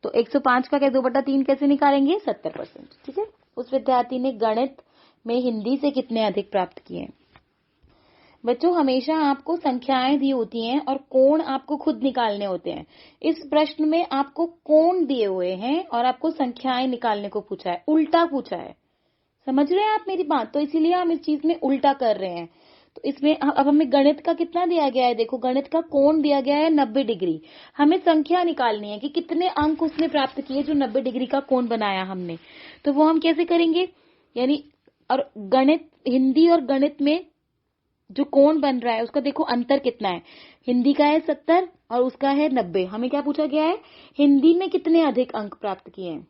तो 105 का क्या 2/3 कैसे निकालेंगे, 70%। ठीक है, उस विद्यार्थी ने गणित में हिंदी से कितने अधिक प्राप्त किए। बच्चों हमेशा आपको संख्याएं दी होती हैं और कोण आपको खुद निकालने होते हैं। इस प्रश्न में आपको कोण दिए हुए हैं और आपको संख्याएं निकालने को पूछा है, उल्टा पूछा है। समझ रहे हैं आप मेरी बात, तो इसीलिए हम इस चीज में उल्टा कर रहे हैं। तो इसमें अब हमें गणित का कितना दिया गया है, देखो गणित का कोण दिया गया है 90 डिग्री। हमें संख्या निकालनी है कि कितने अंक उसने प्राप्त किए जो 90 डिग्री का कोण बनाया हमने। तो वो हम कैसे करेंगे, यानी और गणित, हिंदी और गणित में जो कोण बन रहा है उसका देखो अंतर कितना है, हिंदी का है 70 और उसका है 90। हमें क्या पूछा गया है, हिंदी में कितने अधिक अंक प्राप्त किए हैं,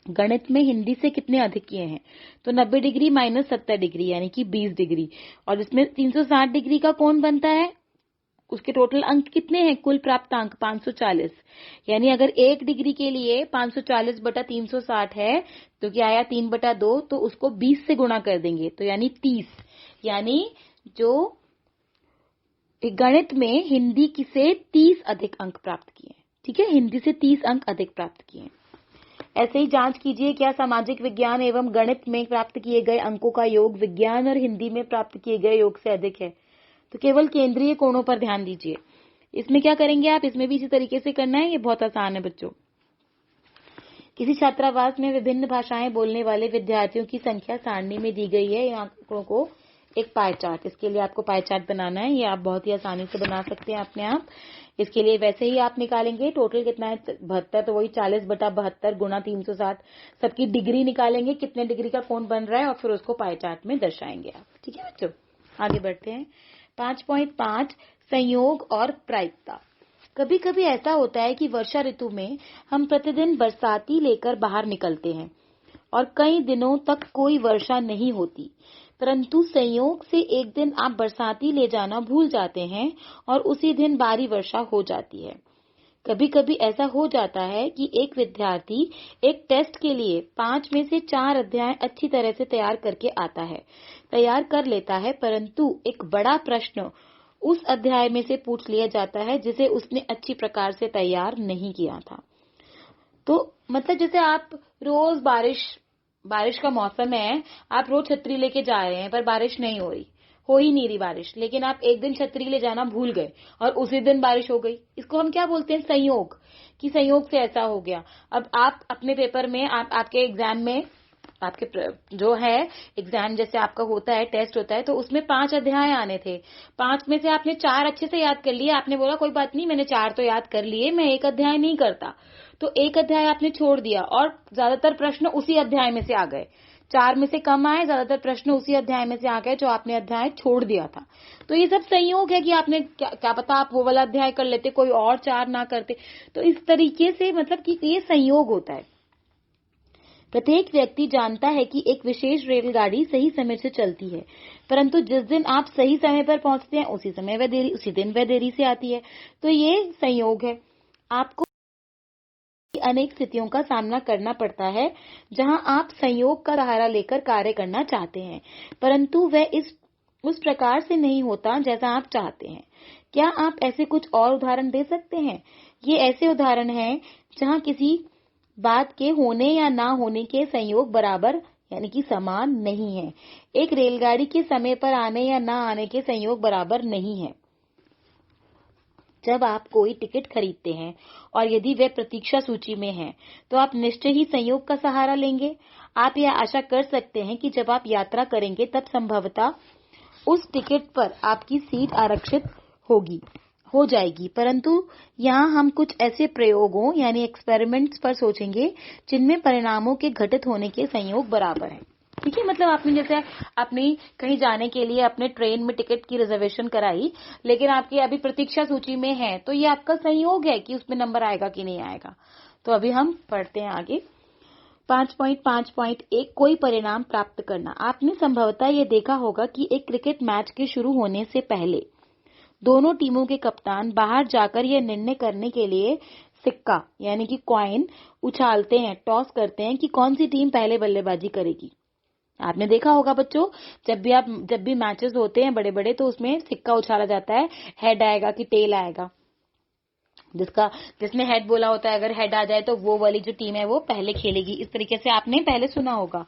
गणित में हिंदी से कितने अधिक किए हैं। तो 90 डिग्री माइनस 70 डिग्री यानी कि 20 डिग्री, और इसमें 360 डिग्री का कोण बनता है, उसके टोटल अंक कितने हैं, कुल प्राप्त अंक 540, यानी अगर 1 डिग्री के लिए 540 बटा 360 है तो क्या आया 3/2, तो उसको 20 से गुणा कर देंगे तो यानी 30, यानी जो गणित में हिंदी से 30 अधिक अंक प्राप्त किए। ठीक है, हिंदी से 30 अंक अधिक प्राप्त किए। ऐसे ही जांच कीजिए क्या सामाजिक विज्ञान एवं गणित में प्राप्त किए गए अंकों का योग विज्ञान और हिंदी में प्राप्त किए गए योग से अधिक है। तो केवल केंद्रीय कोणों पर ध्यान दीजिए। इसमें क्या करेंगे आप, इसमें भी इसी तरीके से करना है, ये बहुत आसान है बच्चों। किसी छात्रावास में विभिन्न भाषाएं बोलने वाले विद्यार्थियों की संख्या सारणी में दी गई है। आंकड़ों को एक पाई चार्ट, इसके लिए आपको पाई चार्ट बनाना है, ये आप बहुत ही आसानी से बना सकते हैं अपने आप। इसके लिए वैसे ही आप निकालेंगे टोटल कितना है 72, तो वही 40 बटा 72 गुणा 360, सबकी डिग्री निकालेंगे कितने डिग्री का कोण बन रहा है और फिर उसको पाई चार्ट में दर्शाएंगे आप। ठीक है बच्चों, आगे बढ़ते हैं। 5.5 संयोग और प्रायिकता। कभी कभी ऐसा होता है कि वर्षा ऋतु में हम प्रतिदिन बरसाती लेकर बाहर निकलते हैं और कई दिनों तक कोई वर्षा नहीं होती, परंतु संयोग से एक दिन आप बरसाती ले जाना भूल जाते हैं और उसी दिन भारी वर्षा हो जाती है। कभी कभी ऐसा हो जाता है कि एक विद्यार्थी एक टेस्ट के लिए 5 में से 4 अध्याय अच्छी तरह से तैयार करके आता है, तैयार कर लेता है, परंतु एक बड़ा प्रश्न उस अध्याय में से पूछ लिया जाता है जिसे उसने अच्छी प्रकार से तैयार नहीं किया था। तो मतलब जैसे आप रोज बारिश का मौसम है, आप रोज छतरी लेके जा रहे हैं पर बारिश नहीं हो ही नहीं रही बारिश, लेकिन आप एक दिन छतरी ले जाना भूल गए और उसी दिन बारिश हो गई। इसको हम क्या बोलते हैं? संयोग, कि संयोग से ऐसा हो गया। अब आप अपने पेपर में, आपके एग्जाम में, आपके जो है एग्जाम जैसे आपका होता है, टेस्ट होता है, तो उसमें 5 अध्याय आने थे। 5 में से आपने 4 अच्छे से याद कर लिए। आपने बोला कोई बात नहीं, मैंने 4 तो याद कर लिए, मैं एक अध्याय नहीं करता। तो एक अध्याय आपने छोड़ दिया और ज्यादातर प्रश्न उसी अध्याय में से आ गए। 4 में से कम आए, ज्यादातर प्रश्न उसी अध्याय में से आ गए जो आपने अध्याय छोड़ दिया था। तो ये सब संयोग है कि आपने क्या पता आप वो वाला अध्याय कर लेते, कोई और 4 ना करते। तो इस तरीके से मतलब कि ये संयोग होता है। प्रत्येक व्यक्ति जानता है कि एक विशेष रेलगाड़ी सही समय से चलती है, परंतु जिस दिन आप सही समय पर पहुंचते हैं उसी दिन वह देरी से आती है। तो ये संयोग है। आपको अनेक स्थितियों का सामना करना पड़ता है जहां आप संयोग का सहारा लेकर कार्य करना चाहते हैं, परंतु वह उस प्रकार से नहीं होता जैसा आप चाहते हैं। क्या आप ऐसे कुछ और उदाहरण दे सकते हैं? ये ऐसे उदाहरण हैं जहां किसी बात के होने या ना होने के संयोग बराबर यानी कि समान नहीं है। एक रेलगाड़ी के समय पर आने या ना आने के संयोग बराबर नहीं है। जब आप कोई टिकट खरीदते हैं और यदि वह प्रतीक्षा सूची में है, तो आप निश्चय ही संयोग का सहारा लेंगे। आप यह आशा कर सकते हैं कि जब आप यात्रा करेंगे तब संभवतः उस टिकट पर आपकी सीट आरक्षित हो जाएगी, परंतु यहाँ हम कुछ ऐसे प्रयोगों यानी एक्सपेरिमेंट्स पर सोचेंगे जिनमें परिणामों के घटित होने के संयोग बराबर हैं। ठीक है, मतलब आपने जैसे अपनी कहीं जाने के लिए अपने ट्रेन में टिकट की रिजर्वेशन कराई, लेकिन आपकी अभी प्रतीक्षा सूची में है, तो ये आपका संयोग है कि उसमें नंबर आएगा कि नहीं आएगा। तो अभी हम पढ़ते हैं आगे। 5.5.1 कोई परिणाम प्राप्त करना। आपने संभवतः ये देखा होगा कि एक क्रिकेट मैच के शुरू होने से पहले दोनों टीमों के कप्तान बाहर जाकर यह निर्णय करने के लिए सिक्का यानी कि कॉइन उछालते हैं, टॉस करते हैं कि कौन सी टीम पहले बल्लेबाजी करेगी। आपने देखा होगा बच्चों, जब भी मैचेस होते हैं बड़े बड़े, तो उसमें सिक्का उछाला जाता है, हेड आएगा कि टेल आएगा। जिसने हेड बोला होता है, अगर हेड आ जाए तो वो वाली जो टीम है वो पहले खेलेगी। इस तरीके से आपने पहले सुना होगा।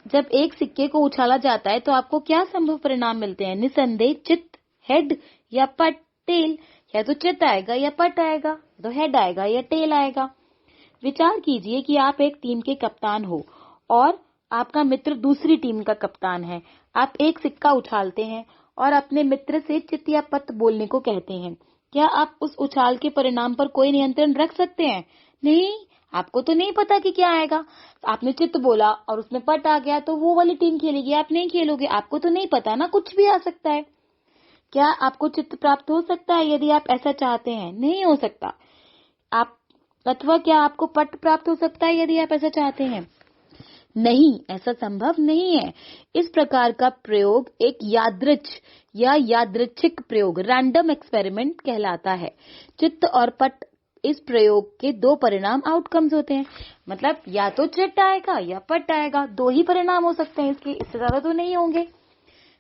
जब एक सिक्के को उछाला जाता है तो आपको क्या संभव परिणाम मिलते हैं? निसंदेह चित, हेड या पट, टेल। या तो चित आएगा या पट आएगा, तो हेड आएगा या टेल आएगा। विचार कीजिए कि आप एक टीम के कप्तान हो और आपका मित्र दूसरी टीम का कप्तान है। आप एक सिक्का उछालते हैं और अपने मित्र से चित या पट बोलने को कहते हैं। क्या आप उस उछाल के परिणाम पर कोई नियंत्रण रख सकते हैं? नहीं, आपको तो नहीं पता कि क्या आएगा। आपने चित बोला और उसमें पट आ गया तो वो वाली टीम खेलेगी, आप नहीं खेलोगे। आपको तो नहीं पता ना, कुछ भी आ सकता है। क्या आपको चित्त प्राप्त हो सकता है यदि आप ऐसा चाहते हैं? नहीं हो सकता। अथवा क्या आपको पट प्राप्त हो सकता है यदि आप ऐसा चाहते हैं? नहीं, ऐसा संभव नहीं है। इस प्रकार का प्रयोग एक यादृच्छिक प्रयोग, रैंडम एक्सपेरिमेंट कहलाता है। चित्त और पट, इस प्रयोग के 2 परिणाम आउटकम्स होते हैं। मतलब या तो चित्त आएगा या पट आएगा, 2 ही परिणाम हो सकते हैं इसके, इससे ज्यादा तो नहीं होंगे।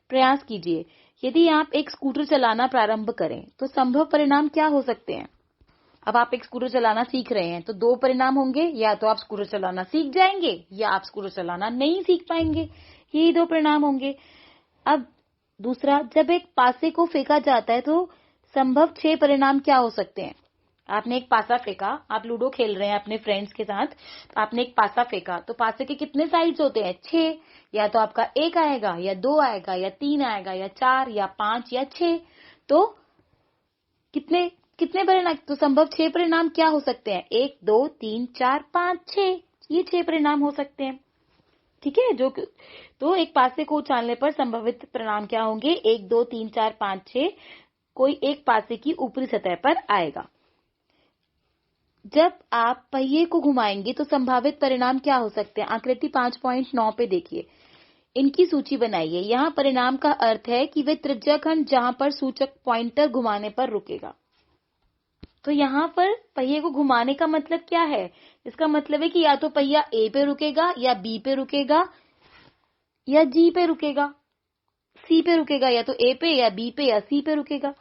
प्रयास कीजिए। यदि आप एक स्कूटर चलाना प्रारंभ करें तो संभव परिणाम क्या हो सकते हैं? अब आप एक स्कूटर चलाना सीख रहे हैं तो 2 परिणाम होंगे, या तो आप स्कूटर चलाना सीख जाएंगे या आप स्कूटर चलाना नहीं सीख पाएंगे। यही 2 परिणाम होंगे। अब दूसरा, जब एक पासे को फेंका जाता है तो संभव 6 परिणाम क्या हो सकते हैं? आपने एक पासा फेंका, आप लूडो खेल रहे हैं अपने फ्रेंड्स के साथ, तो आपने एक पासा फेंका, तो पासे के कितने साइड्स होते हैं? 6। या तो आपका 1 आएगा या 2 आएगा या 3 आएगा या 4 या 5 या 6। तो कितने कितने परिणाम, तो संभव 6 परिणाम क्या हो सकते हैं? 1 2 3 4 5 6, ये 6 परिणाम हो सकते हैं। ठीक है, तो एक पासे को उछालने पर संभावित परिणाम क्या होंगे? 1 2 3 4 5 6, कोई एक पासे की ऊपरी सतह पर आएगा। जब आप पहिए को घुमाएंगे तो संभावित परिणाम क्या हो सकते हैं? आकृति 5.9 पे देखिए, इनकी सूची बनाइए। यहाँ परिणाम का अर्थ है कि वे त्रिज्याखंड जहां पर सूचक पॉइंटर घुमाने पर रुकेगा। तो यहाँ पर पहिए को घुमाने का मतलब क्या है? इसका मतलब है कि या तो पहिया ए पे रुकेगा या बी पे रुकेगा या जी पे रुकेगा, सी पे रुकेगा, या तो ए पे या बी पे या सी पे रुकेगा।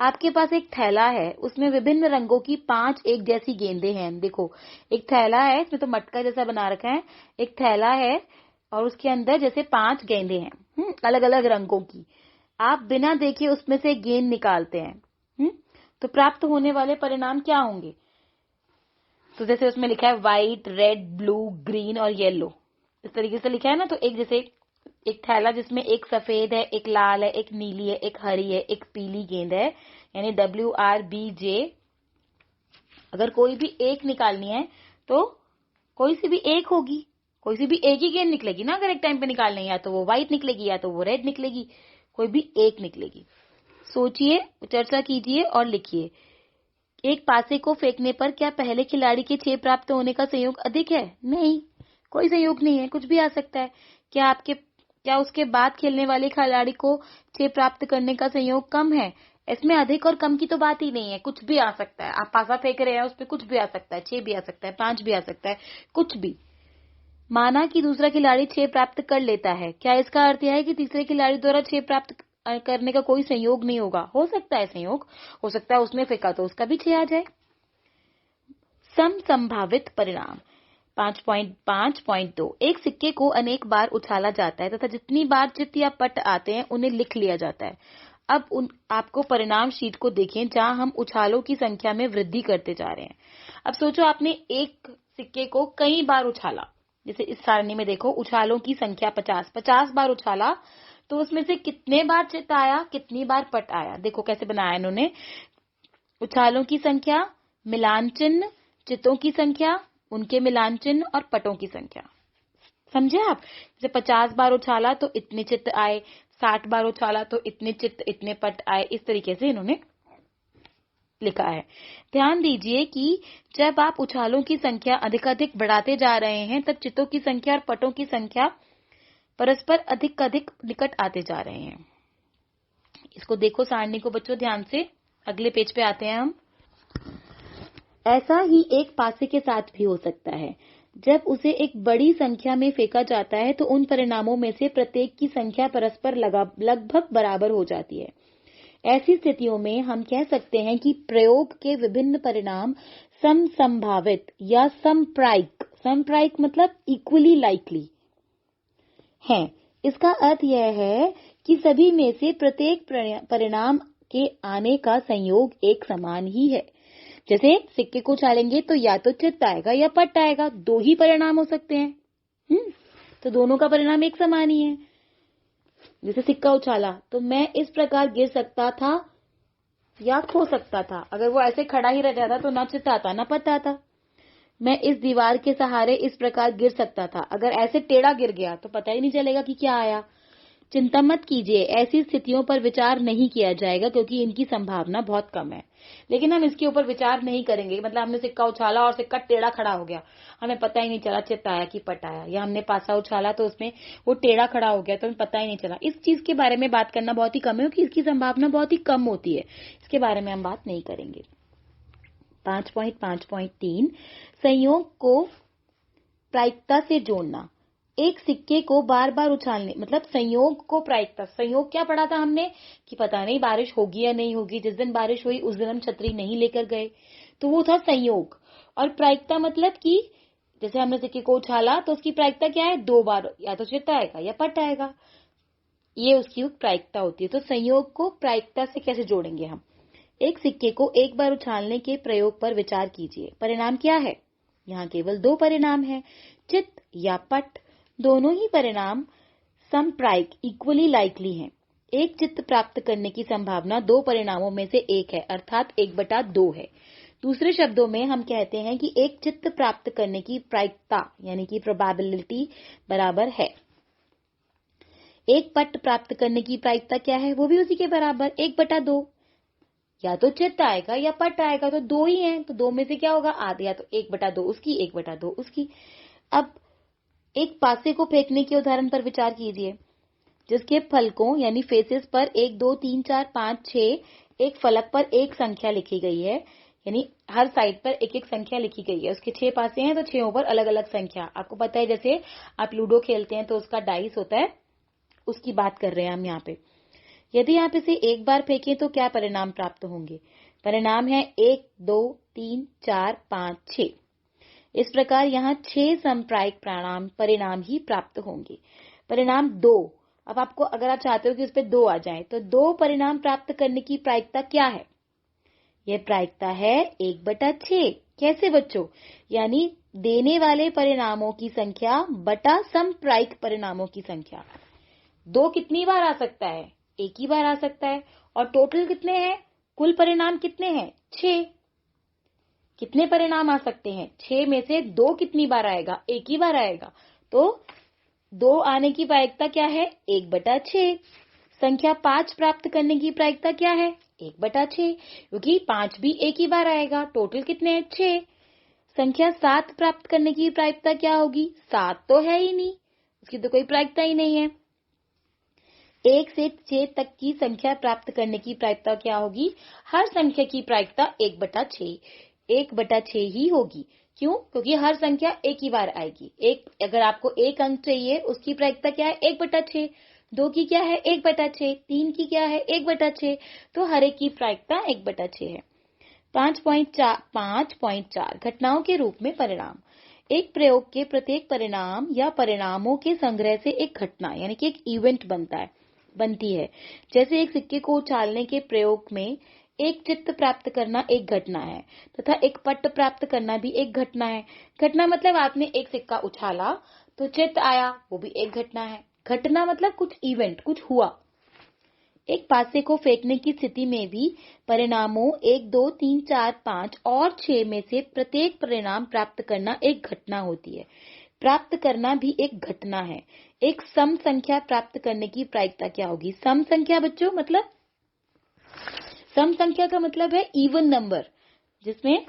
आपके पास एक थैला है, उसमें विभिन्न रंगों की 5 एक जैसी गेंदें हैं। देखो, एक थैला है, इसमें तो मटका जैसा बना रखा है। एक थैला है और उसके अंदर जैसे 5 गेंदें हैं, अलग अलग रंगों की। आप बिना देखे उसमें से गेंद निकालते हैं, तो प्राप्त होने वाले परिणाम क्या होंगे? तो जैसे उसमें लिखा है व्हाइट, रेड, ब्लू, ग्रीन और येलो, इस तरीके से लिखा है ना। तो एक जैसे एक थैला जिसमें एक सफेद है, एक लाल है, एक नीली है, एक हरी है, एक पीली गेंद है, यानी WRBJ। अगर कोई भी एक निकालनी है तो कोई सी भी एक होगी, कोई सी भी एक ही गेंद निकलेगी ना। अगर एक टाइम पे निकालनी है, या तो वो व्हाइट निकलेगी या तो वो रेड निकलेगी, कोई भी एक निकलेगी। सोचिए, चर्चा कीजिए और लिखिए। एक पासे को फेंकने पर क्या पहले खिलाड़ी के 6 प्राप्त होने का संयोग अधिक है? नहीं, कोई संयोग नहीं है, कुछ भी आ सकता है। क्या उसके बाद खेलने वाले खिलाड़ी को 6 प्राप्त करने का संयोग कम है? इसमें अधिक और कम की तो बात ही नहीं है, कुछ भी आ सकता है। आप पासा फेंक रहे हैं, उस पर कुछ भी आ सकता है, 6 भी आ सकता है, 5 भी आ सकता है, कुछ भी। माना कि दूसरा खिलाड़ी 6 प्राप्त कर लेता है, क्या इसका अर्थ यह है कि तीसरे खिलाड़ी द्वारा 6 प्राप्त करने का कोई संयोग नहीं होगा? हो सकता है संयोग, हो सकता है उसने फेंका तो उसका भी 6 आ जाए। समसंभावित परिणाम 5.5.2 एक सिक्के को अनेक बार उछाला जाता है तथा जितनी बार चित्त या पट आते हैं उन्हें लिख लिया जाता है। अब आपको परिणाम शीट को देखें जहां हम उछालों की संख्या में वृद्धि करते जा रहे हैं। अब सोचो, आपने एक सिक्के को कई बार उछाला। जैसे इस सारणी में देखो, उछालों की संख्या 50 बार उछाला, तो उसमें से कितने बार चित्त आया, कितनी बार पट आया? देखो कैसे बनाया इन्होंने। उछालों की संख्या, मिलान चिन्ह, चित्तों की संख्या, उनके मिलान चिन्ह और पटों की संख्या। समझे आप? जैसे 50 बार उछाला तो इतने चित्त आए, 60 बार उछाला तो इतने चित्त, इतने पट आए। इस तरीके से इन्होंने लिखा है। ध्यान दीजिए कि जब आप उछालों की संख्या अधिक बढ़ाते जा रहे हैं, तब चित्तों की संख्या और पटों की संख्या परस्पर अधिक निकट आते जा रहे हैं। इसको देखो सारणी को बच्चों ध्यान से। अगले पेज पे आते हैं हम। ऐसा ही एक पासे के साथ भी हो सकता है। जब उसे एक बड़ी संख्या में फेंका जाता है तो उन परिणामों में से प्रत्येक की संख्या परस्पर लगभग बराबर हो जाती है। ऐसी स्थितियों में हम कह सकते हैं कि प्रयोग के विभिन्न परिणाम समसंभावित या समप्रायिक मतलब इक्वली लाइकली हैं। इसका अर्थ यह है कि सभी में से प्रत्येक परिणाम के आने का संयोग एक समान ही है। जैसे सिक्के को उछालेंगे तो या तो चित्त आएगा या पट आएगा, 2 ही परिणाम हो सकते हैं। तो दोनों का परिणाम एक समान ही है। जैसे सिक्का उछाला तो मैं इस प्रकार गिर सकता था या खो सकता था। अगर वो ऐसे खड़ा ही रह जाता तो ना चित्त आता ना पट आता। मैं इस दीवार के सहारे इस प्रकार गिर सकता था, अगर ऐसे टेढ़ा गिर गया तो पता ही नहीं चलेगा कि क्या आया। चिंता मत कीजिए, ऐसी स्थितियों पर विचार नहीं किया जाएगा क्योंकि इनकी संभावना बहुत कम है। लेकिन हम इसके ऊपर विचार नहीं करेंगे। मतलब हमने सिक्का उछाला और सिक्का टेढ़ा खड़ा हो गया, हमें पता ही नहीं चला चित्त आया कि पट आया। या हमने पासा उछाला तो उसमें वो टेढ़ा खड़ा हो गया तो हमें पता ही नहीं चला। इस चीज के बारे में बात करना बहुत ही कम है क्योंकि इसकी संभावना बहुत ही कम होती है। इसके बारे में हम बात नहीं करेंगे। 5.5.3 संयोग को प्रायिकता से जोड़ना। एक सिक्के को बार बार उछालने मतलब संयोग को प्रायिकता। संयोग क्या पढ़ा था हमने कि पता नहीं बारिश होगी या नहीं होगी। जिस दिन बारिश हुई उस दिन हम छतरी नहीं लेकर गए, तो वो था संयोग। और प्रायिकता मतलब कि जैसे हमने सिक्के को उछाला तो उसकी प्रायिकता क्या है, 2 बार या तो चित्त आएगा या पट आएगा, ये उसकी प्रायिकता होती है। तो संयोग को प्रायिकता से कैसे जोड़ेंगे हम? एक सिक्के को एक बार उछालने के प्रयोग पर विचार कीजिए। परिणाम क्या है? यहाँ केवल 2 परिणाम है, चित्त या पट। दोनों ही परिणाम समप्रायिक इक्वली लाइकली हैं। एक चित्त प्राप्त करने की संभावना 2 परिणामों में से एक है, अर्थात 1/2 है। दूसरे शब्दों में हम कहते हैं कि एक चित्त प्राप्त करने की प्रायिकता यानी कि प्रोबेबिलिटी बराबर है। एक पट प्राप्त करने की प्रायिकता क्या है? वो भी उसी के बराबर 1/2। या तो चित्त आएगा या पट आएगा, तो 2 ही हैं, तो 2 में से क्या होगा, आधे। या तो 1/2 उसकी, 1/2 उसकी। अब एक पासे को फेंकने के उदाहरण पर विचार कीजिए, जिसके फलकों यानी फेसेस पर 1 2 3 4 5 6 एक फलक पर एक संख्या लिखी गई है, यानी हर साइड पर एक एक संख्या लिखी गई है। उसके 6 पासे हैं तो 6 पर अलग अलग संख्या। आपको पता है जैसे आप लूडो खेलते हैं तो उसका डाइस होता है उसकी बात कर रहे हैं हम यहाँ पे। यदि आप इसे एक बार फेंकें तो क्या परिणाम प्राप्त होंगे? परिणाम है 1, 2, 3, 4, 5, 6। इस प्रकार यहाँ 6 समप्रायिक परिणाम ही प्राप्त होंगे। परिणाम 2, अब आपको अगर आप चाहते हो कि उस पर 2 आ जाए तो 2 परिणाम प्राप्त करने की प्रायिकता क्या है? यह प्रायिकता है 1/6। कैसे बच्चों? यानी देने वाले परिणामों की संख्या बटा समप्रायिक परिणामों की संख्या। 2 कितनी बार आ सकता है? एक ही बार आ सकता है। और टोटल कितने हैं? कुल परिणाम कितने हैं? 6। कितने परिणाम आ सकते हैं? 6 में से 2 कितनी बार आएगा? एक ही बार आएगा। तो 2 आने की प्रायिकता क्या है? 1/6। संख्या 5 प्राप्त करने की प्रायिकता क्या है? 1/6, क्योंकि 5 भी एक ही बार आएगा। टोटल कितने हैं? 6। संख्या 7 प्राप्त करने की प्रायिकता क्या होगी? 7 तो है ही नहीं, उसकी तो कोई प्रायिकता ही नहीं है। 1 से 6 तक की संख्या प्राप्त करने की प्रायिकता क्या होगी? हर संख्या की प्रायिकता 1/6, 1/6 ही होगी। क्यों? क्योंकि हर संख्या एक ही बार आएगी। अगर आपको 1 अंक चाहिए, उसकी प्रायिकता क्या है? 1/6। 2 की क्या है? 1/6। 3 की क्या है? 1/6। तो हर एक की प्रायिकता 1/6 है। 5.4 घटनाओं के रूप में परिणाम। एक प्रयोग के प्रत्येक परिणाम या परिणामों के संग्रह से एक घटना यानी कि एक इवेंट बनती है। जैसे एक सिक्के को उछालने के प्रयोग में एक चित्त प्राप्त करना एक घटना है तथा एक पट्ट प्राप्त करना भी एक घटना है। घटना मतलब आपने एक सिक्का उछाला तो चित्त आया, वो भी एक घटना है। घटना मतलब कुछ इवेंट, कुछ हुआ। एक पासे को फेंकने की स्थिति में भी परिणामों 1, 2, 3, 4, 5 और 6 में से प्रत्येक परिणाम प्राप्त करना एक घटना होती है। प्राप्त करना भी एक घटना है। एक सम संख्या प्राप्त करने की प्रायिकता क्या होगी? सम संख्या बच्चों मतलब, सम संख्या का मतलब है इवन नंबर, जिसमें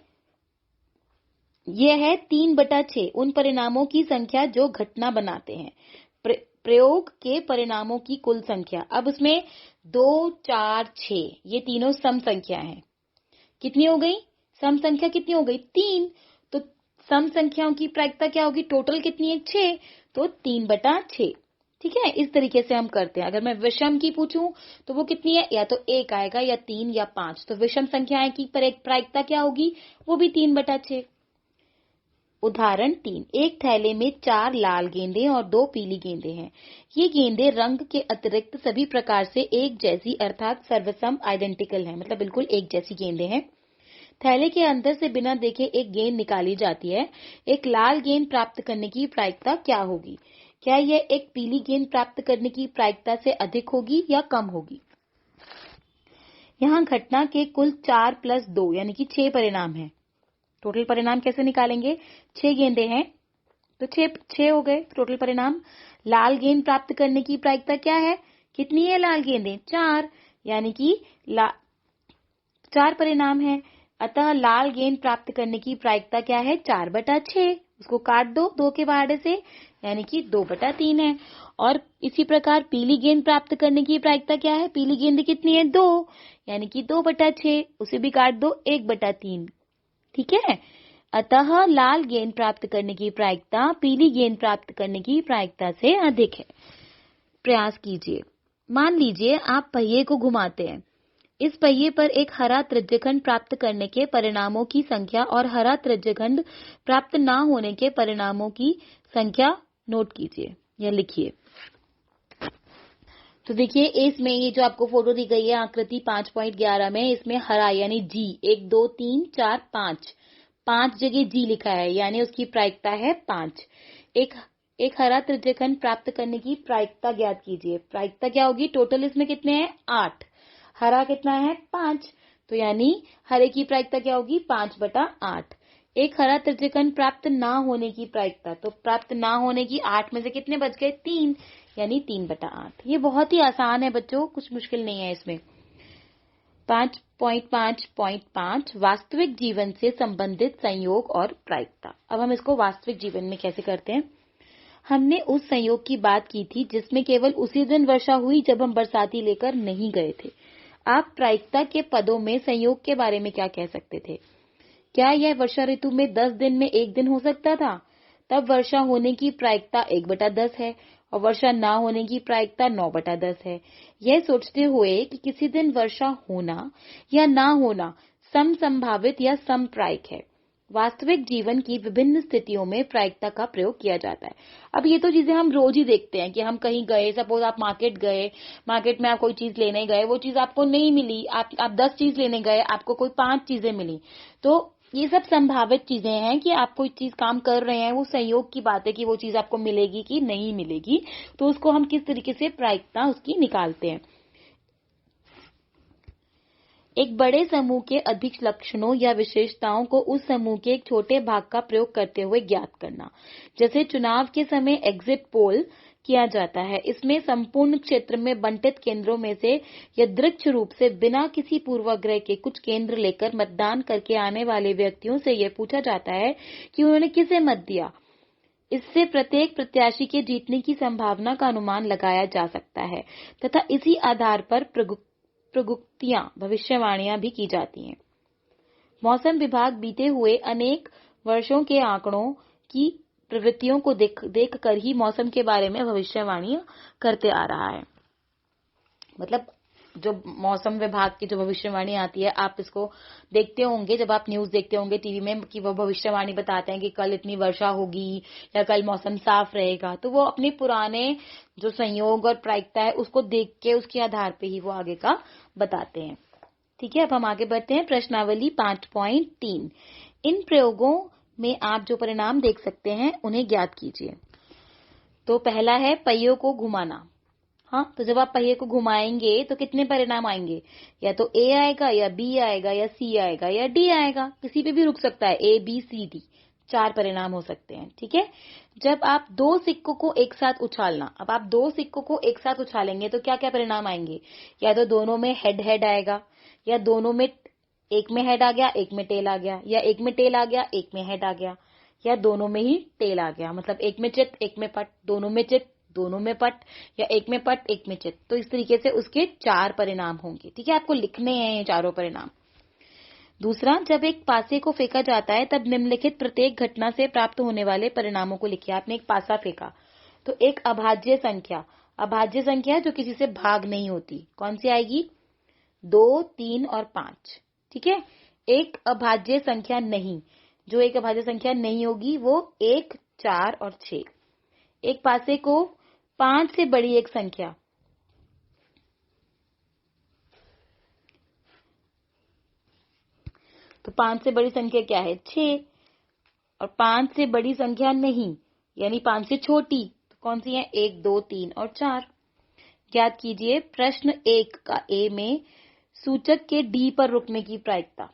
यह है 3/6 उन परिणामों की संख्या जो घटना बनाते हैं। प्रयोग के परिणामों की कुल संख्या। अब उसमें 2, 4, 6 ये तीनों सम संख्या हैं। कितनी हो गई? सम संख्या कितनी हो गई? 3। तो सम संख्याओं की प्रायिकता क्या होगी? टोटल कितनी है? 6। तो 3/6। ठीक है, इस तरीके से हम करते हैं। अगर मैं विषम की पूछूं तो वो कितनी है? या तो 1 आएगा या 3 या 5। तो विषम संख्याएं की प्रायिकता क्या होगी? वो भी 3/6। उदाहरण 3, एक थैले में 4 लाल गेंदें और 2 पीली गेंदें हैं। ये गेंदें रंग के अतिरिक्त सभी प्रकार से एक जैसी अर्थात सर्वसम आइडेंटिकल हैं, मतलब बिल्कुल एक जैसी गेंदें हैं। थैले के अंदर से बिना देखे एक गेंद निकाली जाती है। एक लाल गेंद प्राप्त करने की प्रायिकता क्या होगी? क्या यह एक पीली गेंद प्राप्त करने की प्रायिकता से अधिक होगी या कम होगी? यहाँ घटना के कुल 4 + 2 यानी कि 6 परिणाम हैं। टोटल परिणाम कैसे निकालेंगे? 6 गेंदें हैं तो 6 हो गए टोटल परिणाम। लाल गेंद प्राप्त करने की प्रायिकता क्या है? कितनी है लाल गेंदें? 4, यानी कि 4 परिणाम है। अतः लाल गेंद प्राप्त करने की प्रायिकता क्या है? 4/6। उसको काट दो 2 के बाहर से, यानी कि 2/3 है। और इसी प्रकार पीली गेंद प्राप्त करने की प्रायिकता क्या है? पीली गेंद कितनी है? 2, यानी कि 2/6। उसे भी काट दो 1/3। ठीक है, अतः लाल गेंद प्राप्त करने की प्रायिकता पीली गेंद प्राप्त करने की प्रायिकता से अधिक है। प्रयास कीजिए। मान लीजिए आप पहिए को घुमाते हैं। इस पहिए पर एक हरा त्रिज्यखंड प्राप्त करने के परिणामों की संख्या और हरा त्रिज्यखंड प्राप्त न होने के परिणामों की संख्या नोट कीजिए या लिखिए। तो देखिए, इसमें ये जो आपको फोटो दी गई है आकृति 5.11 में, इसमें हरा यानी जी 1, 2, 3, 4, 5 जगह जी लिखा है, यानी उसकी प्रायिकता है 5। एक हरा त्रिज्यखंड प्राप्त करने की प्रायिकता ज्ञात कीजिए। प्रायिकता क्या होगी? टोटल इसमें कितने हैं? 8। हरा कितना है? 5। तो यानी हरे की प्रायिकता क्या होगी? 5/8। एक हरा त्रिज्यखंड प्राप्त ना होने की प्रायिकता, तो प्राप्त ना होने की 8 में से कितने बच गए? 3, यानी 3/8। ये बहुत ही आसान है बच्चों, कुछ मुश्किल नहीं है इसमें। 5.5.5 वास्तविक जीवन से संबंधित संयोग और प्रायिकता। अब हम इसको वास्तविक जीवन में कैसे करते हैं? हमने उस संयोग की बात की थी जिसमें केवल उसी दिन वर्षा हुई जब हम बरसाती लेकर नहीं गए थे। आप प्रायिकता के पदों में संयोग के बारे में क्या कह सकते थे? क्या यह वर्षा ऋतु में 10 दिन में 1 दिन हो सकता था? तब वर्षा होने की प्रायिकता 1/10 है और वर्षा ना होने की प्रायिकता 9/10 है। यह सोचते हुए कि किसी दिन वर्षा होना या ना होना समसंभावित या समप्रायिक है, वास्तविक जीवन की विभिन्न स्थितियों में प्रायिकता का प्रयोग किया जाता है। अब ये तो चीजें हम रोज ही देखते हैं कि हम कहीं गए, सपोज आप मार्केट गए, मार्केट में आप कोई चीज लेने गए, वो चीज आपको नहीं मिली, आप 10 चीज लेने गए, आपको कोई 5 चीजें मिली। तो ये सब संभावित चीजें हैं कि आप कोई चीज काम कर रहे हैं, वो संयोग की बात है कि वो चीज आपको मिलेगी कि नहीं मिलेगी। तो उसको हम किस तरीके से प्रायिकता उसकी निकालते हैं। एक बड़े समूह के अधिक लक्षणों या विशेषताओं को उस समूह के एक छोटे भाग का प्रयोग करते हुए ज्ञात करना। जैसे चुनाव के समय एग्जिट पोल किया जाता है। इसमें संपूर्ण क्षेत्र में बंटित केंद्रों में से यादृच्छिक रूप से बिना किसी पूर्वाग्रह के कुछ केंद्र लेकर मतदान करके आने वाले व्यक्तियों से यह पूछा जाता है कि उन्होंने किसे मत दिया। इससे प्रत्येक प्रत्याशी के जीतने की संभावना का अनुमान लगाया जा सकता है तथा इसी आधार पर प्रगुक्तियां, भविष्यवाणियां भी की जाती हैं। मौसम विभाग बीते हुए अनेक वर्षों के आंकड़ों की प्रवृत्तियों को देखकर ही मौसम के बारे में भविष्यवाणियां करते आ रहा है। मतलब जो मौसम विभाग की जो भविष्यवाणी आती है, आप इसको देखते होंगे जब आप न्यूज देखते होंगे टीवी में कि वो भविष्यवाणी बताते हैं कि कल इतनी वर्षा होगी या कल मौसम साफ रहेगा। तो वो अपने पुराने जो संयोग और प्रायिकता है उसको देख के उसके आधार पे ही वो आगे का बताते हैं। ठीक है, अब हम आगे बढ़ते हैं। प्रश्नावली 5.3। इन प्रयोगों में आप जो परिणाम देख सकते हैं उन्हें ज्ञात कीजिए। तो पहला है पहियों को घुमाना। हाँ, तो जब आप पहिए को घुमाएंगे तो कितने परिणाम आएंगे? या तो ए आएगा, या बी आएगा, या सी आएगा, या डी आएगा। किसी पे भी रुक सकता है, ए बी सी डी, 4 परिणाम हो सकते हैं। ठीक है, जब आप 2 सिक्कों को एक साथ उछालना, अब आप 2 सिक्कों को एक साथ उछालेंगे तो क्या क्या परिणाम आएंगे? या तो दोनों में हेड हेड आएगा, या दोनों में एक में हेड आ गया, एक में टेल आ गया, या एक में टेल आ गया, एक में हेड आ गया, या दोनों में ही टेल आ गया। मतलब एक में चित, एक में पट, दोनों में चित, दोनों में पट, या एक में पट, एक में चित। तो इस तरीके से उसके 4 परिणाम होंगे। ठीक है, आपको लिखने हैं ये चारों परिणाम। दूसरा, जब एक पासे को फेंका जाता है तब निम्नलिखित प्रत्येक घटना से प्राप्त होने वाले परिणामों को लिखिए। आपने एक पासा फेंका तो एक अभाज्य संख्या जो किसी से भाग नहीं होती, कौन सी आएगी? 2, 3 और 5। ठीक है, एक अभाज्य संख्या नहीं, जो एक अभाज्य संख्या नहीं होगी वो 1, 4 और 6। एक पासे को 5 से बड़ी एक संख्या, तो 5 से बड़ी संख्या क्या है? 6। और 5 से बड़ी संख्या नहीं, यानी 5 से छोटी, तो कौन सी है? 1, 2, 3 और 4। ज्ञात कीजिए प्रश्न 1 का ए में सूचक के डी पर रुकने की प्रायिकता।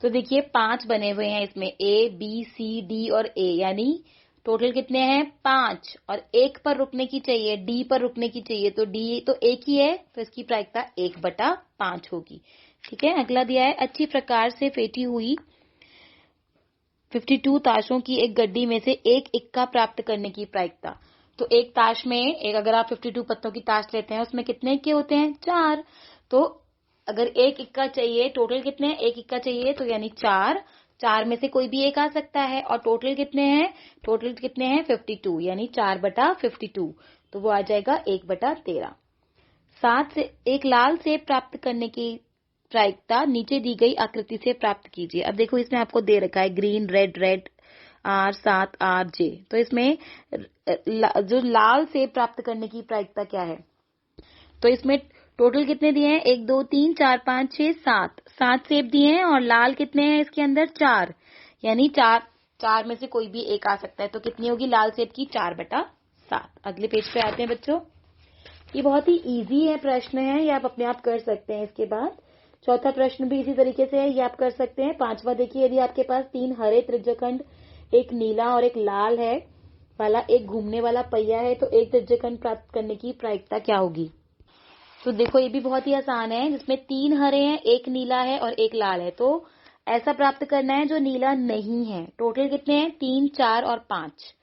तो देखिए 5 बने हुए हैं इसमें, ए बी सी डी और ए, यानी टोटल कितने हैं? 5। और 1 पर रुकने की चाहिए, डी पर रुकने की चाहिए, तो डी तो 1 ही है, तो इसकी प्रायिकता 1/5 होगी। ठीक है, अगला दिया है अच्छी प्रकार से फेंटी हुई 52 ताशों की एक गड्डी में से एक इक्का प्राप्त करने की प्रायिकता। तो एक ताश में, एक अगर आप 52 पत्तों की ताश लेते हैं उसमें कितने इक्के होते हैं? 4। तो अगर एक इक्का चाहिए, टोटल कितने हैं? एक इक्का चाहिए, तो यानी 4। 4 में से कोई भी एक आ सकता है, और टोटल कितने हैं? 52, यानी 4/52, तो वो आ जाएगा 1/13। 7 से एक लाल सेब प्राप्त करने की प्रायिकता नीचे दी गई आकृति से प्राप्त कीजिए। अब देखो इसमें आपको दे रखा है green red red R7 RJ। तो इसमें जो लाल सेब प्राप्त करने की प्रायिकता क्या है? तो इसमें टोटल कितने दिए हैं? 1 2 3 4 5 6 7, 7 सेब दिए हैं, और लाल कितने हैं इसके अंदर? 4, यानी 4 में से कोई भी एक आ सकता है। तो कितनी होगी लाल सेब की? 4/7। अगले पेज पे आते हैं बच्चों। ये बहुत ही इजी है, प्रश्न है, ये आप अपने आप कर सकते हैं। इसके बाद चौथा प्रश्न भी इसी तरीके से है, ये आप कर सकते हैं। 5वां देखिए, यदि आपके पास 3 हरे त्रिज्यखंड, एक नीला और एक लाल है वाला एक घूमने वाला पहिया है, तो एक त्रिज्यखंड प्राप्त करने की प्रायिकता क्या होगी? तो देखो ये भी बहुत ही आसान है, जिसमें 3 हरे हैं, एक नीला है और एक लाल है। तो ऐसा प्राप्त करना है जो नीला नहीं है। टोटल कितने हैं? 3, 4 और 5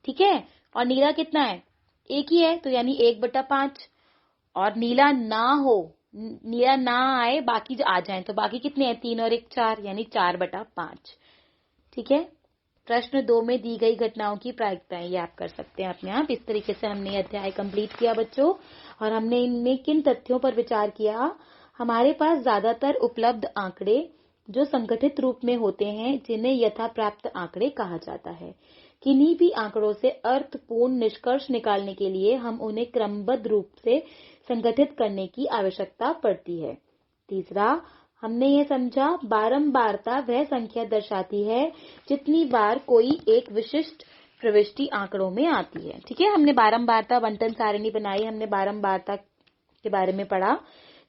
ठीक है, और नीला कितना है? एक ही है, तो यानी 1/5। और नीला ना हो, नीला ना आए, बाकी जो आ जाए, तो बाकी कितने हैं? 3 और 1 4, यानी 4/5। ठीक है, प्रश्न 2 में दी गई घटनाओं की प्रायिकताएं ये आप कर सकते हैं अपने आप। इस तरीके से हमने अध्याय कंप्लीट किया बच्चों, और हमने इनमें किन तथ्यों पर विचार किया। हमारे पास ज्यादातर उपलब्ध आंकड़े जो संगठित रूप में होते हैं, जिन्हें यथा प्राप्त आंकड़े कहा जाता है। किन्हीं भी आंकड़ों से अर्थपूर्ण निष्कर्ष निकालने के लिए हम उन्हें क्रमबद्ध रूप से संगठित करने की आवश्यकता पड़ती है। तीसरा, हमने ये समझा, बारंबारता वह संख्या दर्शाती है जितनी बार कोई एक विशिष्ट प्रविष्टि आंकड़ों में आती है। ठीक है, हमने बारंबारता बंटन सारणी बनाई, हमने बारंबारता के बारे में पढ़ा।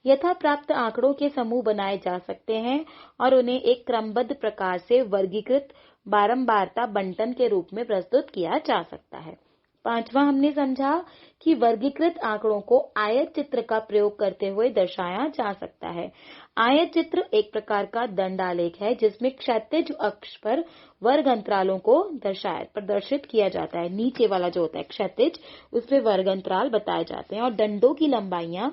यथा प्राप्त आंकड़ों के समूह बनाए जा सकते हैं और उन्हें एक क्रमबद्ध प्रकार से वर्गीकृत बारंबारता बंटन के रूप में प्रस्तुत किया जा सकता है। पांचवा, हमने समझा कि वर्गीकृत आंकड़ों को आयत चित्र का प्रयोग करते हुए दर्शाया जा सकता है। आयत चित्र एक प्रकार का दंडालेख है जिसमें क्षैतिज अक्ष पर वर्ग अंतरालों को प्रदर्शित किया जाता है। नीचे वाला जो होता है क्षैतिज, उसमें वर्ग अंतराल बताए जाते हैं, और दंडों की लंबाइयां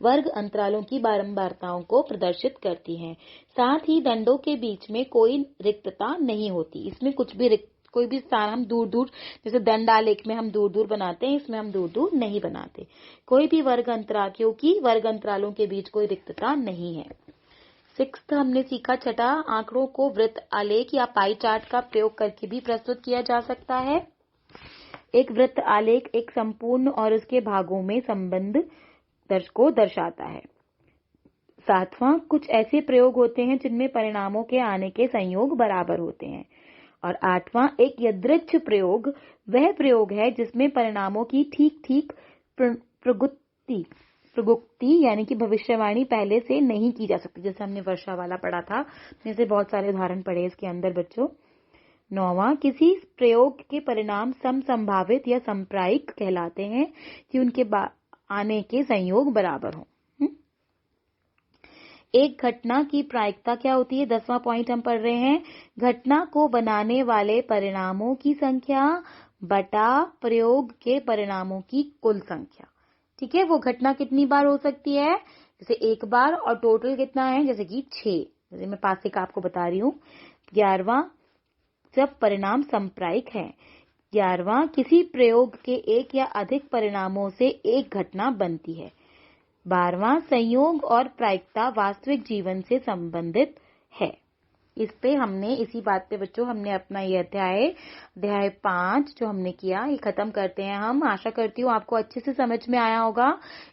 वर्ग अंतरालों की बारंबारताओं को प्रदर्शित करती हैं। साथ ही दंडों के बीच में कोई रिक्तता नहीं होती। इसमें कोई भी स्थान हम दूर दूर, जैसे दंडालेख में हम दूर दूर बनाते हैं, इसमें हम दूर दूर नहीं बनाते कोई भी वर्ग अंतराल, क्योंकि वर्ग अंतरालों के बीच कोई रिक्तता नहीं है। सिक्स्थ, हमने सीखा छठा, आंकड़ों को वृत्त आलेख या पाई चार्ट का प्रयोग करके भी प्रस्तुत किया जा सकता है। एक वृत्त आलेख एक संपूर्ण और उसके भागों में संबंध को दर्शाता है। सातवां, कुछ ऐसे प्रयोग होते हैं जिनमें परिणामों के आने के संयोग बराबर होते हैं। और आठवां, एक यादृच्छ प्रयोग वह प्रयोग है जिसमें परिणामों की ठीक ठीक प्रगुक्ति यानी कि भविष्यवाणी पहले से नहीं की जा सकती, जैसे हमने वर्षा वाला पढ़ा था, जैसे बहुत सारे उदाहरण पढ़े इसके अंदर बच्चों। नौवां, किसी प्रयोग के परिणाम समसंभावित या संप्रायिक कहलाते हैं कि उनके आने के संयोग बराबर हों। एक घटना की प्रायिकता क्या होती है, 10वां पॉइंट हम पढ़ रहे हैं। घटना को बनाने वाले परिणामों की संख्या बटा प्रयोग के परिणामों की कुल संख्या। ठीक है, वो घटना कितनी बार हो सकती है, जैसे एक बार, और टोटल कितना है, जैसे कि 6, जैसे मैं पासे का आपको बता रही हूँ। 11वां, जब परिणाम संप्रायिक है। 11वां, किसी प्रयोग के एक या अधिक परिणामों से एक घटना बनती है। 12वां, संयोग और प्रायिकता वास्तविक जीवन से संबंधित है। इस पे हमने, इसी बात पे बच्चों हमने अपना ये अध्याय 5 जो हमने किया, ये खत्म करते हैं हम। आशा करती हूँ आपको अच्छे से समझ में आया होगा।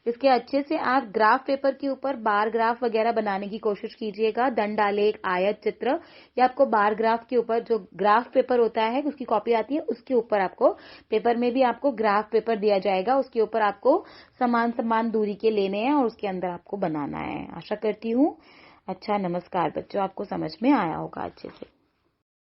इसके अच्छे से आप ग्राफ पेपर के ऊपर बार ग्राफ वगैरह बनाने की कोशिश कीजिएगा। दंडालेख, आयत चित्र, या आपको बार ग्राफ के ऊपर, जो ग्राफ पेपर होता है उसकी कॉपी आती है, उसके ऊपर आपको पेपर में भी आपको ग्राफ पेपर दिया जाएगा, उसके ऊपर आपको समान दूरी के लेने हैं और उसके अंदर आपको बनाना है। आशा करती हूँ। अच्छा, नमस्कार बच्चों, आपको समझ में आया होगा अच्छे से।